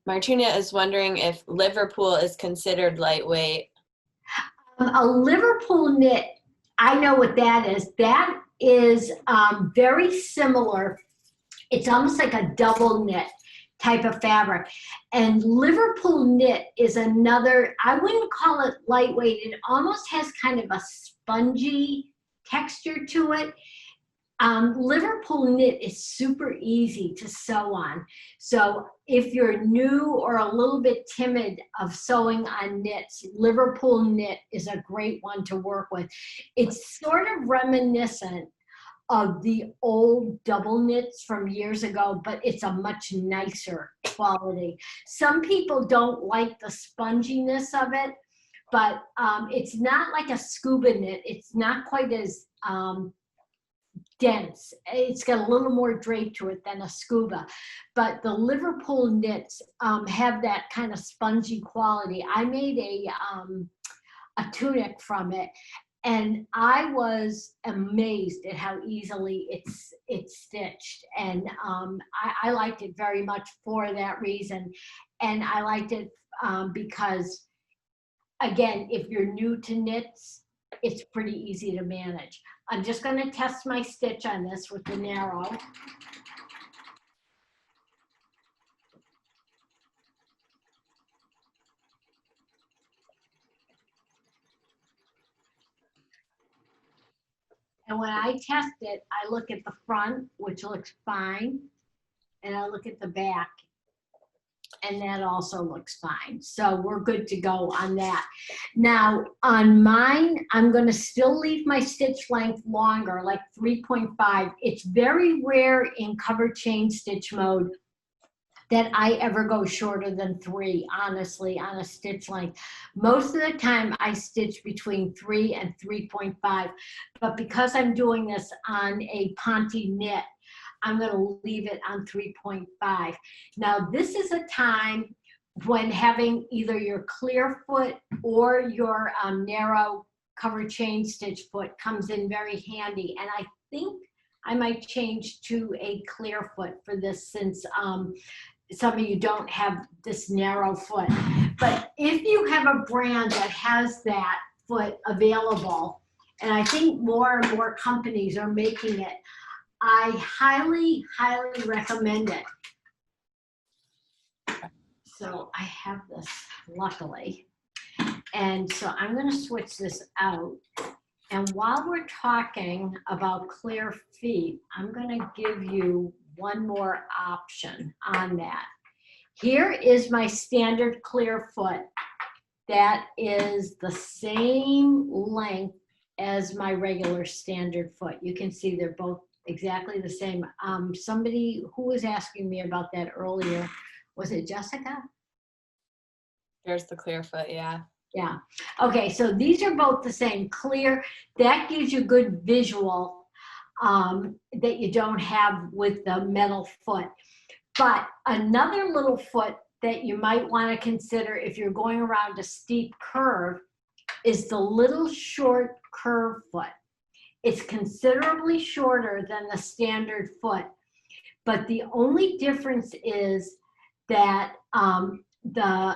Martina is wondering if Liverpool is considered lightweight. A Liverpool knit, I know what that is. That is very similar. It's almost like a double knit type of fabric. And Liverpool knit is another, I wouldn't call it lightweight. It almost has kind of a spongy texture to it. Liverpool knit is super easy to sew on. So if you're new or a little bit timid of sewing on knits, Liverpool knit is a great one to work with. It's sort of reminiscent of the old double knits from years ago, but it's a much nicer quality. Some people don't like the sponginess of it, but it's not like a scuba knit. It's not quite as dense. It's got a little more drape to it than a scuba, but the Liverpool knits have that kind of spongy quality. I made a tunic from it, and I was amazed at how easily it's stitched. And I liked it very much for that reason. And I liked it because, again, if you're new to knits, it's pretty easy to manage. I'm just going to test my stitch on this with the narrow. And when I test it, I look at the front, which looks fine, and I look at the back, and that also looks fine. So we're good to go on that. Now on mine, I'm going to still leave my stitch length longer, like 3.5. It's very rare in cover chain stitch mode that I ever go shorter than 3, honestly, on a stitch length. Most of the time I stitch between 3 and 3.5, but because I'm doing this on a Ponte knit, I'm going to leave it on 3.5. Now this is a time when having either your clear foot or your narrow cover chain stitch foot comes in very handy. And I think I might change to a clear foot for this, since some of you don't have this narrow foot. But if you have a brand that has that foot available, and I think more and more companies are making it, I highly, highly recommend it. So I have this, luckily. And so I'm going to switch this out. And while we're talking about clear feet, I'm going to give you one more option on that. Here is my standard clear foot. That is the same length as my regular standard foot. You can see they're both exactly the same. Somebody who was asking me about that earlier Was it Jessica? There's the clear foot, yeah. Yeah. Okay, so these are both the same. Clear, that gives you good visual that you don't have with the metal foot. But another little foot that you might want to consider if you're going around a steep curve is the little short curve foot. It's considerably shorter than the standard foot, but the only difference is that the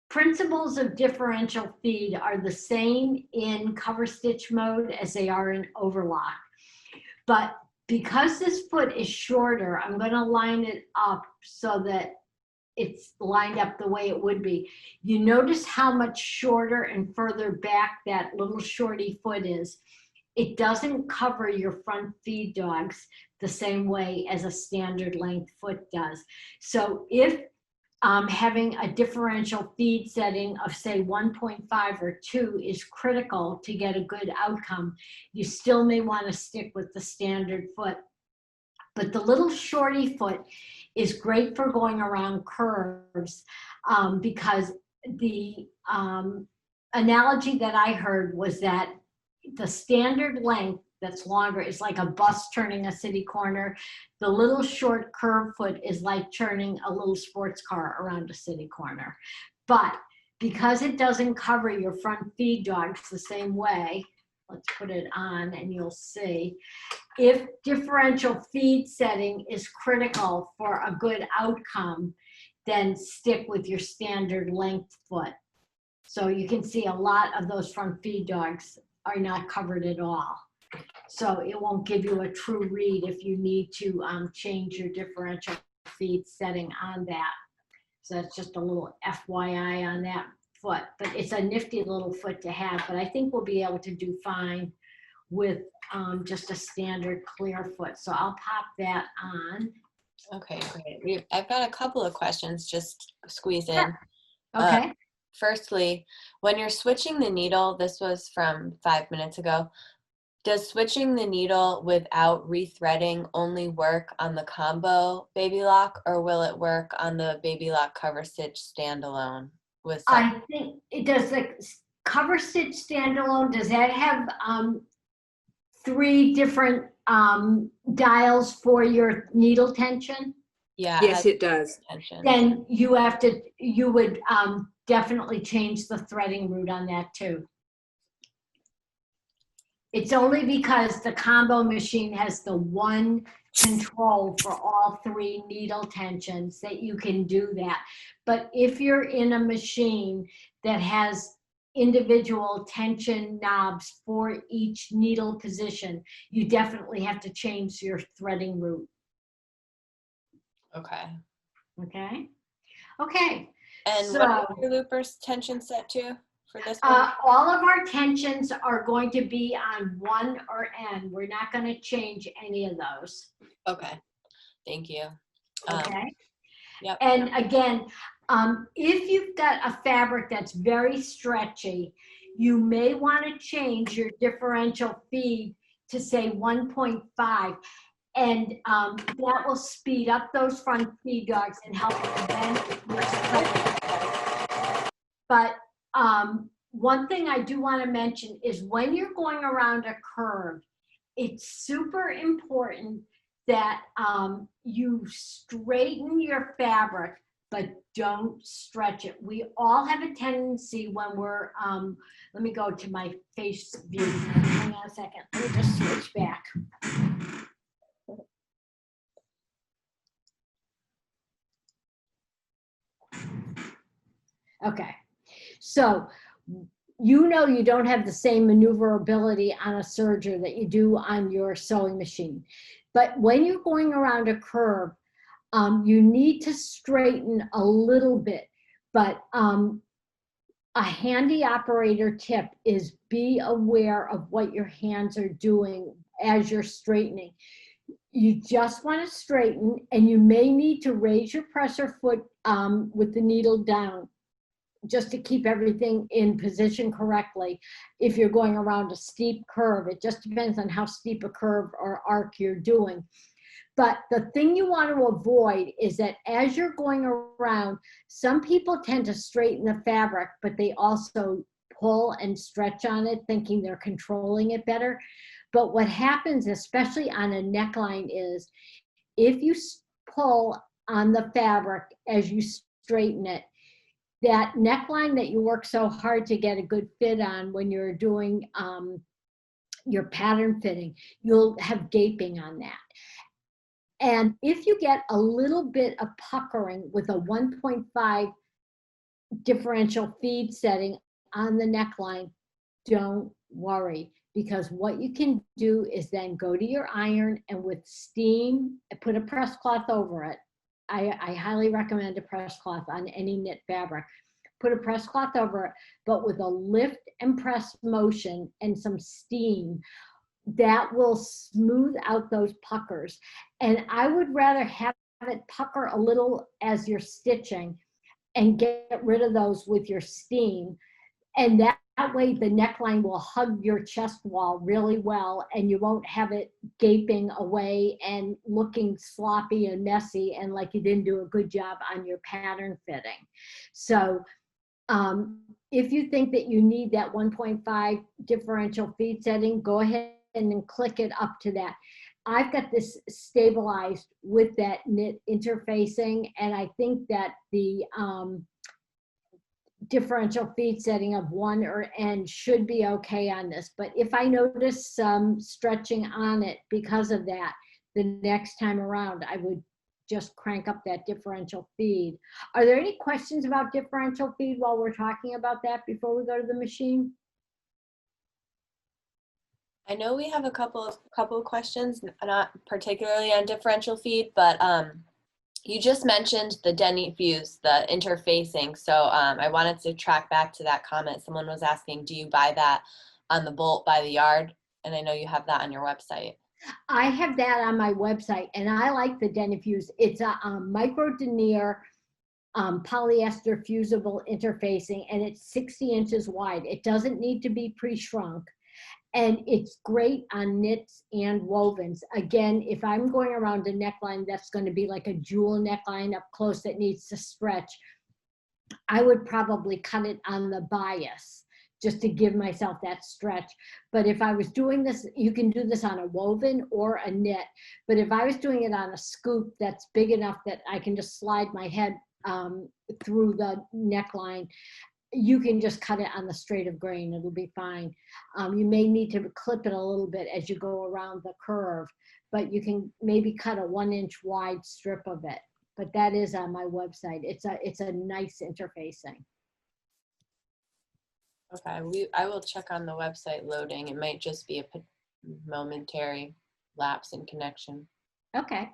principles of differential feed are the same in cover stitch mode as they are in overlock. But because this foot is shorter, I'm going to line it up so that it's lined up the way it would be. You notice how much shorter and further back that little shorty foot is. It doesn't cover your front feed dogs the same way as a standard length foot does. So if having a differential feed setting of say 1.5 or 2 is critical to get a good outcome, you still may want to stick with the standard foot. But the little shorty foot is great for going around curves because the analogy that I heard was that the standard length that's longer is like a bus turning a city corner. The little short curve foot is like turning a little sports car around a city corner. But because it doesn't cover your front feed dogs the same way, let's put it on and you'll see, if differential feed setting is critical for a good outcome, then stick with your standard length foot. So you can see a lot of those front feed dogs are not covered at all. So it won't give you a true read if you need to change your differential feed setting on that. So that's just a little FYI on that foot, but it's a nifty little foot to have, but I think we'll be able to do fine with just a standard clear foot. So I'll pop that on. Okay, great. I've got a couple of questions, just squeeze in. Sure. Okay. Firstly, when you're switching the needle, this was from 5 minutes ago, does switching the needle without rethreading only work on the combo baby lock, or will it work on the baby lock cover stitch standalone? I think it does. The cover stitch standalone, does that have 3 different dials for your needle tension? Yeah. Yes, it does. Tension. Then you would definitely change the threading route on that too. It's only because the combo machine has the one control for all 3 needle tensions that you can do that. But if you're in a machine that has individual tension knobs for each needle position, you definitely have to change your threading route. Okay. Okay. Okay. And so, what is your loopers tension set to for this one? all of our tensions are going to be on 1 or N. We're not going to change any of those. Okay. Thank you. Okay. Yep. And again, if you've got a fabric that's very stretchy, you may want to change your differential feed to say 1.5. And that will speed up those front feed dogs and help prevent your spread. But one thing I do want to mention is when you're going around a curve, it's super important that you straighten your fabric, but don't stretch it. We all have a tendency when we're, let me go to my face view. Hang on a second. Let me just switch back. Okay, so you know you don't have the same maneuverability on a serger that you do on your sewing machine. But when you're going around a curve, you need to straighten a little bit. But a handy operator tip is be aware of what your hands are doing as you're straightening. You just want to straighten, and you may need to raise your presser foot with the needle down, just to keep everything in position correctly. If you're going around a steep curve, it just depends on how steep a curve or arc you're doing. But the thing you want to avoid is that as you're going around, some people tend to straighten the fabric, but they also pull and stretch on it, thinking they're controlling it better. But what happens, especially on a neckline, is if you pull on the fabric as you straighten it, that neckline that you work so hard to get a good fit on when you're doing your pattern fitting, you'll have gaping on that. And if you get a little bit of puckering with a 1.5 differential feed setting on the neckline, don't worry, because what you can do is then go to your iron and with steam, put a press cloth over it. I highly recommend a press cloth on any knit fabric. Put a press cloth over it, but with a lift and press motion and some steam, that will smooth out those puckers. And I would rather have it pucker a little as you're stitching and get rid of those with your steam. And that way the neckline will hug your chest wall really well, and you won't have it gaping away and looking sloppy and messy and like you didn't do a good job on your pattern fitting. So if you think that you need that 1.5 differential feed setting, go ahead and then click it up to that. I've got this stabilized with that knit interfacing, and I think that the differential feed setting of 1 or N should be okay on this. But if I notice some stretching on it because of that, the next time around, I would just crank up that differential feed. Are there any questions about differential feed while we're talking about that before we go to the machine? I know we have a couple of questions, not particularly on differential feed, but you just mentioned the Denny views, the interfacing. So I wanted to track back to that comment. Someone was asking, do you buy that on the bolt by the yard? And I know you have that on your website. I have that on my website, and I like the Denny Fuse. It's a micro denier polyester fusible interfacing, and it's 60 inches wide. It doesn't need to be pre-shrunk, and it's great on knits and wovens. Again, if I'm going around a neckline that's going to be like a jewel neckline up close that needs to stretch, I would probably cut it on the bias just to give myself that stretch. But if I was doing this, you can do this on a woven or a knit, but if I was doing it on a scoop that's big enough that I can just slide my head through the neckline, you can just cut it on the straight of grain. It'll be fine. You may need to clip it a little bit as you go around the curve, but you can maybe cut a 1 inch wide strip of it. But that is on my website. It's a nice interfacing. Okay, I will check on the website loading. It might just be a momentary lapse in connection. Okay.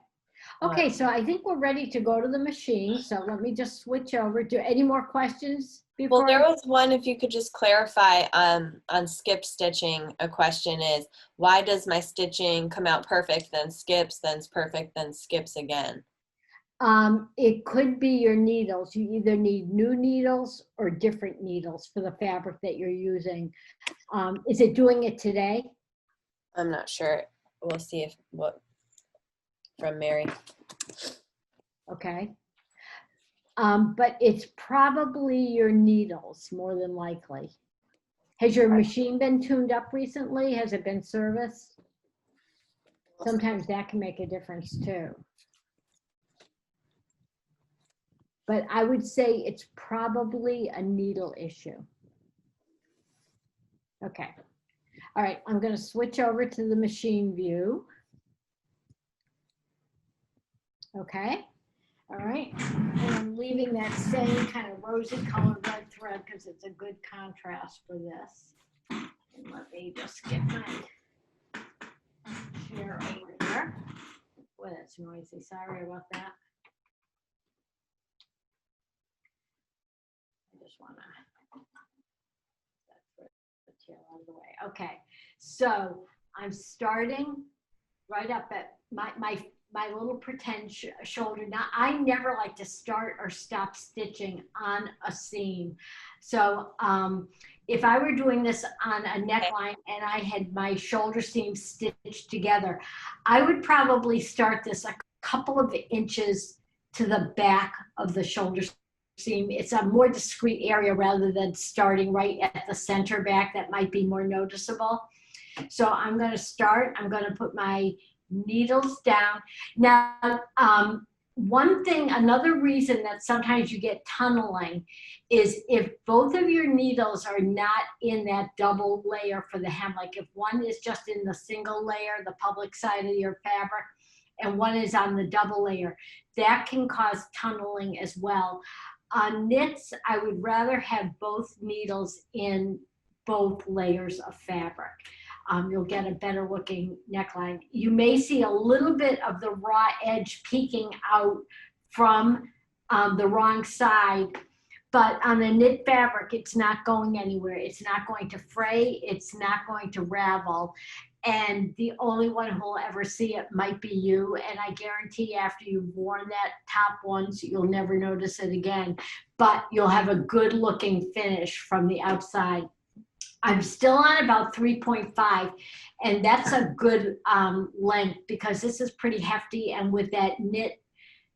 Okay, so I think we're ready to go to the machine. So let me just switch over. Do any more questions before? Well, there was one, if you could just clarify on skip stitching. A question is, why does my stitching come out perfect, then skips, then's perfect, then skips again? It could be your needles. You either need new needles or different needles for the fabric that you're using. Is it doing it today? I'm not sure. We'll see what from Mary. Okay. But it's probably your needles more than likely. Has your machine been tuned up recently? Has it been serviced? Sometimes that can make a difference too. But I would say it's probably a needle issue. Okay. All right, I'm going to switch over to the machine view. Okay. All right. And I'm leaving that same kind of rosy colored red thread because it's a good contrast for this. And let me just get my chair over here. Boy, that's noisy. Sorry about that. I just want to the chair out of the way. Okay. So I'm starting right up at my my little pretend shoulder. Now, I never like to start or stop stitching on a seam. So if I were doing this on a neckline and I had my shoulder seam stitched together, I would probably start this a couple of inches to the back of the shoulder seam. It's a more discreet area rather than starting right at the center back. That might be more noticeable. So I'm going to start. I'm going to put my needles down. Now, another reason that sometimes you get tunneling is if both of your needles are not in that double layer for the hem, like if one is just in the single layer, the public side of your fabric, and one is on the double layer, that can cause tunneling as well. On knits, I would rather have both needles in both layers of fabric. You'll get a better looking neckline. You may see a little bit of the raw edge peeking out from the wrong side, but on the knit fabric, it's not going anywhere. It's not going to fray. It's not going to ravel. And the only one who will ever see it might be you. And I guarantee after you've worn that top once, you'll never notice it again, but you'll have a good looking finish from the outside. I'm still on about 3.5, and that's a good length because this is pretty hefty, and with that knit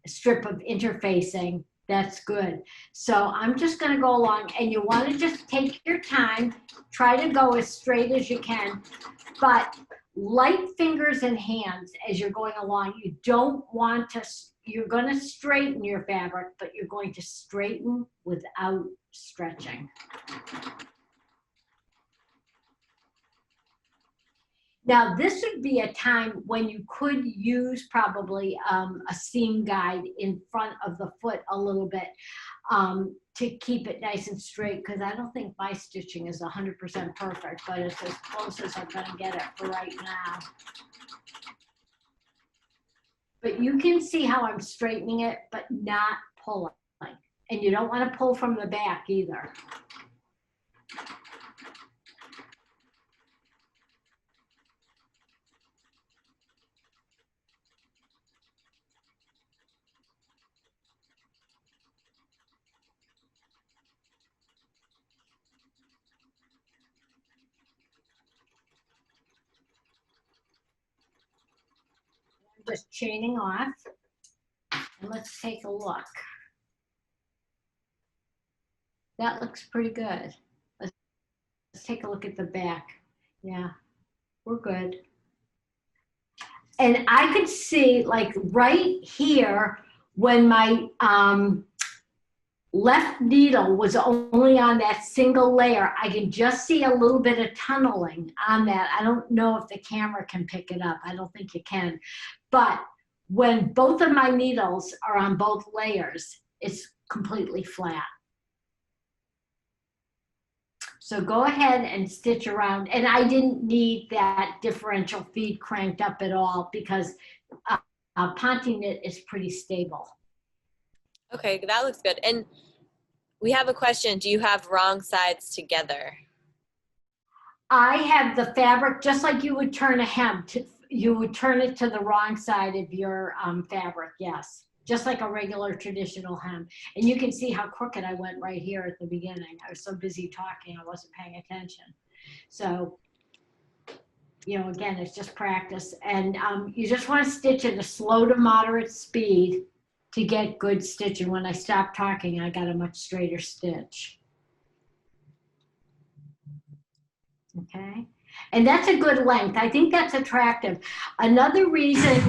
strip of interfacing, that's good. So I'm just gonna go along, and you wanna just take your time, try to go as straight as you can, but light fingers and hands as you're going along. You don't want to, you're gonna straighten your fabric, but you're going to straighten without stretching. Now, this would be a time when you could use probably a seam guide in front of the foot a little bit to keep it nice and straight, because I don't think my stitching is 100% perfect, but it's as close as I'm going to get it for right now. But you can see how I'm straightening it, but not pulling. And you don't want to pull from the back either. Just chaining off, and let's take a look. That looks pretty good. Let's take a look at the back. Yeah, we're good. And I could see, like right here, when my left needle was only on that single layer, I can just see a little bit of tunneling on that. I don't know if the camera can pick it up. I don't think you can. But when both of my needles are on both layers, it's completely flat. So go ahead and stitch around. And I didn't need that differential feed cranked up at all because Ponte knit is pretty stable. Okay, that looks good. And we have a question. Do you have wrong sides together? I have the fabric, just like you would turn a hem, you would turn it to the wrong side of your fabric, yes. Just like a regular traditional hem. And you can see how crooked I went right here at the beginning. I was so busy talking, I wasn't paying attention. So, you know, again, it's just practice. And you just want to stitch at a slow to moderate speed to get good stitching. When I stopped talking, I got a much straighter stitch. Okay, and that's a good length. I think that's attractive. Another reason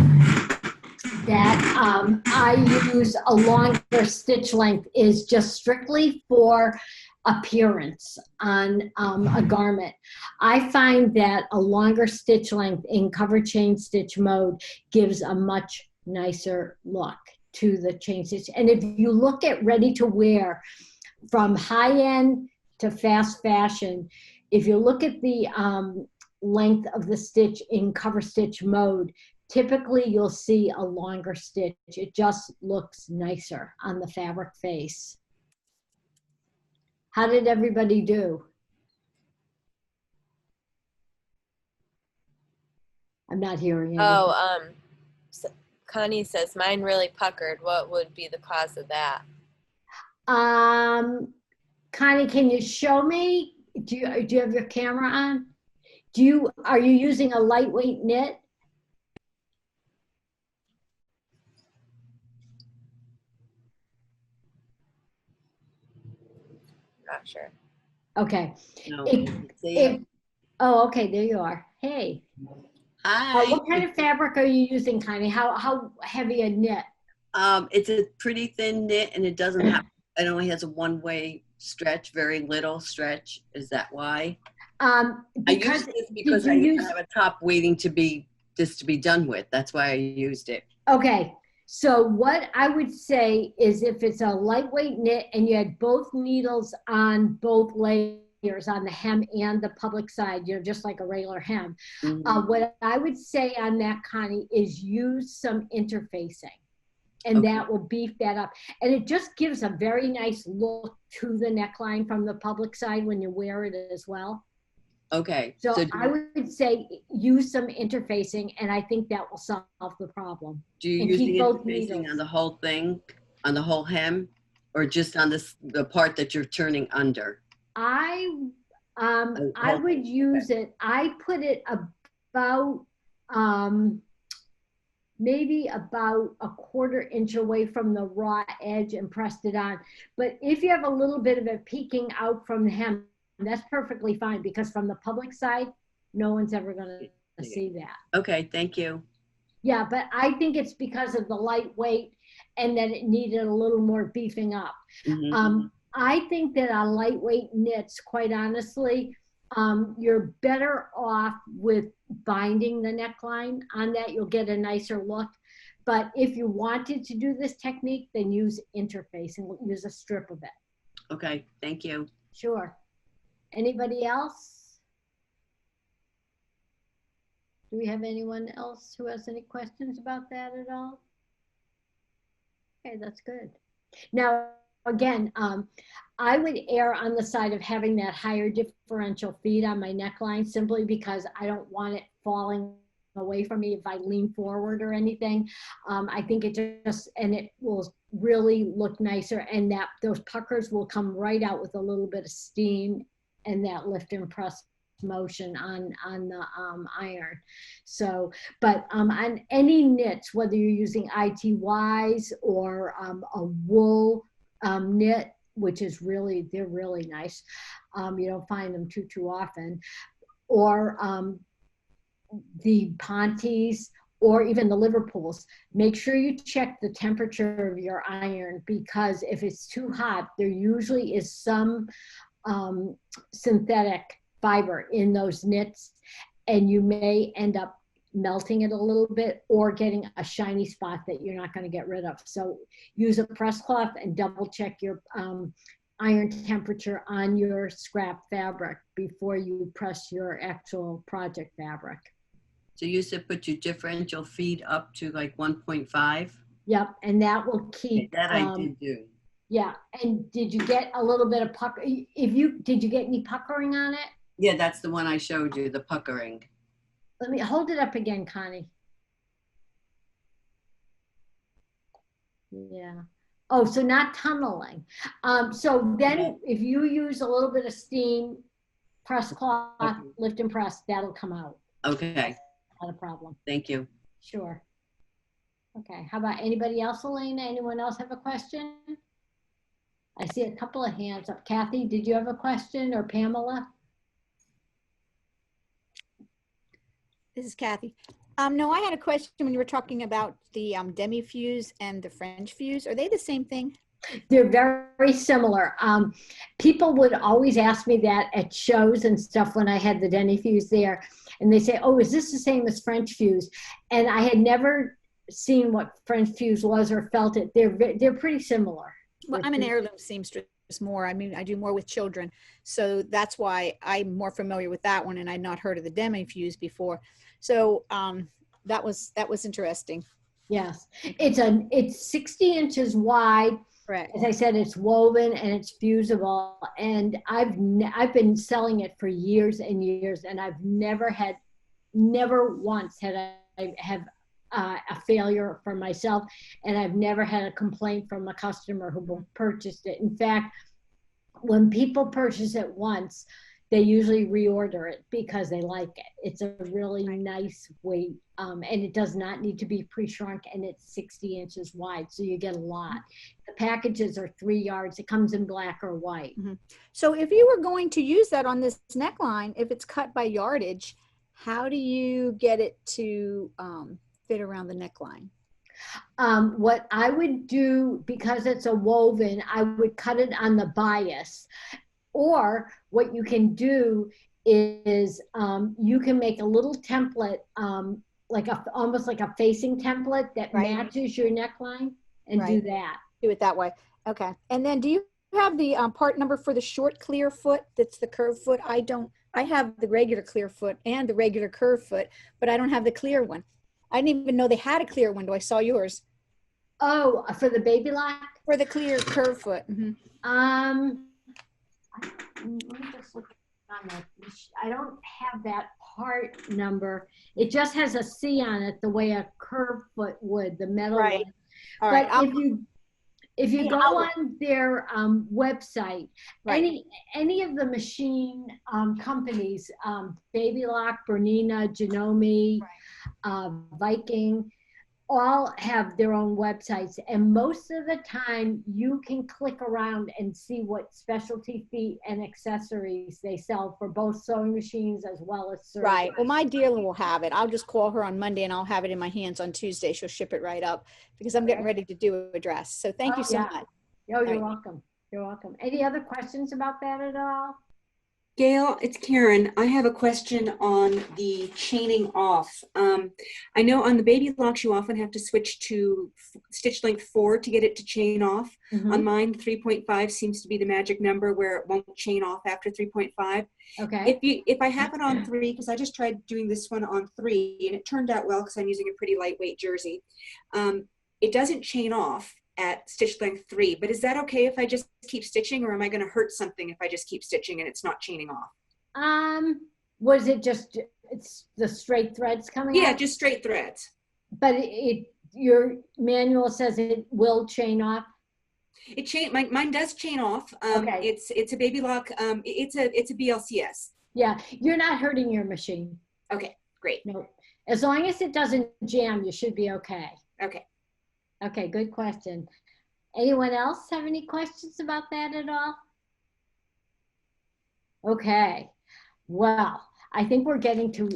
that I use a longer stitch length is just strictly for appearance on a garment. I find that a longer stitch length in cover chain stitch mode gives a much nicer look to the chain stitch. And if you look at ready to wear, from high end to fast fashion, if you look at the length of the stitch in cover stitch mode, typically you'll see a longer stitch. It just looks nicer on the fabric face. How did everybody do? I'm not hearing you. Oh, Connie says, mine really puckered. What would be the cause of that? Connie, can you show me? Do you have your camera on? Are you using a lightweight knit? Not sure. Okay. No, Oh, okay, there you are. Hey. Hi. What kind of fabric are you using, Connie? How heavy a knit? It's a pretty thin knit, and it doesn't have. It only has a one-way stretch, very little stretch. Is that why? I used this because I have a top waiting to be done with. That's why I used it. Okay. So what I would say is if it's a lightweight knit and you had both needles on both layers, on the hem and the public side, just like a regular hem. What I would say on that, Connie, is use some interfacing. And that will beef that up. And it just gives a very nice look to the neckline from the public side when you wear it as well. Okay. So I would say use some interfacing, and I think that will solve the problem. Do you use the interfacing on the whole thing, on the whole hem, or just on the part that you're turning under? I would use it. I put it about maybe about a 1/4 inch away from the raw edge and pressed it on. But if you have a little bit of it peeking out from the hem, that's perfectly fine, because from the public side, no one's ever going to see that. Okay, thank you. Yeah, but I think it's because of the lightweight and that it needed a little more beefing up. I think that on lightweight knits, quite honestly, you're better off with binding the neckline on that. You'll get a nicer look. But if you wanted to do this technique, then use interfacing, use a strip of it. Okay, thank you. Sure. Anybody else? Do we have anyone else who has any questions about that at all? Okay, that's good. Now, again, I would err on the side of having that higher differential feed on my neckline, simply because I don't want it falling away from me if I lean forward or anything. I think it will really look nicer, and that those puckers will come right out with a little bit of steam and that lift and press motion on the iron. So, but on any knits, whether you're using ITYs or a wool knit, which is they're really nice. You don't find them too often, or the Pontes, or even the Liverpools. Make sure you check the temperature of your iron, because if it's too hot, there usually is some synthetic fiber in those knits, and you may end up melting it a little bit or getting a shiny spot that you're not going to get rid of. So use a press cloth and double check your iron temperature on your scrap fabric before you press your actual project fabric. So you said put your differential feed up to like 1.5? Yep, and that will keep. That I did do. Yeah, and did you get a little bit of pucker? Did you get any puckering on it? Yeah, that's the one I showed you, the puckering. Let me hold it up again, Connie. Yeah. Oh, so not tunneling. So then if you use a little bit of steam, press cloth, lift and press, that'll come out. Okay. Not a problem. Thank you. Sure. Okay, how about anybody else, Elena? Anyone else have a question? I see a couple of hands up. Kathy, did you have a question, or Pamela? This is Kathy. No, I had a question when you were talking about the demi-fuse and the French fuse. Are they the same thing? They're very similar. People would always ask me that at shows and stuff when I had the demi-fuse there. And they say, oh, is this the same as French fuse? And I had never seen what French fuse was or felt it. They're pretty similar. Well, I'm an heirloom seamstress more. I mean, I do more with children. So that's why I'm more familiar with that one, and I'd not heard of the demi-fuse before. So that was interesting. Yes, it's 60 inches wide. Right. As I said, it's woven and it's fusible, and I've been selling it for years and years, and I've never once had I have a failure for myself, and I've never had a complaint from a customer who purchased it. In fact, when people purchase it once, they usually reorder it because they like it. It's a really nice weight, and it does not need to be pre-shrunk, and it's 60 inches wide, so you get a lot. The packages are 3 yards. It comes in black or white. So if you were going to use that on this neckline, if it's cut by yardage, how do you get it to fit around the neckline? What I would do, because it's a woven, I would cut it on the bias. Or what you can do is you can make a little template, like almost like a facing template that matches your neckline, and do that. Do it that way. Okay. And then do you have the part number for the short clear foot that's the curved foot? I don't. I have the regular clear foot and the regular curved foot, but I don't have the clear one. I didn't even know they had a clear window. I saw yours. Oh, for the baby lock? For the clear curved foot. Let me just look on that. I don't have that part number. It just has a C on it, the way a curved foot would, the metal one. All but right. if you go on their website, any of the machine companies, Baby Lock, Bernina, Janome, Viking, all have their own websites, and most of the time you can click around and see what specialty feet and accessories they sell for both sewing machines as well as surgery. Right. Well, my dealer will have it. I'll just call her on Monday and I'll have it in my hands on Tuesday. She'll ship it right up because I'm getting ready to do a dress. So thank you so much. Oh, you're welcome. You're welcome. Any other questions about that at all? Gail, it's Karen. I have a question on the chaining off. I know on the baby locks, you often have to switch to stitch length 4 to get it to chain off. On mine, 3.5 seems to be the magic number where it won't chain off after 3.5. Okay. If I have it on 3, because I just tried doing this one on 3 and it turned out well because I'm using a pretty lightweight jersey. It doesn't chain off at stitch length 3, but is that okay if I just keep stitching, or am I going to hurt something if I just keep stitching and it's not chaining off? Was it just, it's the straight threads coming out? Yeah, just straight threads. But your manual says it will chain off? Mine does chain off. Okay. It's a baby lock. It's a BLCS. Yeah, you're not hurting your machine. Okay, great. No, as long as it doesn't jam, you should be okay. Okay. Okay, good question. Anyone else have any questions about that at all? Okay, well, I think we're getting to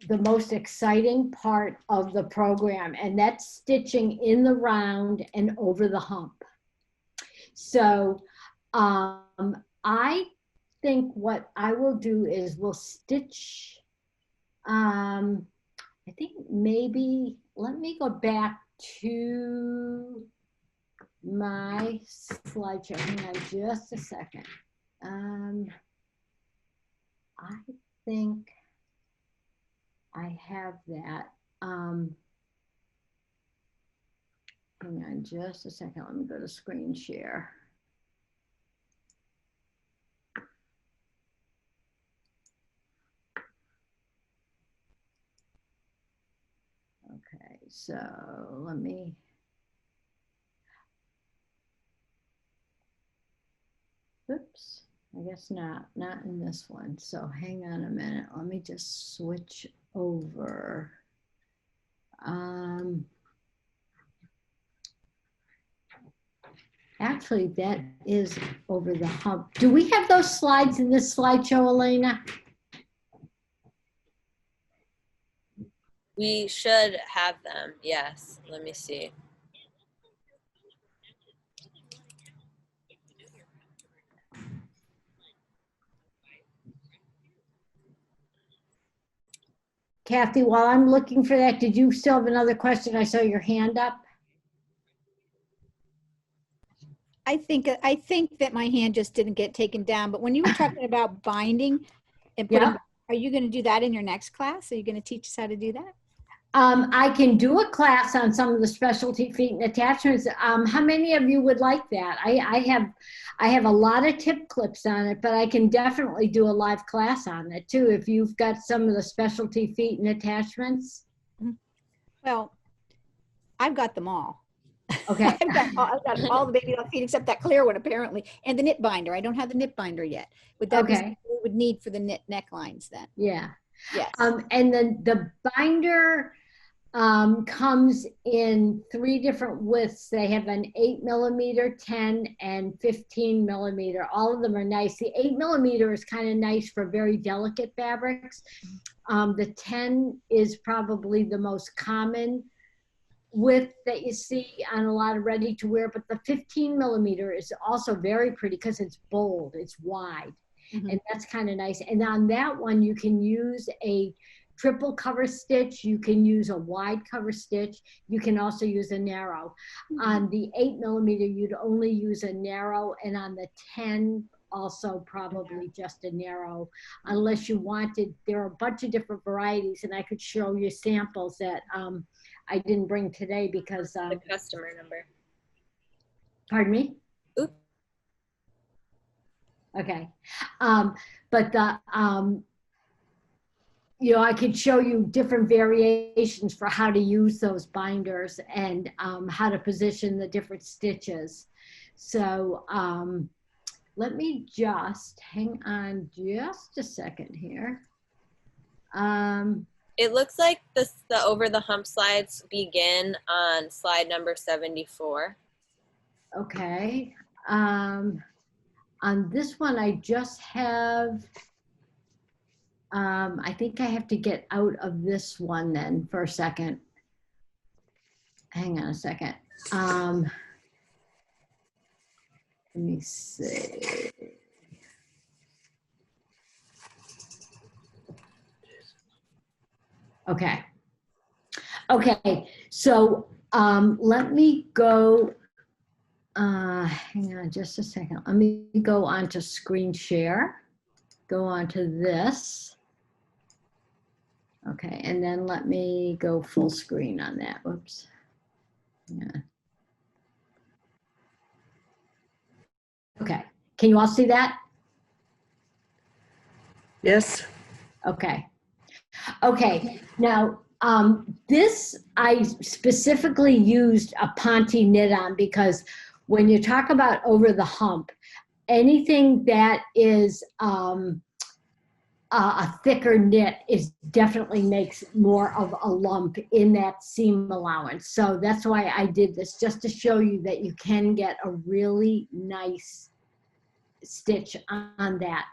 the most exciting part of the program, and that's stitching in the round and over the hump. So I think what I will do is we'll stitch, I think maybe, let me go back to my slideshow. Hang on just a second. I think I have that. Hang on just a second. Let me go to screen share. Okay, so let me. Oops, I guess not in this one. So hang on a minute. Let me just switch over. Actually, that is over the hump. Do we have those slides in this slideshow, Elena? We should have them, yes. Let me see. Kathy, while I'm looking for that, did you still have another question? I saw your hand up. I think that my hand just didn't get taken down, but when you were talking about binding and putting, are you going to do that in your next class? Are you going to teach us how to do that? I can do a class on some of the specialty feet and attachments. How many of you would like that? I have a lot of tip clips on it, but I can definitely do a live class on it too if you've got some of the specialty feet and attachments. Well, I've got them all. Okay. I've got all the baby doll feet except that clear one apparently, and the knit binder. I don't have the knit binder yet. Would that be something we would need for the knit necklines then? Yeah. Yes. And then the binder comes in 3 different widths. They have an 8mm, 10, and 15mm. All of them are nice. The 8mm is kind of nice for very delicate fabrics. The 10 is probably the most common width that you see on a lot of ready to wear, but the 15mm is also very pretty because it's bold, it's wide, and that's kind of nice. And on that one, you can use a triple cover stitch, you can use a wide cover stitch, you can also use a narrow. On the 8mm, you'd only use a narrow, and on the 10, also probably just a narrow, unless you wanted. There are a bunch of different varieties, and I could show you samples that I didn't bring today because the customer number. Pardon me? Oops. Okay. But the you know, I could show you different variations for how to use those binders and how to position the different stitches. So let me just hang on just a second here. It looks like the over the hump slides begin on slide number 74. Okay. On this one, I just have, I think I have to get out of this one then for a second. Hang on a second. Let me see. Okay. Okay, so let me go, hang on just a second. Let me go on to screen share, go on to this. Okay, and then let me go full screen on that, whoops. Yeah. Okay, can you all see that? Yes. Okay. Okay, now this I specifically used a Ponte knit on because when you talk about over the hump, anything that is a thicker knit is definitely makes more of a lump in that seam allowance. So that's why I did this, just to show you that you can get a really nice stitch on that.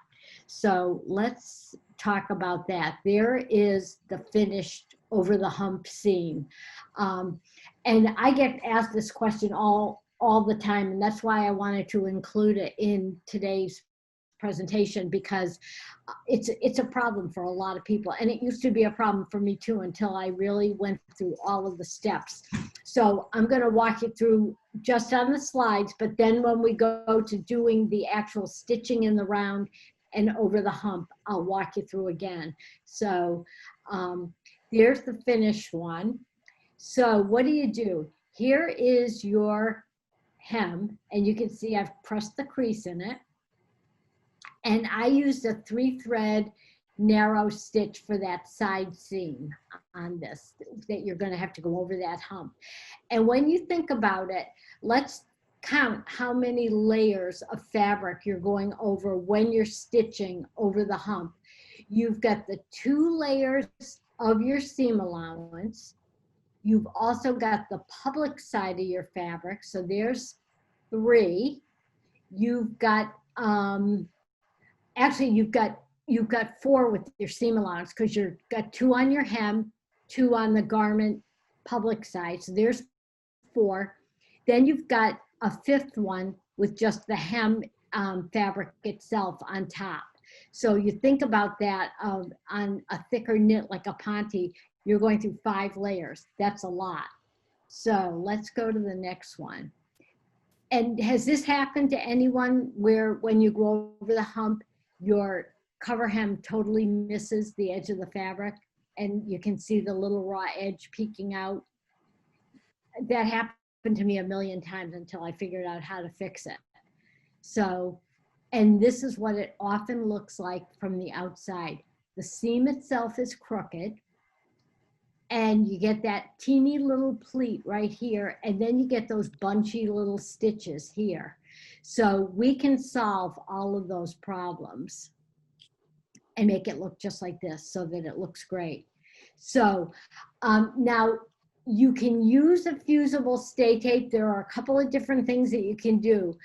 So let's talk about that. There is the finished over the hump seam. And I get asked this question all the time, and that's why I wanted to include it in today's presentation, because it's a problem for a lot of people, and it used to be a problem for me too until I really went through all of the steps. So I'm going to walk you through just on the slides, but then when we go to doing the actual stitching in the round and over the hump, I'll walk you through again. So there's the finished one. So what do? Here is your hem, and you can see I've pressed the crease in it. And I used a 3-thread narrow stitch for that side seam on this, that you're going to have to go over that hump. And when you think about it, let's count how many layers of fabric you're going over when you're stitching over the hump. You've got the 2 layers of your seam allowance. You've also got the public side of your fabric. So there's 3. You've got, actually you've got 4 with your seam allowance, because you've got 2 on your hem, 2 on the garment public side. So there's 4. Then you've got a 5th one with just the hem fabric itself on top. So you think about that on a thicker knit like a Ponte, you're going through 5 layers. That's a lot. So let's go to the next one. And has this happened to anyone where when you go over the hump, your cover hem totally misses the edge of the fabric and you can see the little raw edge peeking out? That happened to me a million times until I figured out how to fix it. So, and this is what it often looks like from the outside. The seam itself is crooked, and you get that teeny little pleat right here, and then you get those bunchy little stitches here. So we can solve all of those problems and make it look just like this so that it looks great. So now you can use a fusible stay tape. There are a couple of different things that you can do.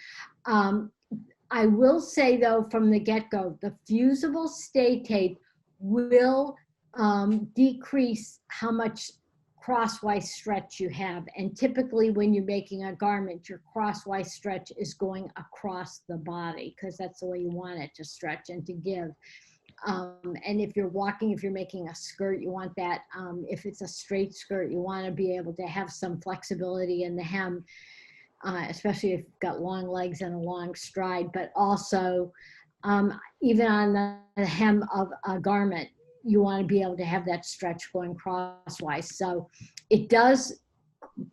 I will say though, from the get-go, the fusible stay tape will decrease how much crosswise stretch you have. And typically when you're making a garment, your crosswise stretch is going across the body because that's the way you want it to stretch and to give. And if you're walking, if you're making a skirt, you want that. If it's a straight skirt, you want to be able to have some flexibility in the hem, especially if you've got long legs and a long stride, but also even on the hem of a garment, you want to be able to have that stretch going crosswise. So it does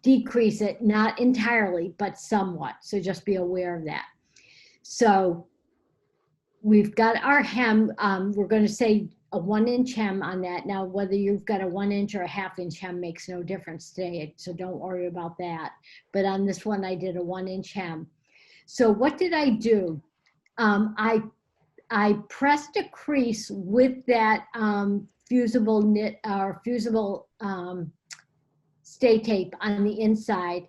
decrease it, not entirely, but somewhat. So just be aware of that. So we've got our hem. We're going to say a 1-inch hem on that. Now, whether you've got a 1-inch or a 1/2-inch hem makes no difference today, so don't worry about that. But on this one, I did a 1-inch hem. So what did I do? I pressed a crease with that fusible knit or fusible stay tape on the inside,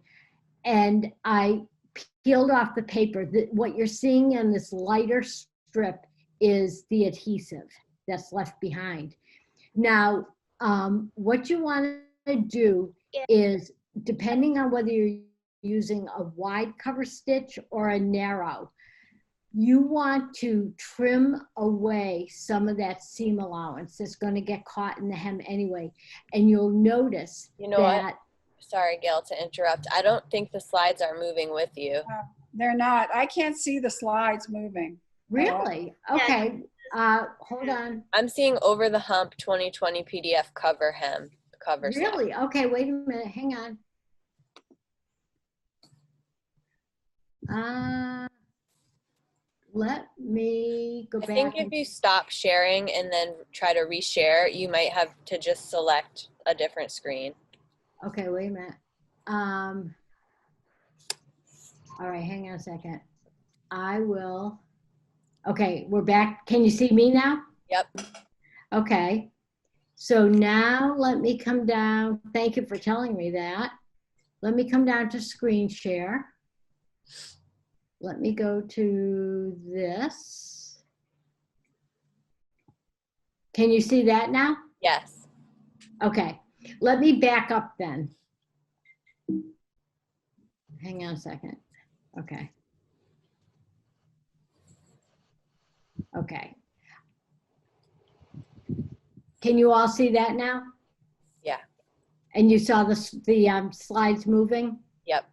and I peeled off the paper. What you're seeing in this lighter strip is the adhesive that's left behind. Now, what you want to do is, depending on whether you're using a wide cover stitch or a narrow, you want to trim away some of that seam allowance that's going to get caught in the hem anyway. And you'll notice What? Sorry, Gail, to interrupt. I don't think the slides are moving with you. They're not. I can't see the slides moving. Really? Okay. Hold on. I'm seeing Over the Hump 2020 PDF cover hem. Cover set. Really? Okay, wait a minute. Hang on. Let me go back. I think if you stop sharing and then try to reshare, you might have to just select a different screen. Okay, wait a minute. All right, hang on a second. I will. Okay, we're back. Can you see me now? Yep. Okay. So now let me come down. Thank you for telling me that. Let me come down to screen share. Let me go to this. Can you see that now? Yes. Okay. Let me back up then. Hang on a second. Okay. Okay. Can you all see that now? Yeah. And you saw the slides moving? Yep.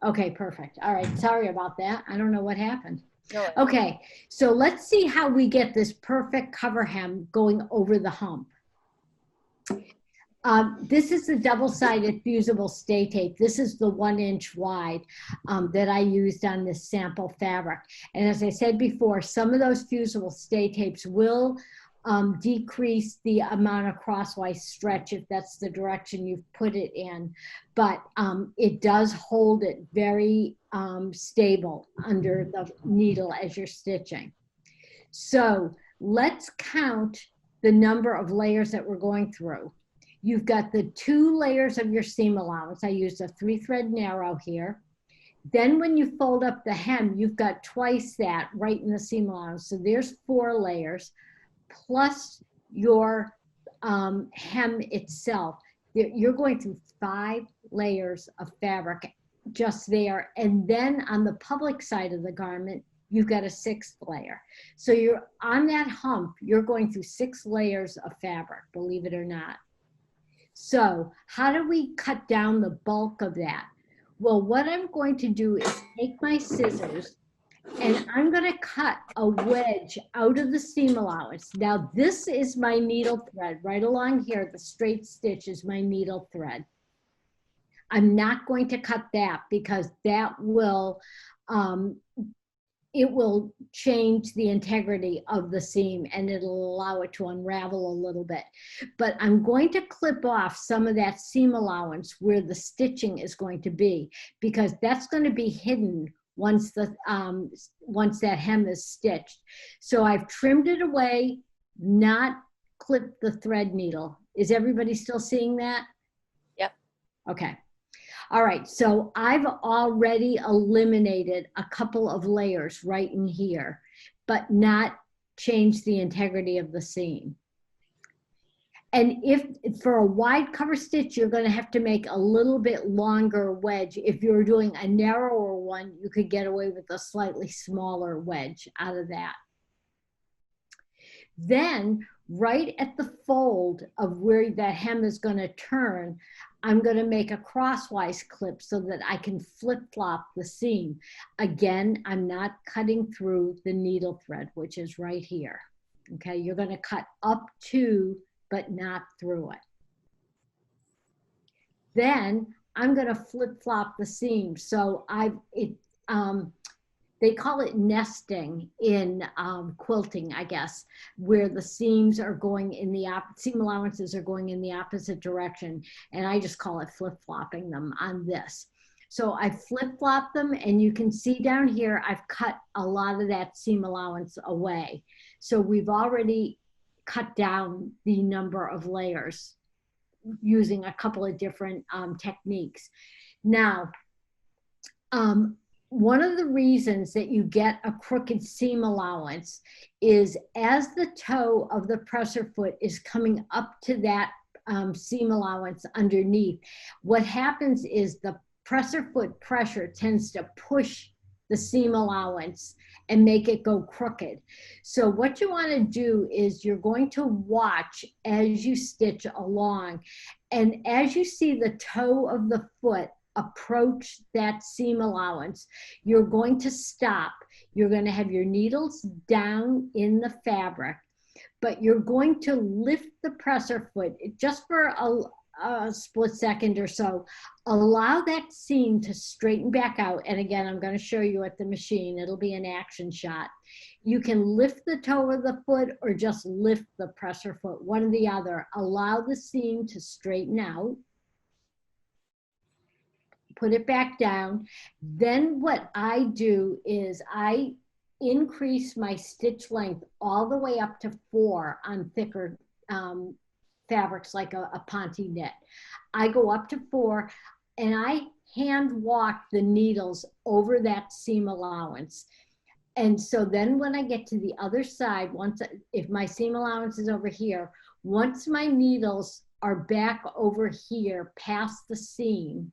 Okay, perfect. All right, sorry about that. I don't know what happened. No. Okay, so let's see how we get this perfect cover hem going over the hump. This is the double-sided fusible stay tape. This is the 1-inch wide that I used on this sample fabric. And as I said before, some of those fusible stay tapes will decrease the amount of crosswise stretch if that's the direction you've put it in. But it does hold it very stable under the needle as you're stitching. So let's count the number of layers that we're going through. You've got the 2 layers of your seam allowance. I used a 3-thread narrow here. Then when you fold up the hem, you've got twice that right in the seam allowance. So there's 4 layers plus your hem itself. You're going through 5 layers of fabric just there. And then on the public side of the garment, you've got a 6th layer. So you're on that hump, you're going through 6 layers of fabric, believe it or not. So how do we cut down the bulk of that? Well, what I'm going to do is take my scissors and I'm going to cut a wedge out of the seam allowance. Now, this is my needle thread right along here. The straight stitch is my needle thread. I'm not going to cut that because that will it will change the integrity of the seam and it'll allow it to unravel a little bit. But I'm going to clip off some of that seam allowance where the stitching is going to be, because that's going to be hidden once that hem is stitched. So I've trimmed it away, not clipped the thread needle. Is everybody still seeing that? Yep. Okay. All right, so I've already eliminated a couple of layers right in here, but not changed the integrity of the seam. And if for a wide cover stitch, you're going to have to make a little bit longer wedge. If you're doing a narrower one, you could get away with a slightly smaller wedge out of that. Then right at the fold of where that hem is going to turn, I'm going to make a crosswise clip so that I can flip-flop the seam. Again, I'm not cutting through the needle thread, which is right here. Okay, you're going to cut up to, but not through it. Then I'm going to flip-flop the seam. So they call it nesting in quilting, I guess, where the seams are going in the seam allowances are going in the opposite direction, and I just call it flip-flopping them on this. So I flip-flop them, and you can see down here I've cut a lot of that seam allowance away. So we've already cut down the number of layers using a couple of different techniques. Now, one of the reasons that you get a crooked seam allowance is as the toe of the presser foot is coming up to that seam allowance underneath, what happens is the presser foot pressure tends to push the seam allowance and make it go crooked. So what you want to do is you're going to watch as you stitch along, and as you see the toe of the foot approach that seam allowance, you're going to stop. You're going to have your needles down in the fabric, but you're going to lift the presser foot just for a split second or so. Allow that seam to straighten back out. And again, I'm going to show you at the machine. It'll be an action shot. You can lift the toe of the foot or just lift the presser foot, one or the other. Allow the seam to straighten out. Put it back down. Then what I do is I increase my stitch length all the way up to 4 on thicker fabrics like a Ponte knit. I go up to 4 and I hand walk the needles over that seam allowance. And so then when I get to the other side, if my seam allowance is over here, once my needles are back over here past the seam,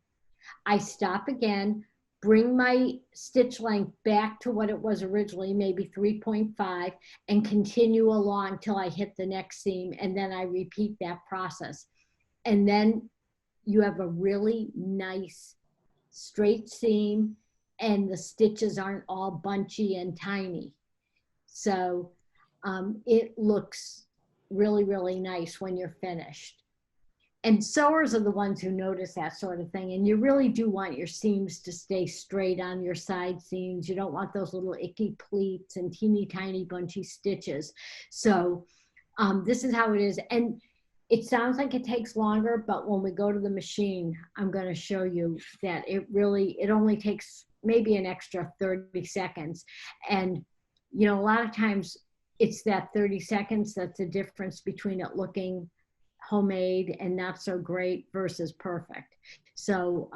I stop again, bring my stitch length back to what it was originally, maybe 3.5, and continue along till I hit the next seam, and then I repeat that process. And then you have a really nice straight seam, and the stitches aren't all bunchy and tiny. So it looks really, really nice when you're finished. And sewers are the ones who notice that sort of thing. And you really do want your seams to stay straight on your side seams. You don't want those little icky pleats and teeny tiny bunchy stitches. So this is how it is. And it sounds like it takes longer, but when we go to the machine, I'm going to show you that it only takes maybe an extra 30 seconds. And, you know, a lot of times it's that 30 seconds that's the difference between it looking homemade and not so great versus perfect. So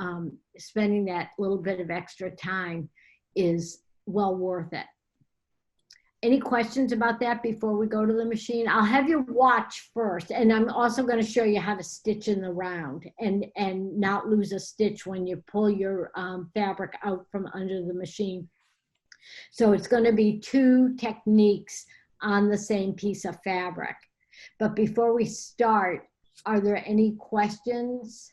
spending that little bit of extra time is well worth it. Any questions about that before we go to the machine? I'll have you watch first, and I'm also going to show you how to stitch in the round and not lose a stitch when you pull your fabric out from under the machine. So it's going to be 2 techniques on the same piece of fabric. But before we start, are there any questions?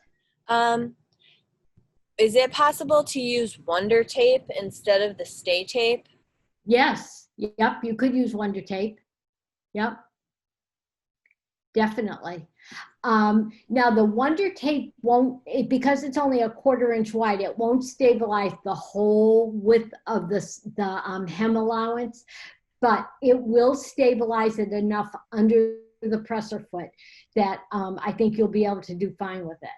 Is it possible to use Wonder Tape instead of the Stay Tape? Yes. Yep. You could use Wonder Tape. Yep. Definitely. Now the Wonder Tape won't, because it's only a 1/4 inch wide, it won't stabilize the whole width of the hem allowance, but it will stabilize it enough under the presser foot that I think you'll be able to do fine with it.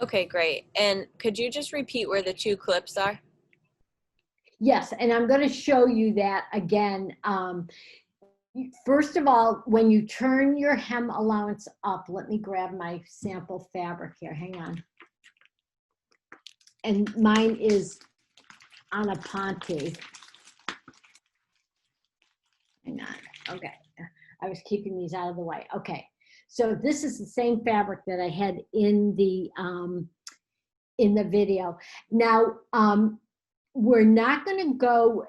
Okay, great. And could you just repeat where the 2 clips are? Yes, and I'm going to show you that again. First of all, when you turn your hem allowance up, let me grab my sample fabric here. Hang on. And mine is on a Ponte. Hang on. Okay. I was keeping these out of the way. Okay. So this is the same fabric that I had in the video. Now, we're not going to go,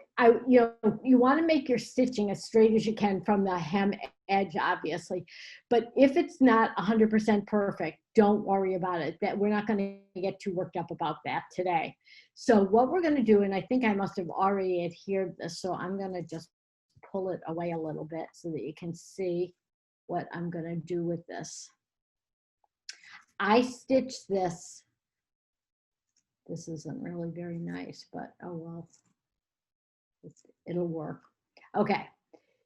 you want to make your stitching as straight as you can from the hem edge, obviously. But if it's not 100% perfect, don't worry about it. That we're not going to get too worked up about that today. So what we're going to do, and I think I must have already adhered this, so I'm going to just pull it away a little bit so that you can see what I'm going to do with this. I stitched this. This isn't really very nice, but oh well, it'll work. Okay,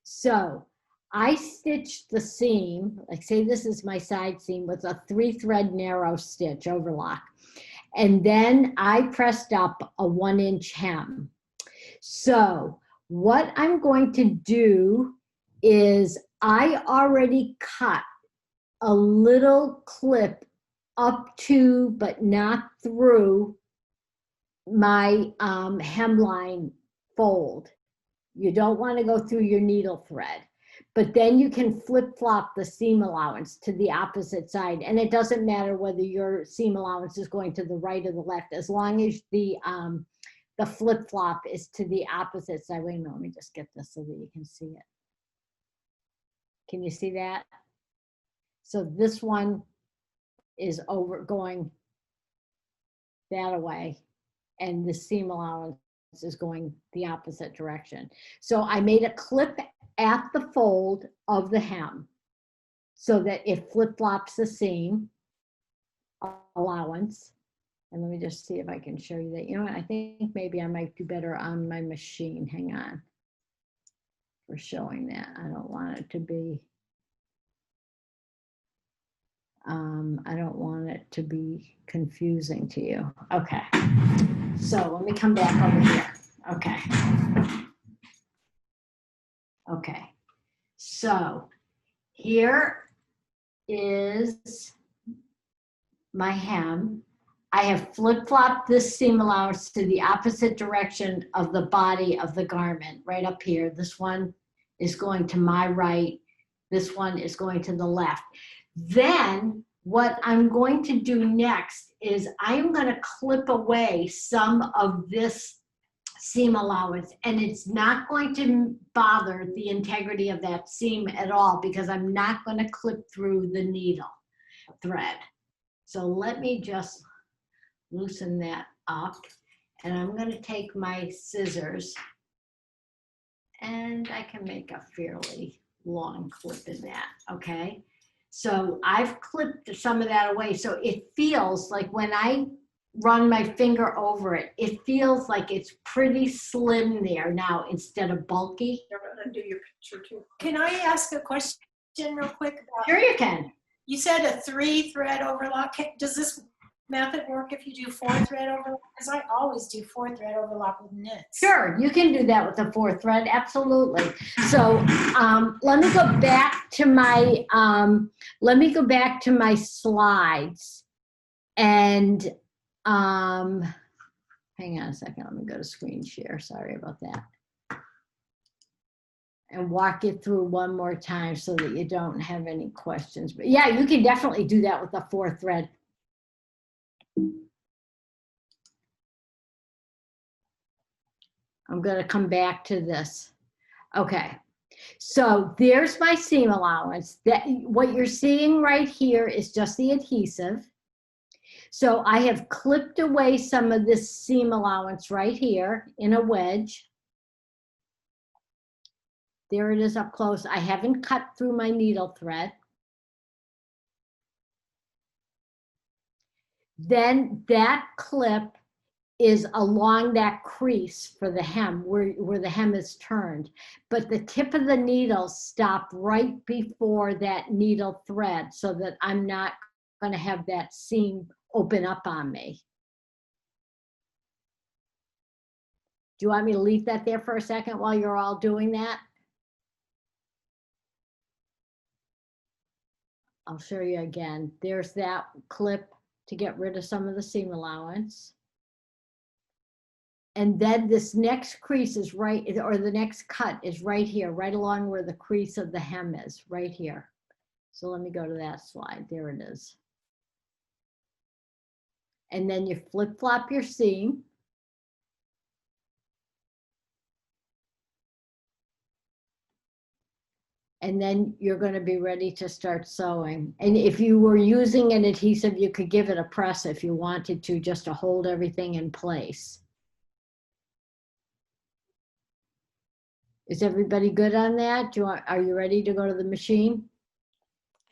so I stitched the seam, like say this is my side seam with a 3-thread narrow stitch overlock. And then I pressed up a 1-inch hem. So what I'm going to do is I already cut a little clip up to, but not through, my hemline fold. You don't want to go through your needle thread, but then you can flip-flop the seam allowance to the opposite side, and it doesn't matter whether your seam allowance is going to the right or the left, as long as the flip-flop is to the opposite side. Wait a minute, let me just get this so that you can see it. Can you see that? So this one is over going that way, and the seam allowance is going the opposite direction. So I made a clip at the fold of the hem so that it flip-flops the seam allowance. And let me just see if I can show you that. You know what, I think maybe I might do better on my machine. Hang on. For showing that. I don't want it to be, I don't want it to be confusing to you. Okay. So let me come back over here. Okay. Okay. So here is my hem. I have flip-flopped this seam allowance to the opposite direction of the body of the garment, right up here. This one is going to my right. This one is going to the left. Then what I'm going to do next is I'm going to clip away some of this seam allowance, and it's not going to bother the integrity of that seam at all because I'm not going to clip through the needle thread. So let me just loosen that up, and I'm going to take my scissors, and I can make a fairly long clip in that. Okay, so I've clipped some of that away, so it feels like when I run my finger over it, it feels like it's pretty slim there now instead of bulky. Do your picture too. Can I ask a question real quick? Sure you can. You said a 3-thread overlock. Does this method work if you do 4-thread overlock? Because I always do 4-thread overlock with knits. Sure, you can do that with a 4-thread, absolutely. So let me go back to my slides, and hang on a second. Let me go to screen share. Sorry about that. And walk it through one more time so that you don't have any questions. But yeah, you can definitely do that with a 4-thread. I'm going to come back to this. Okay, so there's my seam allowance. What you're seeing right here is just the adhesive. So I have clipped away some of this seam allowance right here in a wedge. There it is up close. I haven't cut through my needle thread. then that clip is along that crease for the hem where the hem is turned. But the tip of the needle stop right before that needle thread so that I'm not going to have that seam open up on me. Do you want me to leave that there for a second while you're all doing that? I'll show you again. There's that clip to get rid of some of the seam allowance. And then this next crease is right, or the next cut is right here, right along where the crease of the hem is, right here. So let me go to that slide. There it is. And then you flip-flop your seam. And then you're going to be ready to start sewing. And if you were using an adhesive, you could give it a press if you wanted to, just to hold everything in place. Is everybody good on that? Are you ready to go to the machine?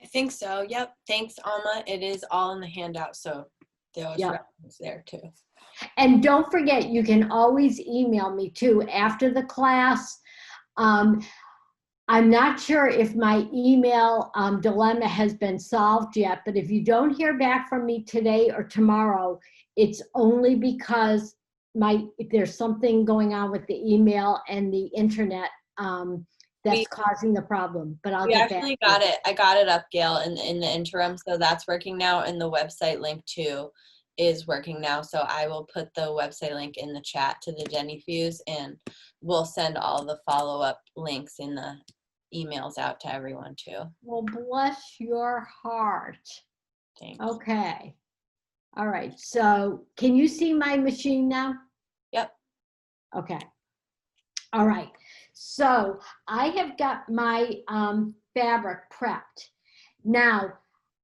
I think so. Yep. Thanks, Alma. It is all in the handout, so there was reference there too. And don't forget, you can always email me too after the class. I'm not sure if my email dilemma has been solved yet, but if you don't hear back from me today or tomorrow, it's only because there's something going on with the email and the internet that's causing the problem. But I'll get back. We actually got it. I got it up, Gail, in the interim, so that's working now, and the website link too is working now. So I will put the website link in the chat to the Jenny Fuse, and we'll send all the follow-up links in the emails out to everyone too. Well, bless your heart. Thanks. Okay. All right. So can you see my machine now? Yep. Okay. All right. So I have got my fabric prepped. Now,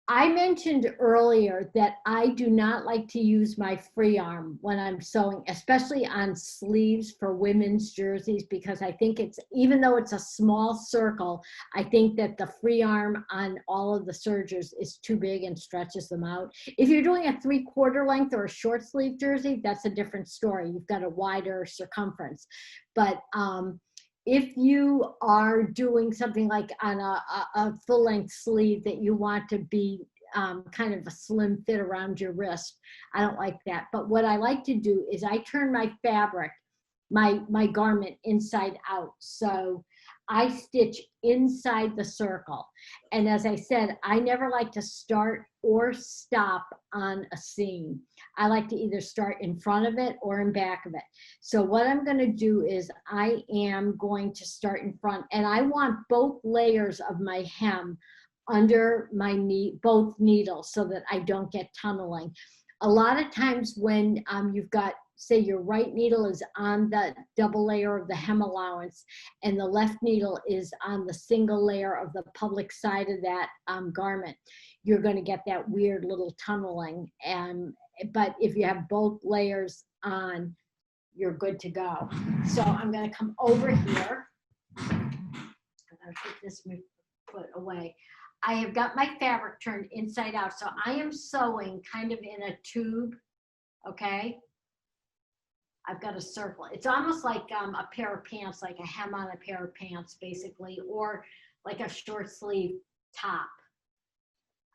I mentioned earlier that I do not like to use my free arm when I'm sewing, especially on sleeves for women's jerseys, because I think even though it's a small circle, I think that the free arm on all of the sergers is too big and stretches them out. If you're doing a 3/4 length or a short sleeve jersey, that's a different story. You've got a wider circumference. But if you are doing something like on a full-length sleeve that you want to be kind of a slim fit around your wrist, I don't like that. But what I like to do is I turn my fabric, my garment inside out. So I stitch inside the circle. And as I said, I never like to start or stop on a seam. I like to either start in front of it or in back of it. So what I'm going to do is I am going to start in front, and I want both layers of my hem under my both needles so that I don't get tunneling. A lot of times when you've got, say your right needle is on the double layer of the hem allowance and the left needle is on the single layer of the public side of that garment, you're going to get that weird little tunneling. But if you have both layers on, you're good to go. So I'm going to come over here. I'm going to put this foot away. I have got my fabric turned inside out. So I am sewing kind of in a tube, okay? I've got a circle. It's almost like a pair of pants, like a hem on a pair of pants, basically, or like a short sleeve top.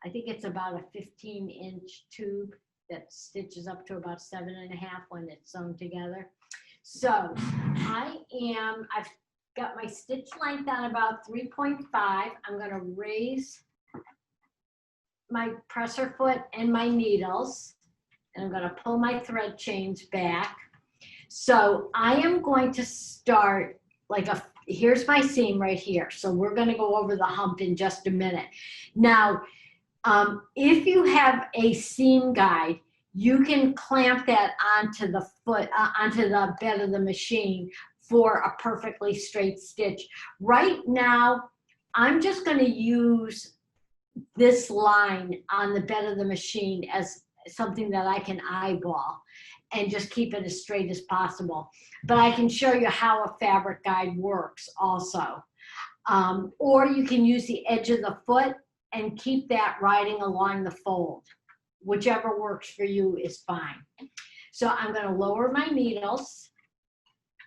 I think it's about a 15-inch tube that stitches up to about 7.5 when it's sewn together. So I've got my stitch length on about 3.5. I'm going to raise my presser foot and my needles, and I'm going to pull my thread chains back. So I am going to start here's my seam right here. So we're going to go over the hump in just a minute. Now, if you have a seam guide, you can clamp that onto the onto the bed of the machine for a perfectly straight stitch. Right now, I'm just going to use this line on the bed of the machine as something that I can eyeball and just keep it as straight as possible. But I can show you how a fabric guide works also. Or you can use the edge of the foot and keep that riding along the fold. whichever works for you is fine. So I'm going to lower my needles,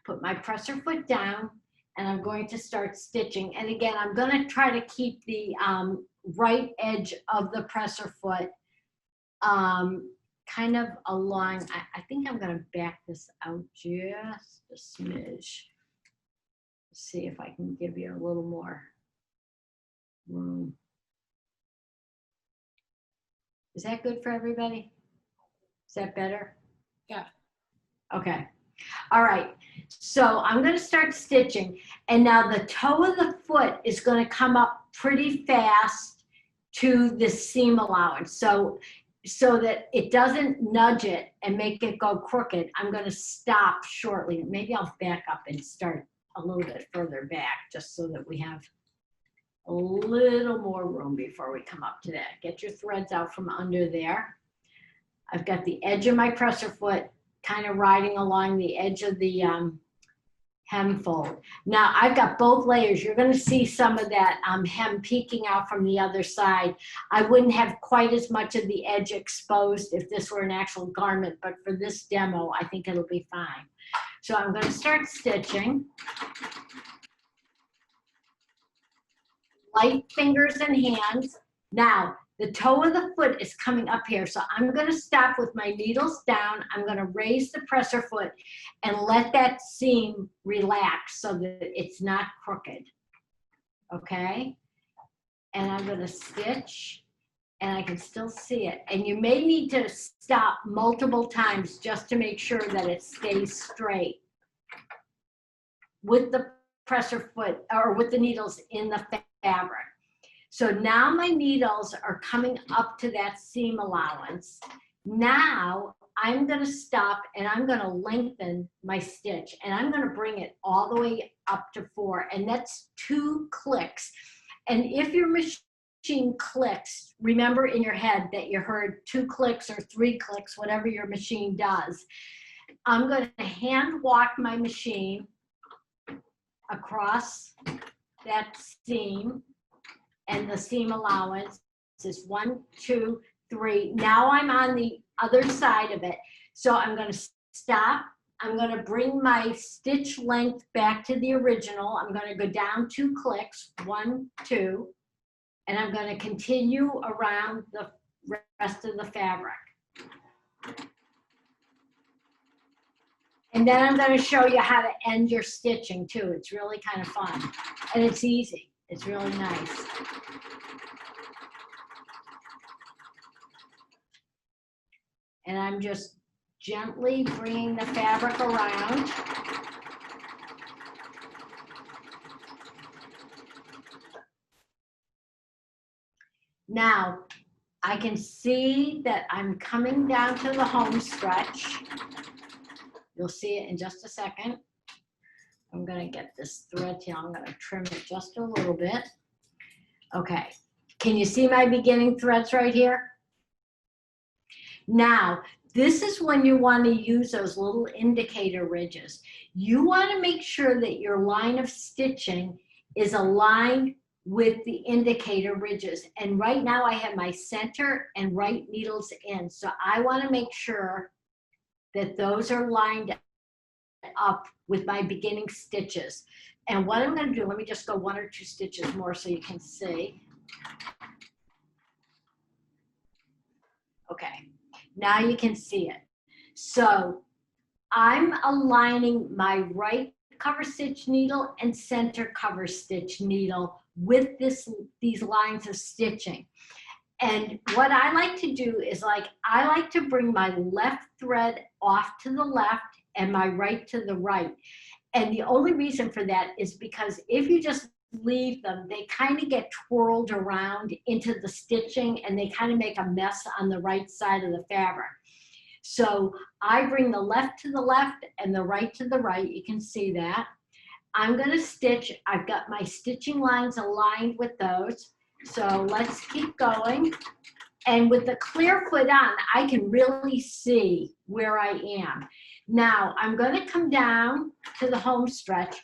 put my presser foot down, and I'm going to start stitching. And again, I'm going to try to keep the right edge of the presser foot kind of along. I think I'm going to back this out just a smidge. See if I can give you a little more room. Is that good for everybody? Is that better? Yeah. Okay. All right. So I'm going to start stitching. And now the toe of the foot is going to come up pretty fast to the seam allowance. So that it doesn't nudge it and make it go crooked, I'm going to stop shortly. Maybe I'll back up and start a little bit further back just so that we have a little more room before we come up to that. Get your threads out from under there. I've got the edge of my presser foot kind of riding along the edge of the hem fold. Now I've got both layers. You're going to see some of that hem peeking out from the other side. I wouldn't have quite as much of the edge exposed if this were an actual garment, but for this demo, I think it'll be fine. So I'm going to start stitching. Light fingers and hands. Now, the toe of the foot is coming up here, so I'm going to stop with my needles down. I'm going to raise the presser foot and let that seam relax so that it's not crooked. Okay? And I'm going to stitch, and I can still see it. And you may need to stop multiple times just to make sure that it stays straight with the presser foot or with the needles in the fabric. So now my needles are coming up to that seam allowance. Now I'm going to stop and I'm going to lengthen my stitch, and I'm going to bring it all the way up to 4, and that's 2 clicks. And if your machine clicks, remember in your head that you heard 2 clicks or 3 clicks, whatever your machine does. I'm going to hand walk my machine across that seam, and the seam allowance is 1, 2, 3. Now I'm on the other side of it. So I'm going to stop. I'm going to bring my stitch length back to the original. I'm going to go down 2 clicks, 1, 2, and I'm going to continue around the rest of the fabric. And then I'm going to show you how to end your stitching too. It's really kind of fun, and it's easy. It's really nice. And I'm just gently bringing the fabric around. Now, I can see that I'm coming down to the home stretch. You'll see it in just a second. I'm going to get this thread here. I'm going to trim it just a little bit. Okay. Can you see my beginning threads right here? Now, this is when you want to use those little indicator ridges. You want to make sure that your line of stitching is aligned with the indicator ridges. And right now I have my center and right needles in. So I want to make sure that those are lined up with my beginning stitches. And what I'm going to do, let me just go 1 or 2 stitches more so you can see. Okay, now you can see it. So I'm aligning my right cover stitch needle and center cover stitch needle with these lines of stitching. And what I like to do is I like to bring my left thread off to the left and my right to the right. And the only reason for that is because if you just leave them, they kind of get twirled around into the stitching and they kind of make a mess on the right side of the fabric. So I bring the left to the left and the right to the right. You can see that. I'm going to stitch. I've got my stitching lines aligned with those. So let's keep going. And with the clear foot on, I can really see where I am. Now I'm going to come down to the home stretch.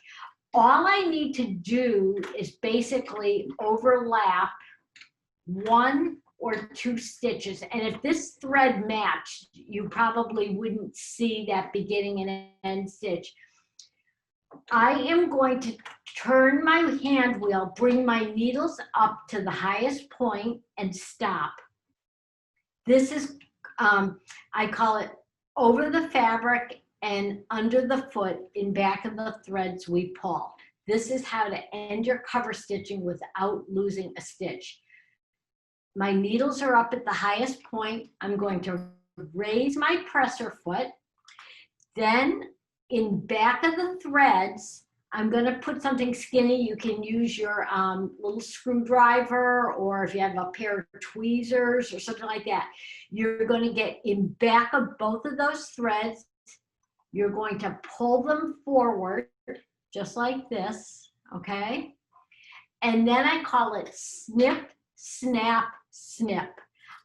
All I need to do is basically overlap 1 or 2 stitches. And if this thread matched, you probably wouldn't see that beginning and end stitch. I am going to turn my hand wheel, bring my needles up to the highest point and stop. This is, I call it over the fabric and under the foot in back of the threads we pull. This is how to end your cover stitching without losing a stitch. My needles are up at the highest point. I'm going to raise my presser foot. Then in back of the threads, I'm going to put something skinny. You can use your little screwdriver, or if you have a pair of tweezers or something like that. You're going to get in back of both of those threads. You're going to pull them forward, just like this, okay? And then I call it snip, snap, snip.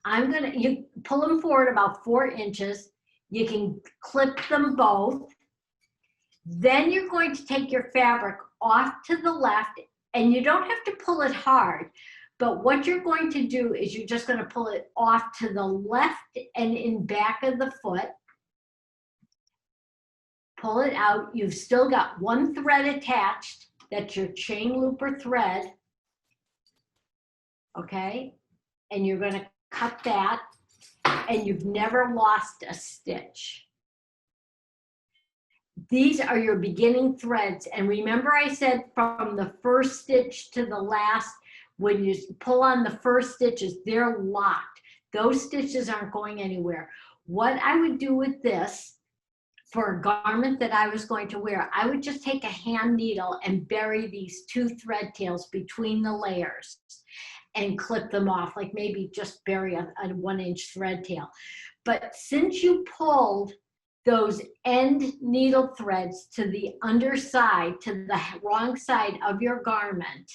You pull them forward about 4 inches. You can clip them both. Then you're going to take your fabric off to the left, and you don't have to pull it hard, but what you're going to do is you're just going to pull it off to the left and in back of the foot. Pull it out. You've still got 1 thread attached. That's your chain looper thread. Okay? And you're going to cut that, and you've never lost a stitch. These are your beginning threads. And remember I said from the first stitch to the last, when you pull on the first stitches, they're locked. Those stitches aren't going anywhere. What I would do with this, for a garment that I was going to wear, I would just take a hand needle and bury these 2 thread tails between the layers and clip them off, like maybe just bury a 1-inch thread tail. But since you pulled those end needle threads to the underside, to the wrong side of your garment,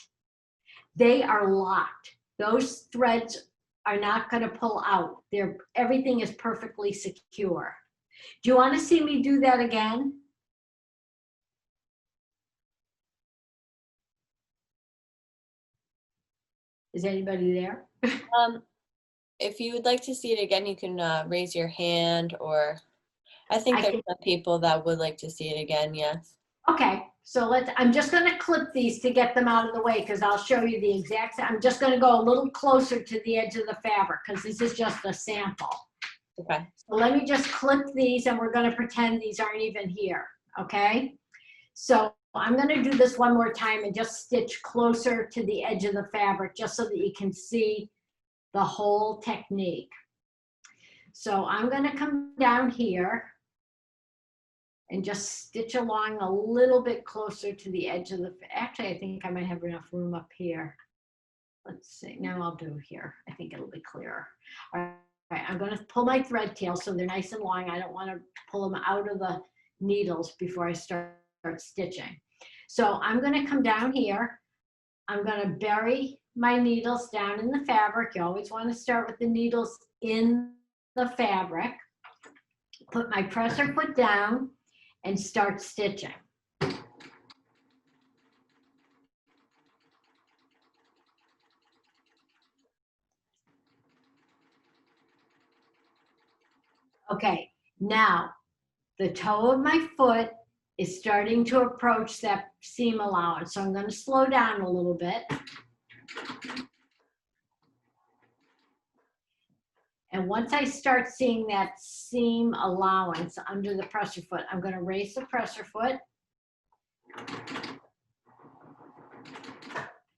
they are locked. Those threads are not going to pull out. Everything is perfectly secure. Do you want to see me do that again? Is anybody there? If you would like to see it again, you can raise your hand, or I think there's some people that would like to see it again, yes. Okay, so I'm just going to clip these to get them out of the way, because I'll show you the exact, I'm just going to go a little closer to the edge of the fabric because this is just a sample. Okay. So let me just clip these, and we're going to pretend these aren't even here, okay? So I'm going to do this one more time and just stitch closer to the edge of the fabric just so that you can see the whole technique. So I'm going to come down here and just stitch along a little bit closer to the edge of the, actually I think I might have enough room up here. Let's see, now I'll do here. I think it'll be clearer. All right, I'm going to pull my thread tails so they're nice and long. I don't want to pull them out of the needles before I start stitching. So I'm going to come down here. I'm going to bury my needles down in the fabric. You always want to start with the needles in the fabric. Put my presser foot down and start stitching. Okay, now the toe of my foot is starting to approach that seam allowance. So I'm going to slow down a little bit. And once I start seeing that seam allowance under the presser foot, I'm going to raise the presser foot.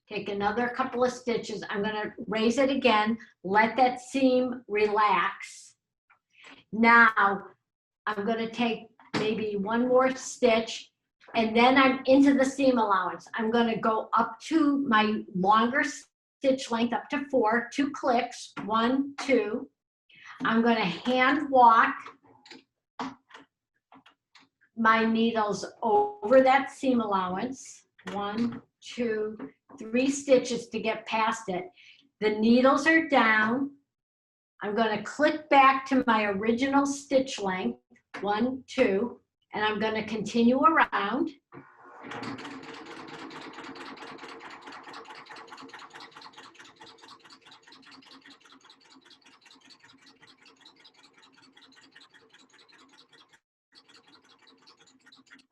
Take another couple of stitches. I'm going to raise it again. Let that seam relax. Now, I'm going to take maybe one more stitch, and then I'm into the seam allowance. I'm going to go up to my longer stitch length, up to 4, 2 clicks, 1, 2. I'm going to hand walk my needles over that seam allowance, 1, 2, 3 stitches to get past it. The needles are down. I'm going to click back to my original stitch length, 1, 2, and I'm going to continue around.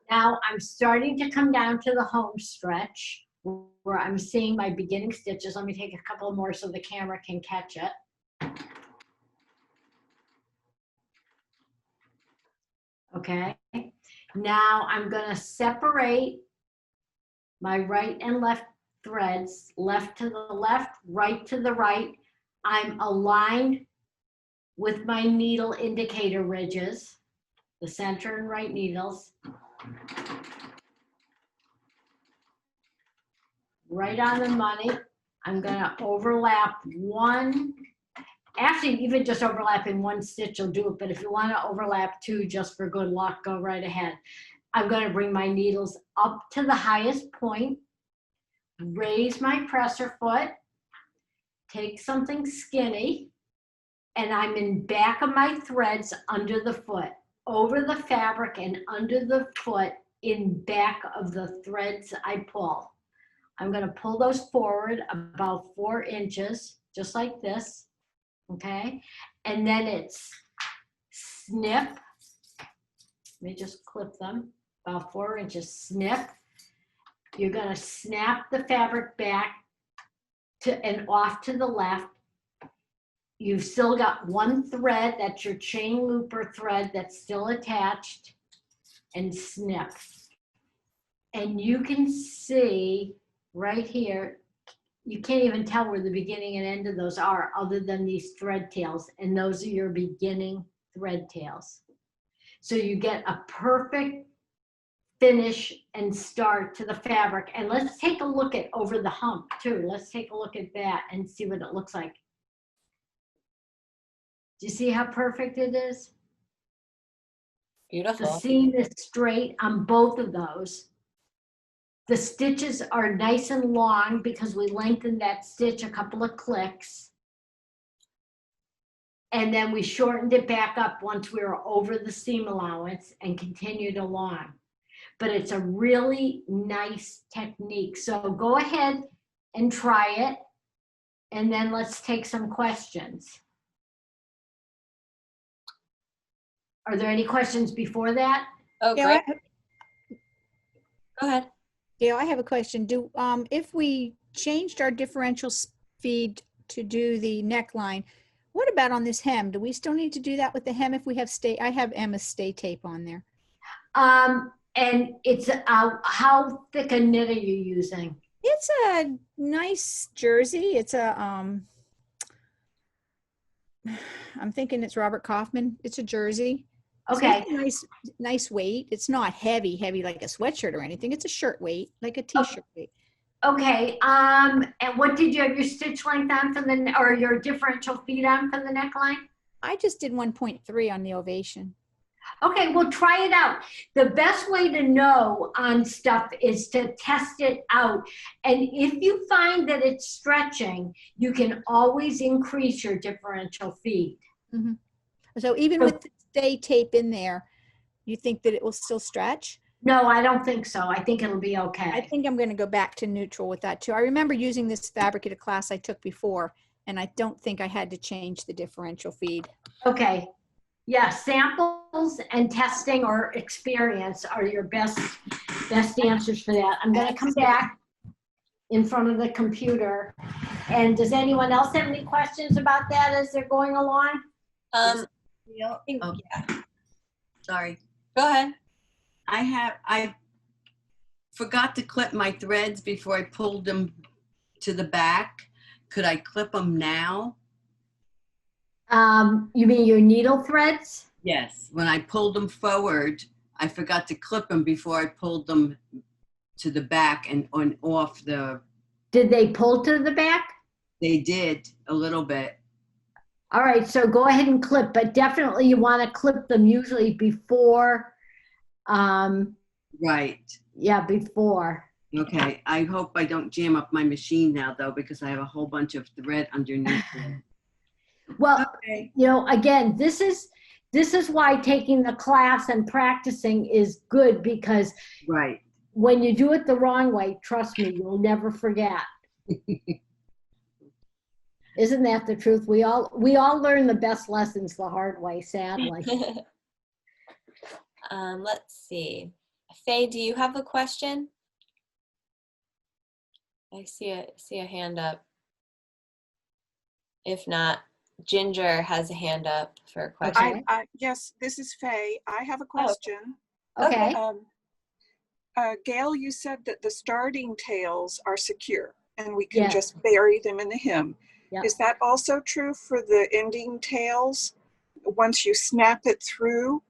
Now I'm starting to come down to the home stretch where I'm seeing my beginning stitches. Let me take a couple more so the camera can catch it. Okay, now I'm going to separate my right and left threads, left to the left, right to the right. I'm aligned with my needle indicator ridges, the center and right needles. Right on the money. I'm going to overlap one. Actually, even just overlapping one stitch will do it, but if you want to overlap two just for good luck, go right ahead. I'm going to bring my needles up to the highest point, raise my presser foot, take something skinny, and I'm in back of my threads under the foot, over the fabric and under the foot in back of the threads I pull. I'm going to pull those forward about 4 inches, just like this. Okay, and then it's snip. Let me just clip them about 4 inches. Snip. You're going to snap the fabric back to and off to the left. You've still got one thread, that's your chain looper thread that's still attached, and snip. And you can see right here, you can't even tell where the beginning and end of those are other than these thread tails, and those are your beginning thread tails. So you get a perfect finish and start to the fabric. And let's take a look at over the hump too. Let's take a look at that and see what it looks like. Do you see how perfect it is? Beautiful. The seam is straight on both of those. The stitches are nice and long because we lengthened that stitch a couple of clicks. And then we shortened it back up once we were over the seam allowance and continued along. But it's a really nice technique. So go ahead and try it. And then let's take some questions. Are there any questions before that? Oh, Yeah, great. Go ahead. Gail, I have a question. Do if we changed our differential speed to do the neckline, what about on this hem? Do we still need to do that with the hem if we have stay? I have Emma's stay tape on there. And it's how thick a knit are you using? It's a nice jersey. It's a I'm thinking it's Robert Kaufman. It's a jersey. Okay. So it's nice weight. It's not heavy like a sweatshirt or anything. It's a shirt weight, like a t-shirt weight. Okay. And what did you have your stitch length on for the, or your differential feet on for the neckline? I just did 1.3 on the ovation. Okay, well, try it out. The best way to know on stuff is to test it out. And if you find that it's stretching, you can always increase your differential feet. Mm-hmm. So even with the stay tape in there, you think that it will still stretch? No, I don't think so. I think it'll be okay. I think I'm going to go back to neutral with that too. I remember using this fabric at a class I took before, and I don't think I had to change the differential feed. Okay. Yeah, samples and testing or experience are your best answers for that. I'm going to come back in front of the computer. And does anyone else have any questions about that as they're going along? Yeah. Sorry. Go ahead. I forgot to clip my threads before I pulled them to the back. Could I clip them now? You mean your needle threads? Yes. When I pulled them forward, I forgot to clip them before I pulled them to the back and on off the. Did they pull to the back? They did a little bit. All right, so go ahead and clip, but definitely you want to clip them usually before. Right. Yeah, before. Okay. I hope I don't jam up my machine now though, because I have a whole bunch of thread underneath it. Well, okay. You know, again, this is why taking the class and practicing is good, because right. When you do it the wrong way, trust me, you'll never forget. Isn't that the truth? We all learn the best lessons the hard way, sadly. Let's see. Faye, do you have a question? I see a hand up. If not, Ginger has a hand up for a question. Yes, this is Faye. I have a question. Okay. Gail, you said that the starting tails are secure and we can just bury them in the hem. Yep. Is that also true for the ending tails once you snap it through?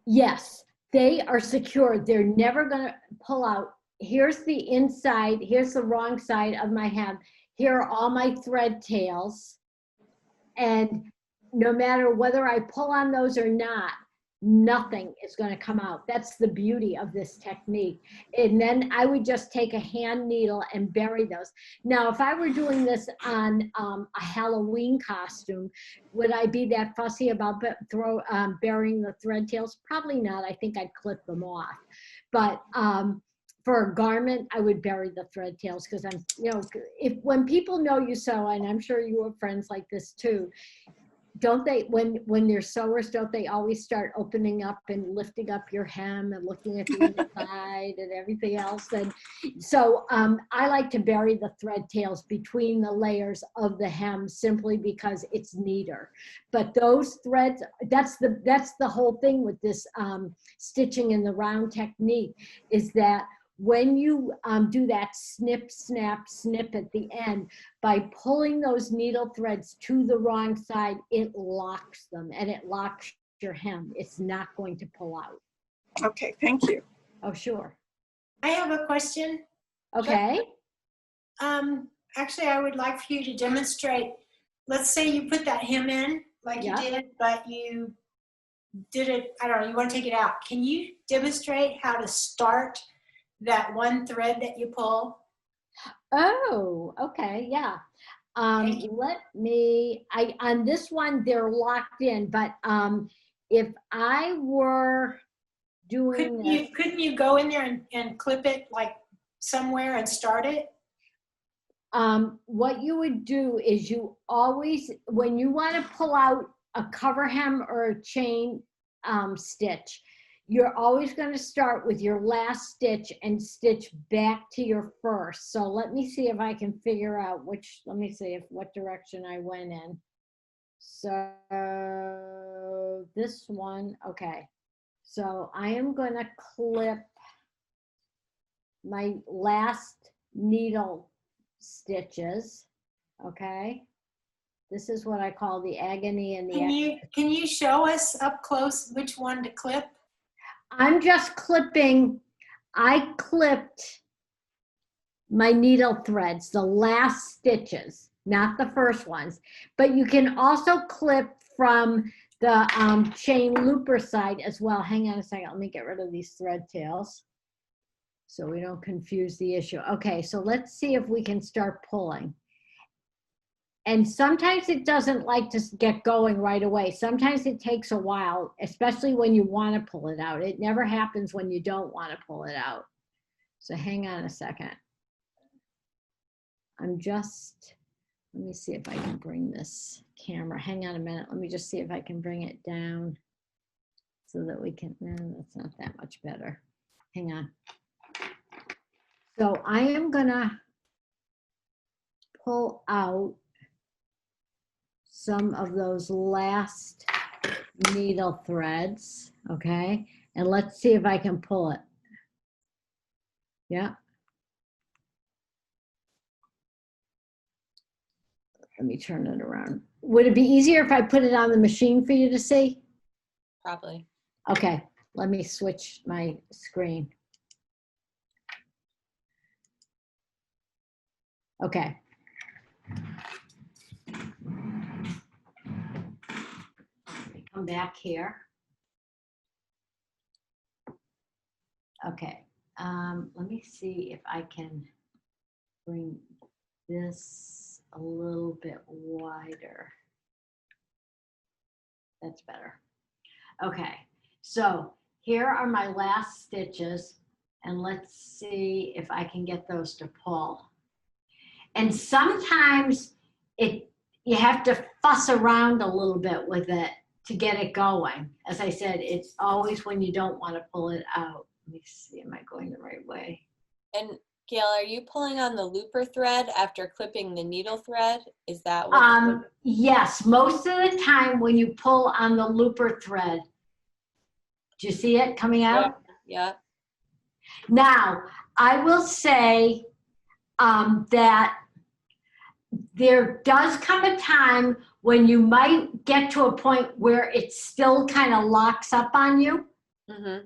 Yes, they are secure. They're never going to pull out. Here's the inside. Here's the wrong side of my hem. Here are all my thread tails. And no matter whether I pull on those or not, nothing is going to come out. That's the beauty of this technique. And then I would just take a hand needle and bury those. Now, if I were doing this on a Halloween costume, would I be that fussy about burying the thread tails? Probably not. I think I'd clip them off. But for a garment, I would bury the thread tails because I'm, when people know you sew, and I'm sure you have friends like this too, don't they, when they're sewers, don't they always start opening up and lifting up your hem and looking at the inside and everything else? And so I like to bury the thread tails between the layers of the hem simply because it's neater. But those threads, that's the whole thing with this stitching in the round technique, is that when you do that snip, snap, snip at the end, by pulling those needle threads to the wrong side, it locks them and it locks your hem. It's not going to pull out. Okay, thank you. Oh, sure. I have a question. Okay. Actually, I would like for you to demonstrate. Let's say you put that hem in like you did, but you did it, I don't know, you want to take it out. Can you demonstrate how to start that one thread that you pull? Oh, okay, yeah. Let me, on this one, they're locked in, but if I were doing couldn't you go in there and clip it like somewhere and start it? What you would do is you always, when you want to pull out a cover hem or a chain stitch, you're always going to start with your last stitch and stitch back to your first. So let me see if I can figure out what direction I went in. So this one, okay. So I am going to clip my last needle stitches, okay? This is what I call the agony and the Can you show us up close which one to clip? I'm just clipping, I clipped my needle threads, the last stitches, not the first ones. But you can also clip from the chain looper side as well. Hang on a second, let me get rid of these thread tails so we don't confuse the issue. Okay, so let's see if we can start pulling. And sometimes it doesn't like to get going right away. Sometimes it takes a while, especially when you want to pull it out. It never happens when you don't want to pull it out. So hang on a second. Let me see if I can bring this camera. Hang on a minute. Let me just see if I can bring it down so that we can, no, that's not that much better. Hang on. So I am gonna pull out some of those last needle threads, okay? And let's see if I can pull it. Yeah. Let me turn it around. Would it be easier if I put it on the machine for you to see? Probably. Okay, let me switch my screen. Okay. Come back here. Okay, let me see if I can bring this a little bit wider. That's better. Okay, so here are my last stitches, and let's see if I can get those to pull. And sometimes you have to fuss around a little bit with it to get it going. As I said, it's always when you don't want to pull it out. Let me see, am I going the right way? And Gail, are you pulling on the looper thread after clipping the needle thread? Is that what? Yes, most of the time when you pull on the looper thread, do you see it coming out? Yeah. Now, I will say that there does come a time when you might get to a point where it still kind of locks up on you. Mm-hmm.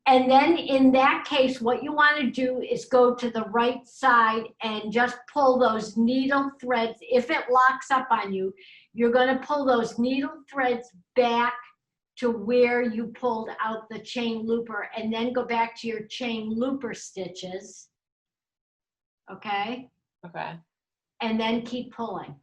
And then in that case, what you want to do is go to the right side and just pull those needle threads. If it locks up on you, you're going to pull those needle threads back to where you pulled out the chain looper, and then go back to your chain looper stitches. Okay? Okay. And then keep pulling.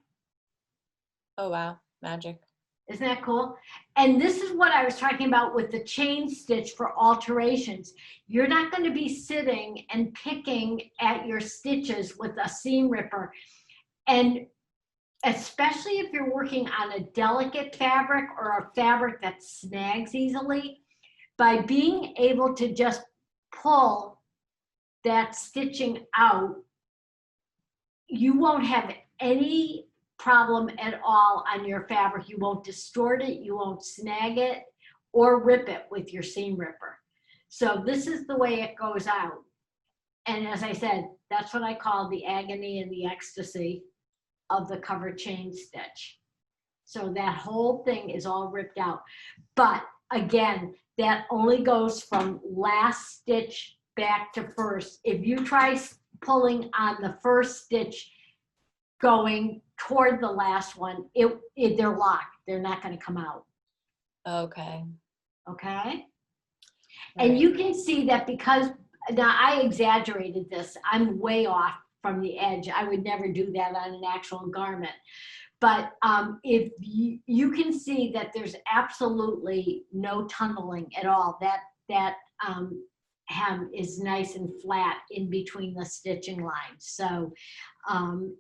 Oh, wow. Magic. Isn't that cool? And this is what I was talking about with the chain stitch for alterations. You're not going to be sitting and picking at your stitches with a seam ripper. And especially if you're working on a delicate fabric or a fabric that snags easily, by being able to just pull that stitching out, you won't have any problem at all on your fabric. You won't distort it, you won't snag it or rip it with your seam ripper. So this is the way it goes out. And as I said, that's what I call the agony and the ecstasy of the cover chain stitch. So that whole thing is all ripped out. But again, that only goes from last stitch back to first. If you try pulling on the first stitch going toward the last one, they're locked. They're not going to come out. Okay. Okay. And you can see that because, now I exaggerated this. I'm way off from the edge. I would never do that on an actual garment. But if you can see that there's absolutely no tunneling at all. That hem is nice and flat in between the stitching lines. So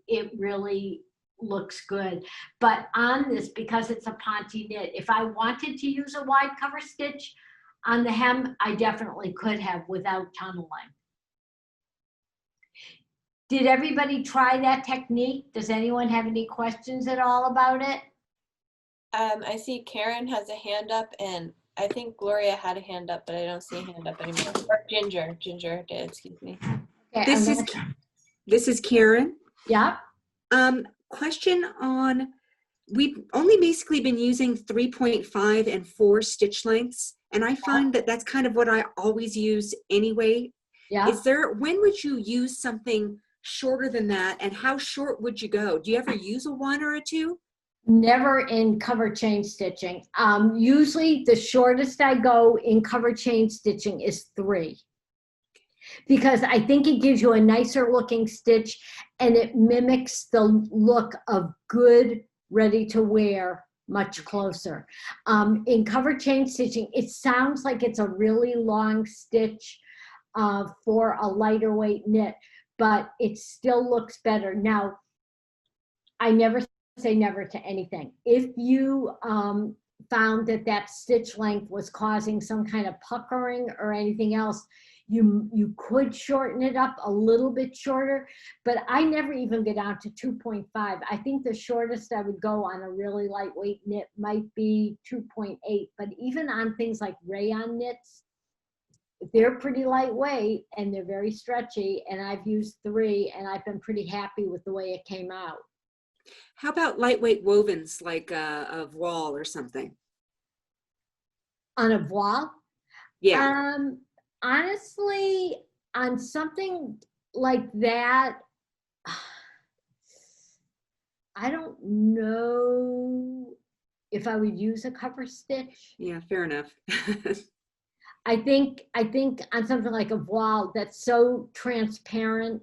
it really looks good. But on this, because it's a Ponte knit, if I wanted to use a wide cover stitch on the hem, I definitely could have without tunneling. Did everybody try that technique? Does anyone have any questions at all about it? I see Karen has a hand up, and I think Gloria had a hand up, but I don't see a hand up anymore. Or Ginger did, excuse me. Okay, This is Karen. Yeah. Question on, we've only basically been using 3.5 and 4 stitch lengths, and I find that that's kind of what I always use anyway. Yeah. When would you use something shorter than that, and how short would you go? Do you ever use a 1 or a 2? Never in cover chain stitching. Usually the shortest I go in cover chain stitching is 3. Because I think it gives you a nicer looking stitch and it mimics the look of good, ready to wear much closer. In cover chain stitching, it sounds like it's a really long stitch for a lighter weight knit, but it still looks better. Now, I never say never to anything. If you found that stitch length was causing some kind of puckering or anything else, you could shorten it up a little bit shorter, but I never even get down to 2.5. I think the shortest I would go on a really lightweight knit might be 2.8, but even on things like rayon knits, they're pretty lightweight and they're very stretchy, and I've used 3 and I've been pretty happy with the way it came out. How about lightweight wovens like a voile or something? On a voile? Yeah. Honestly, on something like that, I don't know if I would use a cover stitch. Yeah, fair enough. I think on something like a voile that's so transparent,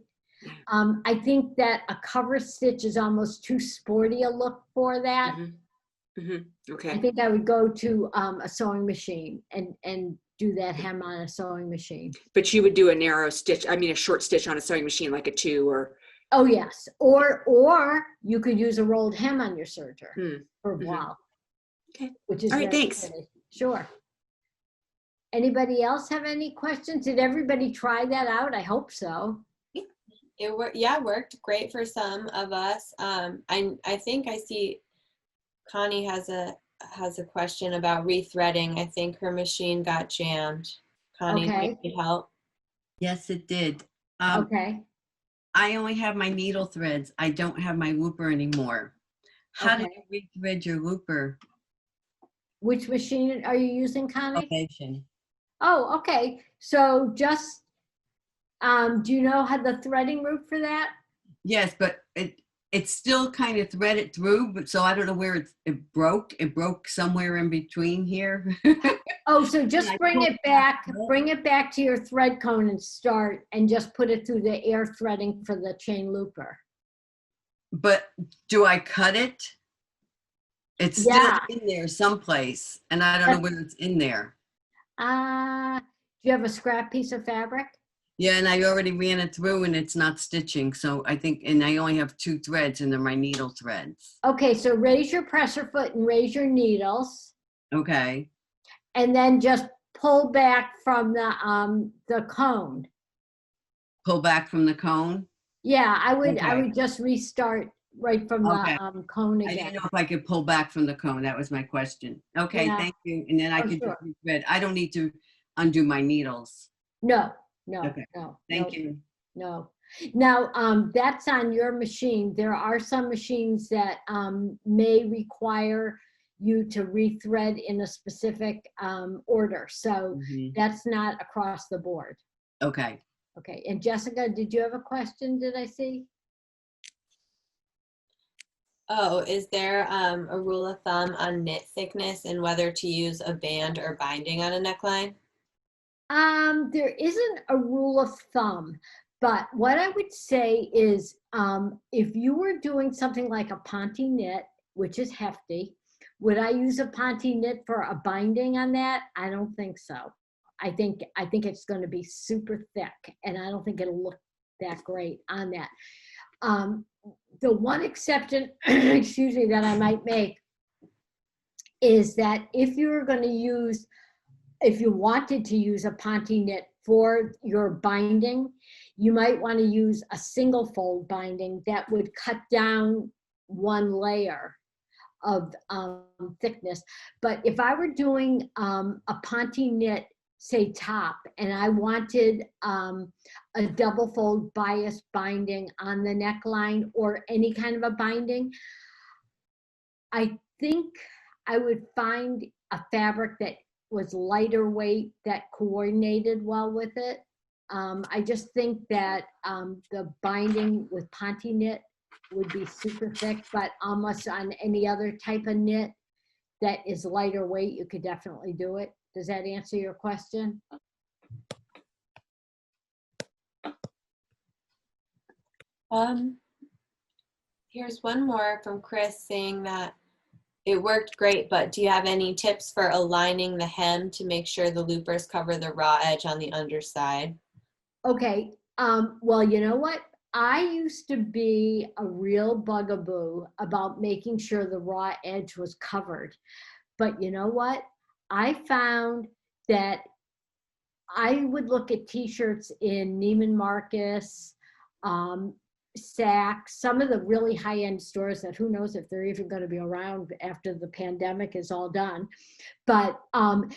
I think that a cover stitch is almost too sporty a look for that. Mm-hmm. Mm-hmm. Okay. I think I would go to a sewing machine and do that hem on a sewing machine. But you would do a narrow stitch, a short stitch on a sewing machine, like a 2 or. Oh yes, or you could use a rolled hem on your serger for voile. Okay. Which is all right. Thanks. pretty. Sure. Anybody else have any questions? Did everybody try that out? I hope so. It worked great for some of us. I think I see Connie has a question about rethreading. I think her machine got jammed. Connie, do you Okay. need help? Yes, it did. Okay. I only have my needle threads. I don't have my looper anymore. How do Okay. you rethread your looper? Which machine are you using, Connie? Ovation. Oh, okay. So just, do you know how the threading route for that? Yes, but it's still kind of threaded through, but so I don't know where it broke. It broke somewhere in between here. Oh, so just bring it back to your thread cone and start, and just put it through the air threading for the chain looper. But do I cut it? It's still in there someplace, and I don't know where it's in there. Do you have a scrap piece of fabric? Yeah, and I already ran it through and it's not stitching. So I think, and I only have 2 threads and they're my needle threads. Okay, so raise your presser foot and raise your needles. Okay. And then just pull back from the cone. Pull back from the cone? Yeah, I would just restart right from the cone again. I didn't know if I could pull back from the cone. That was my question. Okay, Yeah. thank you. And then I could sure. just thread. I don't need to undo my needles. No, Okay. no. Thank you. No. Now, that's on your machine. There are some machines that may require you to rethread in a specific order. So that's not across the board. Okay. Okay. And Jessica, did you have a question? Did I see? Oh, is there a rule of thumb on knit thickness and whether to use a band or binding on a neckline? There isn't a rule of thumb, but what I would say is if you were doing something like a Ponte knit, which is hefty, would I use a Ponte knit for a binding on that? I don't think so. I think it's going to be super thick, and I don't think it'll look that great on that. The one exception, excuse me, that I might make is that if you wanted to use a Ponte knit for your binding, you might want to use a single fold binding that would cut down one layer of thickness. But if I were doing a Ponte knit, say top, and I wanted a double fold bias binding on the neckline or any kind of a binding, I think I would find a fabric that was lighter weight that coordinated well with it. I just think that the binding with Ponte knit would be super thick, but almost on any other type of knit that is lighter weight, you could definitely do it. Does that answer your question? Here's one more from Chris saying that it worked great, but do you have any tips for aligning the hem to make sure the loopers cover the raw edge on the underside? Okay, well, you know what? I used to be a real bugaboo about making sure the raw edge was covered. But you know what? I found that I would look at t-shirts in Neiman Marcus, Saks, some of the really high-end stores that who knows if they're even going to be around after the pandemic is all done. But on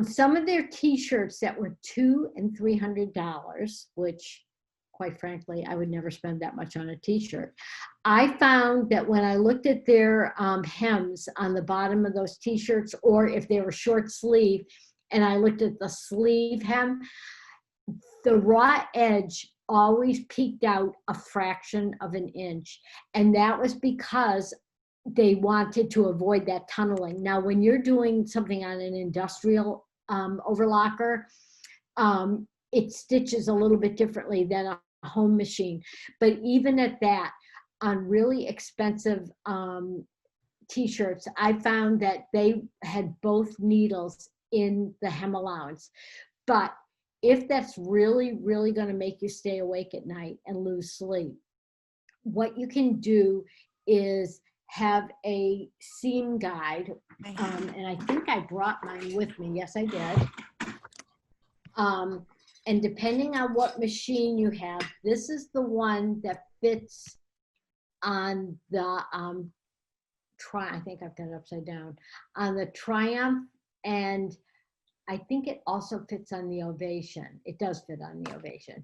some of their t-shirts that were $200 and $300, which quite frankly, I would never spend that much on a t-shirt. I found that when I looked at their hems on the bottom of those t-shirts, or if they were short sleeve, and I looked at the sleeve hem, the raw edge always peeked out a fraction of an inch. And that was because they wanted to avoid that tunneling. Now, when you're doing something on an industrial overlocker, it stitches a little bit differently than a home machine. But even at that, on really expensive t-shirts, I found that they had both needles in the hem allowance. But if that's really, really going to make you stay awake at night and lose sleep, what you can do is have a seam guide. And I think I brought mine with me. Yes, I did. And depending on what machine you have, this is the one that fits on the I think I've got it upside down, on the Triumph, and I think it also fits on the Ovation. It does fit on the Ovation.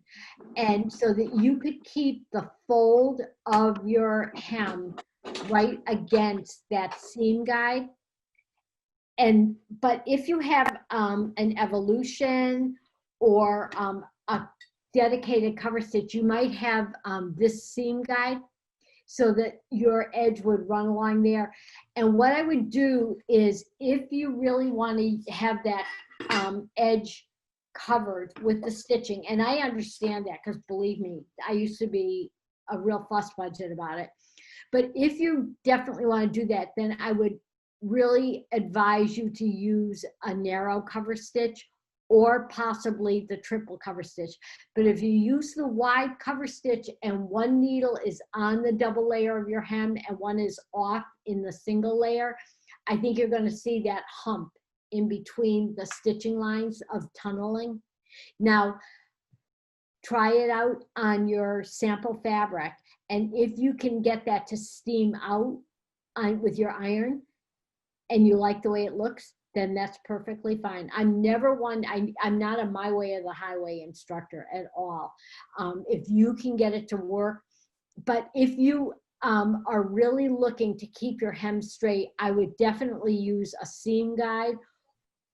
And so that you could keep the fold of your hem right against that seam guide. But if you have an Evolution or a dedicated cover stitch, you might have this seam guide so that your edge would run along there. And what I would do is, if you really want to have that edge covered with the stitching, and I understand that because believe me, I used to be a real fuss budget about it. But if you definitely want to do that, then I would really advise you to use a narrow cover stitch or possibly the triple cover stitch. But if you use the wide cover stitch and one needle is on the double layer of your hem and one is off in the single layer, I think you're going to see that hump in between the stitching lines of tunneling. Now, try it out on your sample fabric, and if you can get that to steam out with your iron and you like the way it looks, then that's perfectly fine. I'm not a my way or the highway instructor at all. If you can get it to work, but if you are really looking to keep your hem straight, I would definitely use a seam guide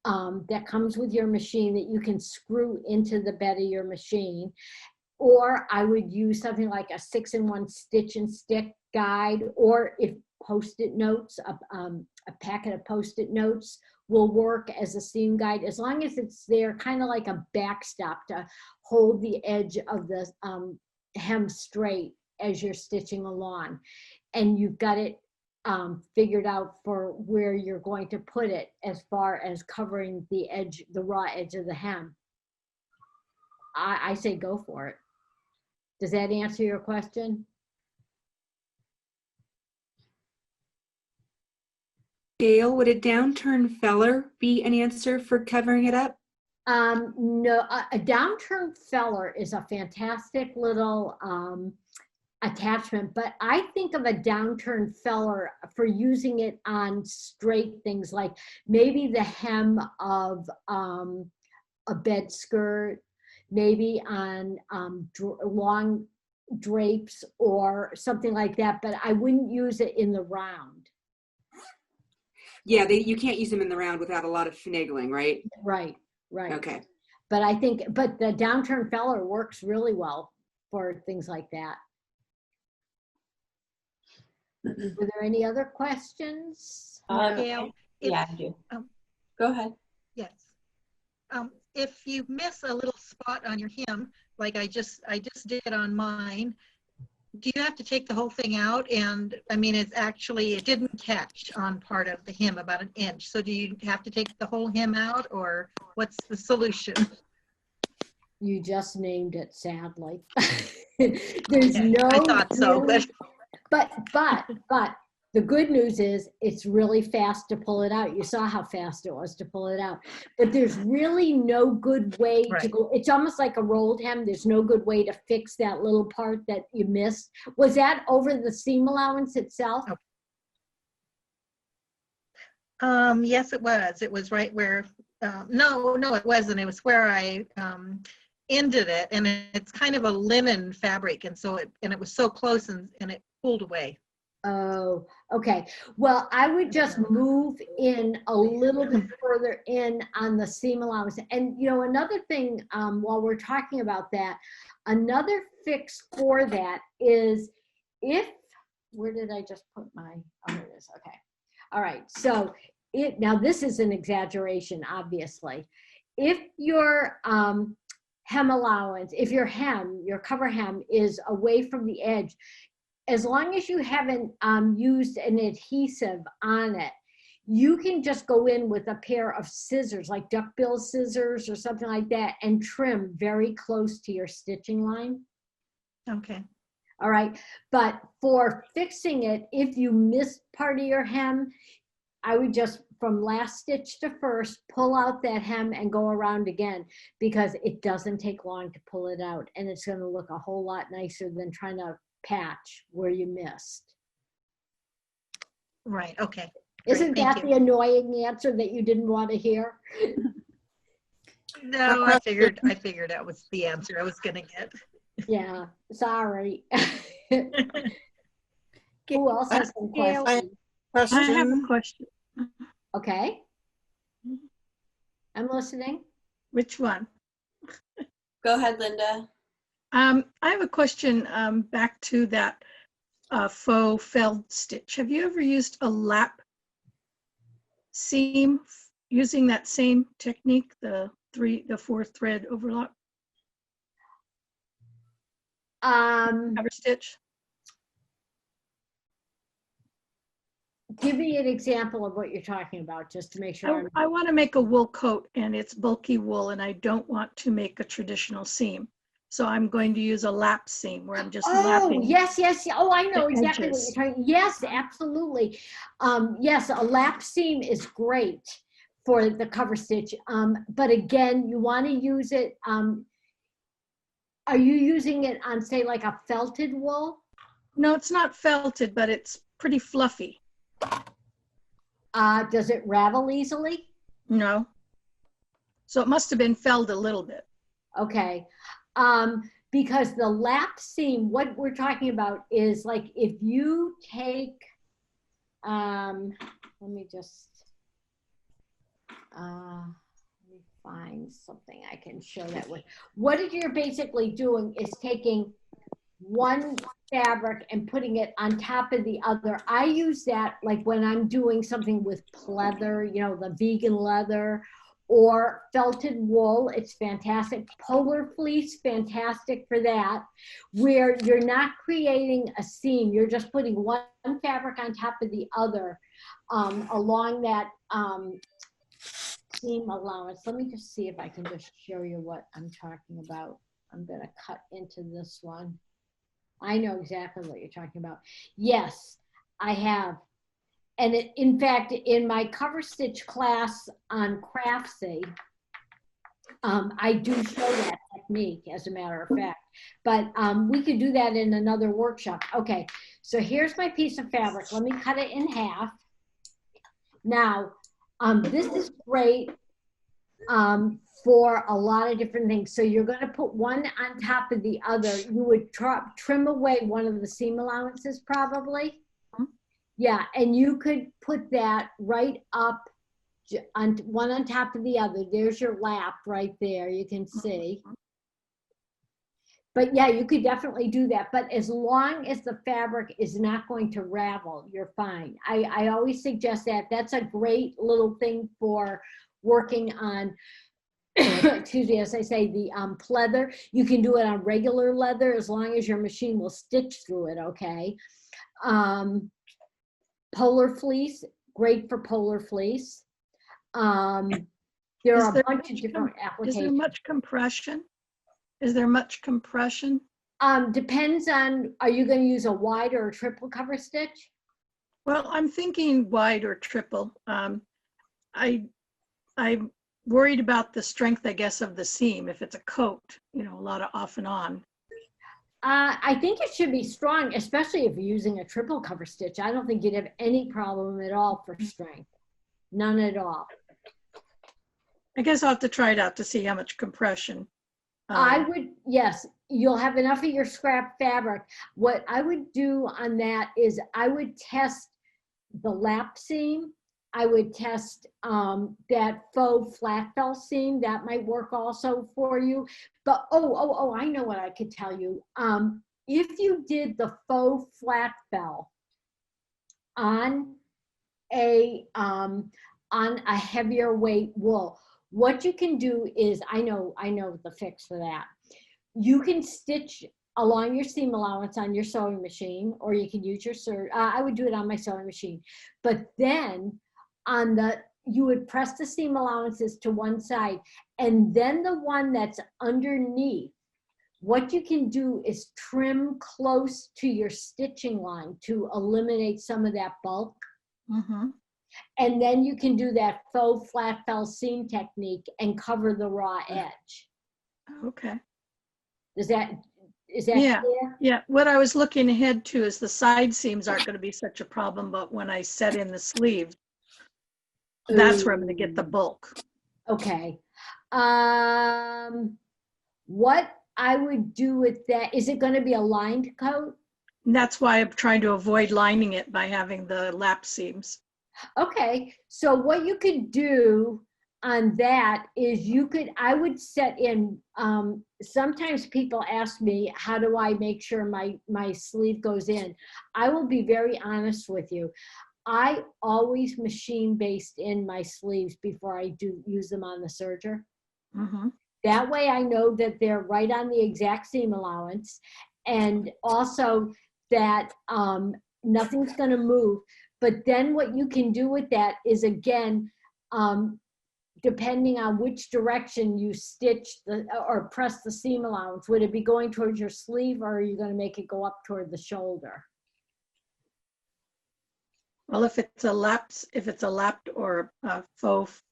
that comes with your machine that you can screw into the bed of your machine. Or I would use something like a 6-in-1 stitch and stick guide, or if Post-it notes, a packet of Post-it notes will work as a seam guide, as long as it's there kind of like a backstop to hold the edge of the hem straight as you're stitching along. And you've got it figured out for where you're going to put it as far as covering the edge, the raw edge of the hem. I say go for it. Does that answer your question? Gail, would a downturn feller be an answer for covering it up? No, a downturn feller is a fantastic little attachment, but I think of a downturn feller for using it on straight things, like maybe the hem of a bed skirt, maybe on long drapes or something like that, but I wouldn't use it in the round. Yeah, you can't use them in the round without a lot of finagling, right? Right. Okay. But I think, but the downturn feller works really well for things like that. Were there any other questions? Yeah, I do. Go ahead. Yes. If you miss a little spot on your hem, like I just did on mine, do you have to take the whole thing out? And I mean, it didn't catch on part of the hem, about 1 inch. So do you have to take the whole hem out, or what's the solution? You just named it, sadly. There's no. I thought so. But the good news is it's really fast to pull it out. You saw how fast it was to pull it out. But there's really no good way to go. It's almost like a rolled hem. There's no good way to fix that little part that you missed. Was that over the seam allowance itself? Yes, it was. It was right where, no, it wasn't. It was where I ended it, and it's kind of a linen fabric, and so it was so close, and it pulled away. Oh, okay. Well, I would just move in a little bit further in on the seam allowance. And, you know, another thing, while we're talking about that, another fix for that is where did I just put my, oh, here it is. Okay. All right. So now this is an exaggeration, obviously. If your hem allowance, if your cover hem is away from the edge, as long as you haven't used an adhesive on it, you can just go in with a pair of scissors, like duckbill scissors or something like that, and trim very close to your stitching line. Okay. All right. But for fixing it, if you missed part of your hem, I would just from last stitch to first, pull out that hem and go around again, because it doesn't take long to pull it out, and it's going to look a whole lot nicer than trying to patch where you missed. Right, okay. Isn't Great, that thank the annoying answer that you didn't want to hear? No, I figured that was the answer I was gonna get. Yeah, sorry. Who else has some questions? I have a question. Okay. I'm listening. Which one? Go ahead, Linda. I have a question back to that faux felled stitch. Have you ever used a lap seam using that same technique, the 4 thread overlock? Cover stitch. Give me an example of what you're talking about, just to make sure. I want to make a wool coat, and it's bulky wool, and I don't want to make a traditional seam. So I'm going to use a lap seam where I'm just lapping. Yes. Oh, I know exactly what edges. you're talking. Yes, absolutely. Yes, a lap seam is great for the cover stitch. But again, you want to use it. Are you using it on, say, like a felted wool? No, it's not felted, but it's pretty fluffy. Does it ravel easily? No. So it must have been felled a little bit. Okay. Because the lap seam, what we're talking about is like if you take, let me just, let me find something I can show that with. What you're basically doing is taking one fabric and putting it on top of the other. I use that like when I'm doing something with pleather, you know, the vegan leather, or felted wool. It's fantastic. Polar fleece, fantastic for that, where you're not creating a seam. You're just putting one fabric on top of the other along that seam allowance. Let me just see if I can just show you what I'm talking about. I'm going to cut into this one. I know exactly what you're talking about. Yes, I have. And in fact, in my cover stitch class on Craftsy, I do show that technique, as a matter of fact. But we could do that in another workshop. Okay, so here's my piece of fabric. Let me cut it in half. Now, this is great for a lot of different things. So you're going to put one on top of the other. You would trim away one of the seam allowances probably. Yeah, and you could put that right up on one on top of the other. There's your lap right there, you can see. But yeah, you could definitely do that. But as long as the fabric is not going to ravel, you're fine. I always suggest that. That's a great little thing for working on, excuse me, as I say, the pleather. You can do it on regular leather as long as your machine will stitch through it, okay? Polar fleece, great for polar fleece. There are a bunch of different applications. Is there much compression? Is there much compression? Depends on, are you going to use a wide or a triple cover stitch? Well, I'm thinking wide or triple. I'm worried about the strength, I guess, of the seam. If it's a coat, you know, a lot of off and on. I think it should be strong, especially if you're using a triple cover stitch. I don't think you'd have any problem at all for strength. None at all. I guess I'll have to try it out to see how much compression. I would, yes, you'll have enough of your scrap fabric. What I would do on that is I would test the lap seam. I would test that faux flat fell seam. That might work also for you. But I know what I could tell you. If you did the faux flat fell on a heavier weight wool, what you can do is, I know the fix for that. You can stitch along your seam allowance on your sewing machine, or you can use your I would do it on my sewing machine. But then you would press the seam allowances to one side, and then the one that's underneath, what you can do is trim close to your stitching line to eliminate some of that bulk. Mm-hmm. And then you can do that faux flat fell seam technique and cover the raw edge. Okay. Is that Yeah, clear? yeah. What I was looking ahead to is the side seams aren't going to be such a problem, but when I set in the sleeve, that's where I'm going to get the bulk. Okay. What I would do with that, is it going to be a lined coat? And that's why I'm trying to avoid lining it by having the lap seams. Okay, so what you could do on that is I would set in, sometimes people ask me, how do I make sure my sleeve goes in? I will be very honest with you. I always machine based in my sleeves before I do use them on the serger. Mm-hmm. That way I know that they're right on the exact seam allowance, and also that nothing's going to move. But then what you can do with that is, again, depending on which direction you stitch or press the seam allowance, would it be going towards your sleeve, or are you going to make it go up toward the shoulder? Well, if it's a lapped or a faux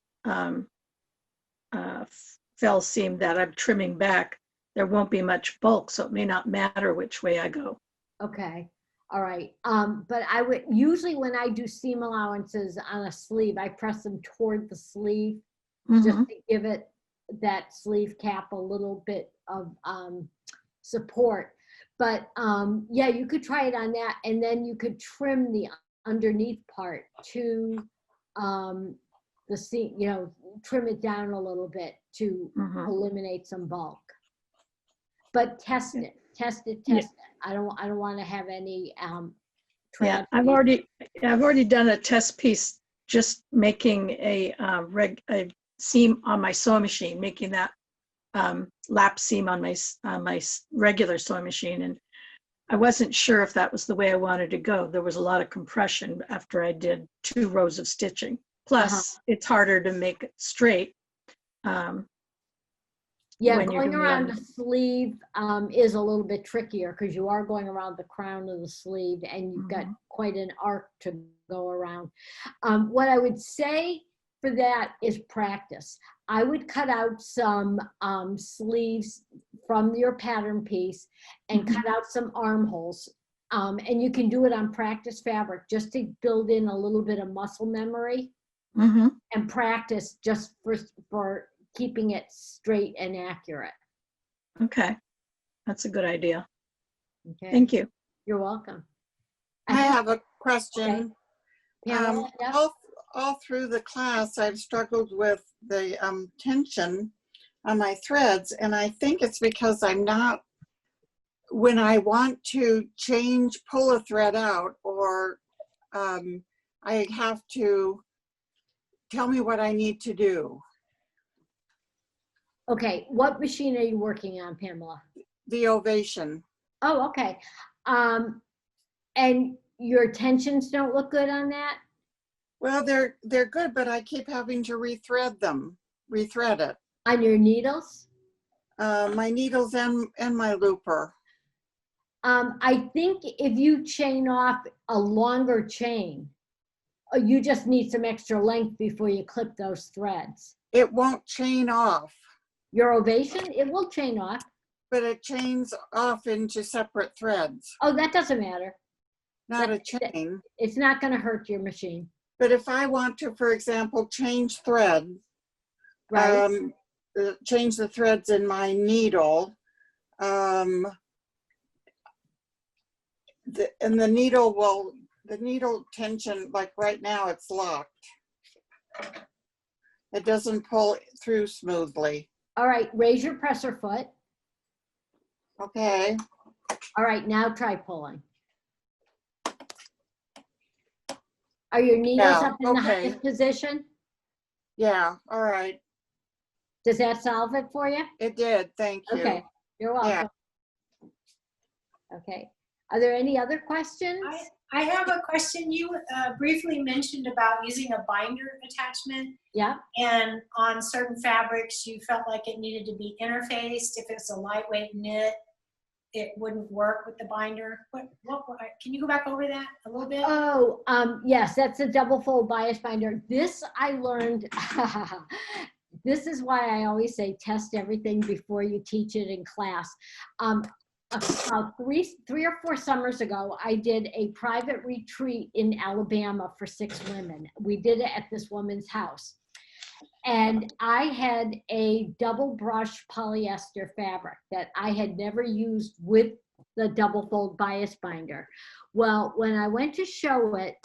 fell seam that I'm trimming back, there won't be much bulk, so it may not matter which way I go. Okay. All right. But I would usually, when I do seam allowances on a sleeve, I press them toward the sleeve, just to give it that sleeve cap a little bit of support. But yeah, you could try it on that, and then you could trim the underneath part to the seam, trim it down a little bit to eliminate some bulk. But test it. Yeah. I don't want to have any Yeah, I've already done a test piece, just making a seam on my sewing machine, making that lap seam on my regular sewing machine, and I wasn't sure if that was the way I wanted to go. There was a lot of compression after I did 2 rows of stitching. Plus, it's harder to make it straight. Yeah, going around the sleeve is a little bit trickier because you are going around the crown of the sleeve, and you've got quite an arc to go around. What I would say for that is practice. I would cut out some sleeves from your pattern piece and cut out some armholes. And you can do it on practice fabric just to build in a little bit of muscle memory and practice just for keeping it straight and accurate. Okay, that's a good idea. Okay. Thank you. You're welcome. I have a question. Okay. All through the class, I've struggled with the tension on my threads, and I think it's because I'm not, when I want to pull a thread out, or I have to tell me what I need to do. Okay, what machine are you working on, Pamela? The Ovation. Oh, okay. And your tensions don't look good on that? Well, they're good, but I keep having to rethread it. On your needles? My needles and my looper. I think if you chain off a longer chain, you just need some extra length before you clip those threads. It won't chain off. Your Ovation, it will chain off. But it chains off into separate threads. Oh, that doesn't matter. Not a chain. It's not going to hurt your machine. But if I want to, for example, change thread, change the threads in my needle, and the needle tension, like right now, it's locked. It doesn't pull through smoothly. All right, raise your presser foot. Okay. All right, now try pulling. Are your needles up in the highest position? Yeah, all right. Does that solve it for you? It did, thank you. Okay, you're welcome. Yeah. Okay, are there any other questions? I have a question. You briefly mentioned about using a binder attachment. Yeah. And on certain fabrics, you felt like it needed to be interfaced if it's a lightweight knit. it wouldn't work with the binder. What can you go back over that a little bit? Oh, yes, that's a double fold bias binder. This I learned, this is why I always say test everything before you teach it in class. About three or four summers ago, I did a private retreat in Alabama for 6 women. We did it at this woman's house. And I had a double brush polyester fabric that I had never used with the double fold bias binder. Well, when I went to show it,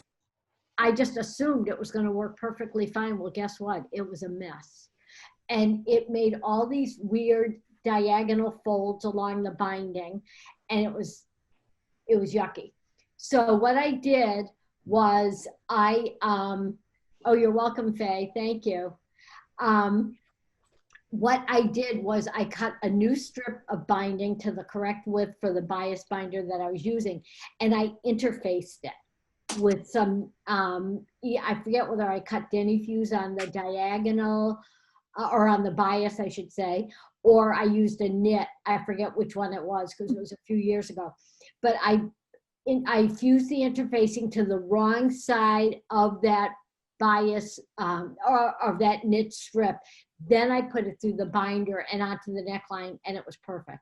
I just assumed it was going to work perfectly fine. Well, guess what? It was a mess. And it made all these weird diagonal folds along the binding, and it was yucky. So what I did was oh, you're welcome, Faye. Thank you. What I did was I cut a new strip of binding to the correct width for the bias binder that I was using, and I interfaced it with some, I forget whether I cut Denny fuse on the diagonal or on the bias, I should say, or I used a knit. I forget which one it was because it was a few years ago. But I fused the interfacing to the wrong side of that bias or of that knit strip. Then I put it through the binder and onto the neckline, and it was perfect.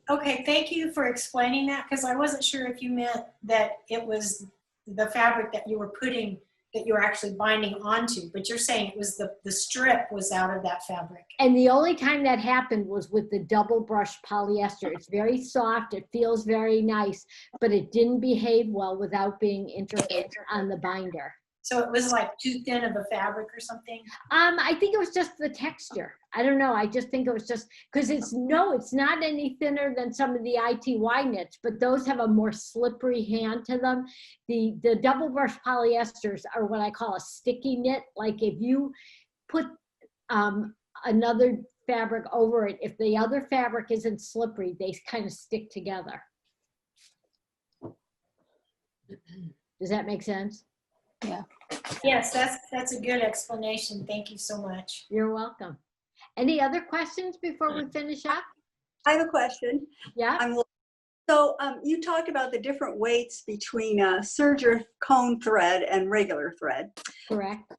Okay, thank you for explaining that, because I wasn't sure if you meant that it was the fabric that you were putting, that you were actually binding onto, but you're saying it was the strip was out of that fabric. And the only time that happened was with the double brush polyester. It's very soft, it feels very nice, but it didn't behave well without being interfaced on the binder. So it was like too thin of a fabric or something? I think it was just the texture. I don't know. I just think it was just, because it's not any thinner than some of the ITY knits, but those have a more slippery hand to them. The double brush polyesters are what I call a sticky knit. Like if you put another fabric over it, if the other fabric isn't slippery, they kind of stick together. Does that make sense? Yeah. Yes, that's a good explanation. Thank you so much. You're welcome. Any other questions before we finish up? I have a question. Yeah. So you talked about the different weights between serger cone thread and regular thread. Correct.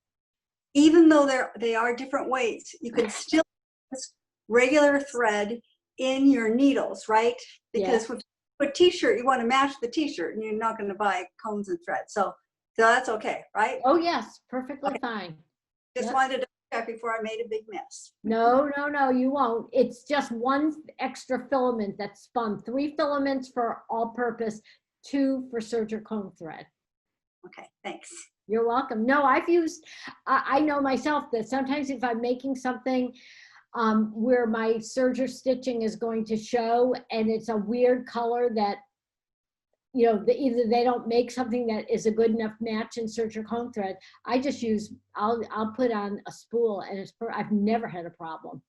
Even though they are different weights, you can still use regular thread in your needles, right? Because with a t-shirt, you want to match the t-shirt, and you're not going to buy cones and thread. So that's okay, right? Oh, yes, perfectly fine. Just wanted to check before I made a big mess. No, you won't. It's just one extra filament that's spun. 3 filaments for all purpose, 2 for serger cone thread. Okay, thanks. You're welcome. No, I've used, I know myself that sometimes if I'm making something where my serger stitching is going to show and it's a weird color that, you know, either they don't make something that is a good enough match in serger cone thread, I just use, I'll put on a spool and I've never had a problem.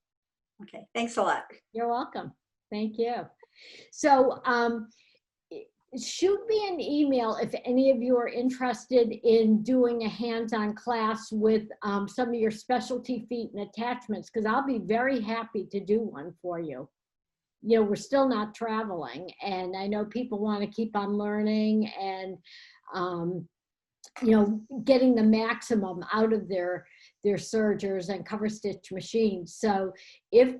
Okay, thanks a lot. You're welcome. Thank you. So shoot me an email if any of you are interested in doing a hands-on class with some of your specialty feet and attachments, because I'll be very happy to do one for you. You know, we're still not traveling, and I know people want to keep on learning and, you know, getting the maximum out of their sergers and cover stitch machines. So if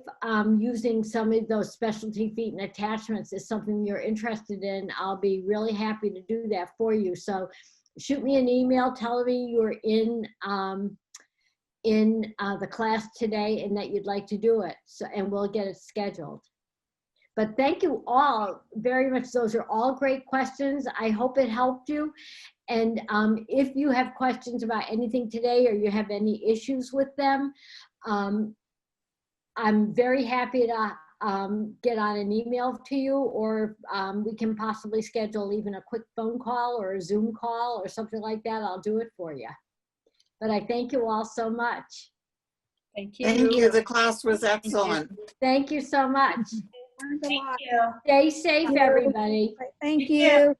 using some of those specialty feet and attachments is something you're interested in, I'll be really happy to do that for you. So shoot me an email, tell me you're in the class today and that you'd like to do it. So, and we'll get it scheduled. But thank you all very much. Those are all great questions. I hope it helped you. And if you have questions about anything today or you have any issues with them, I'm very happy to get on an email to you, or we can possibly schedule even a quick phone call or a Zoom call or something like that. I'll do it for you. But I thank you all so much. Thank you. Thank you. The class was excellent. Thank you so much. Thank you. Stay safe, everybody. Thank you.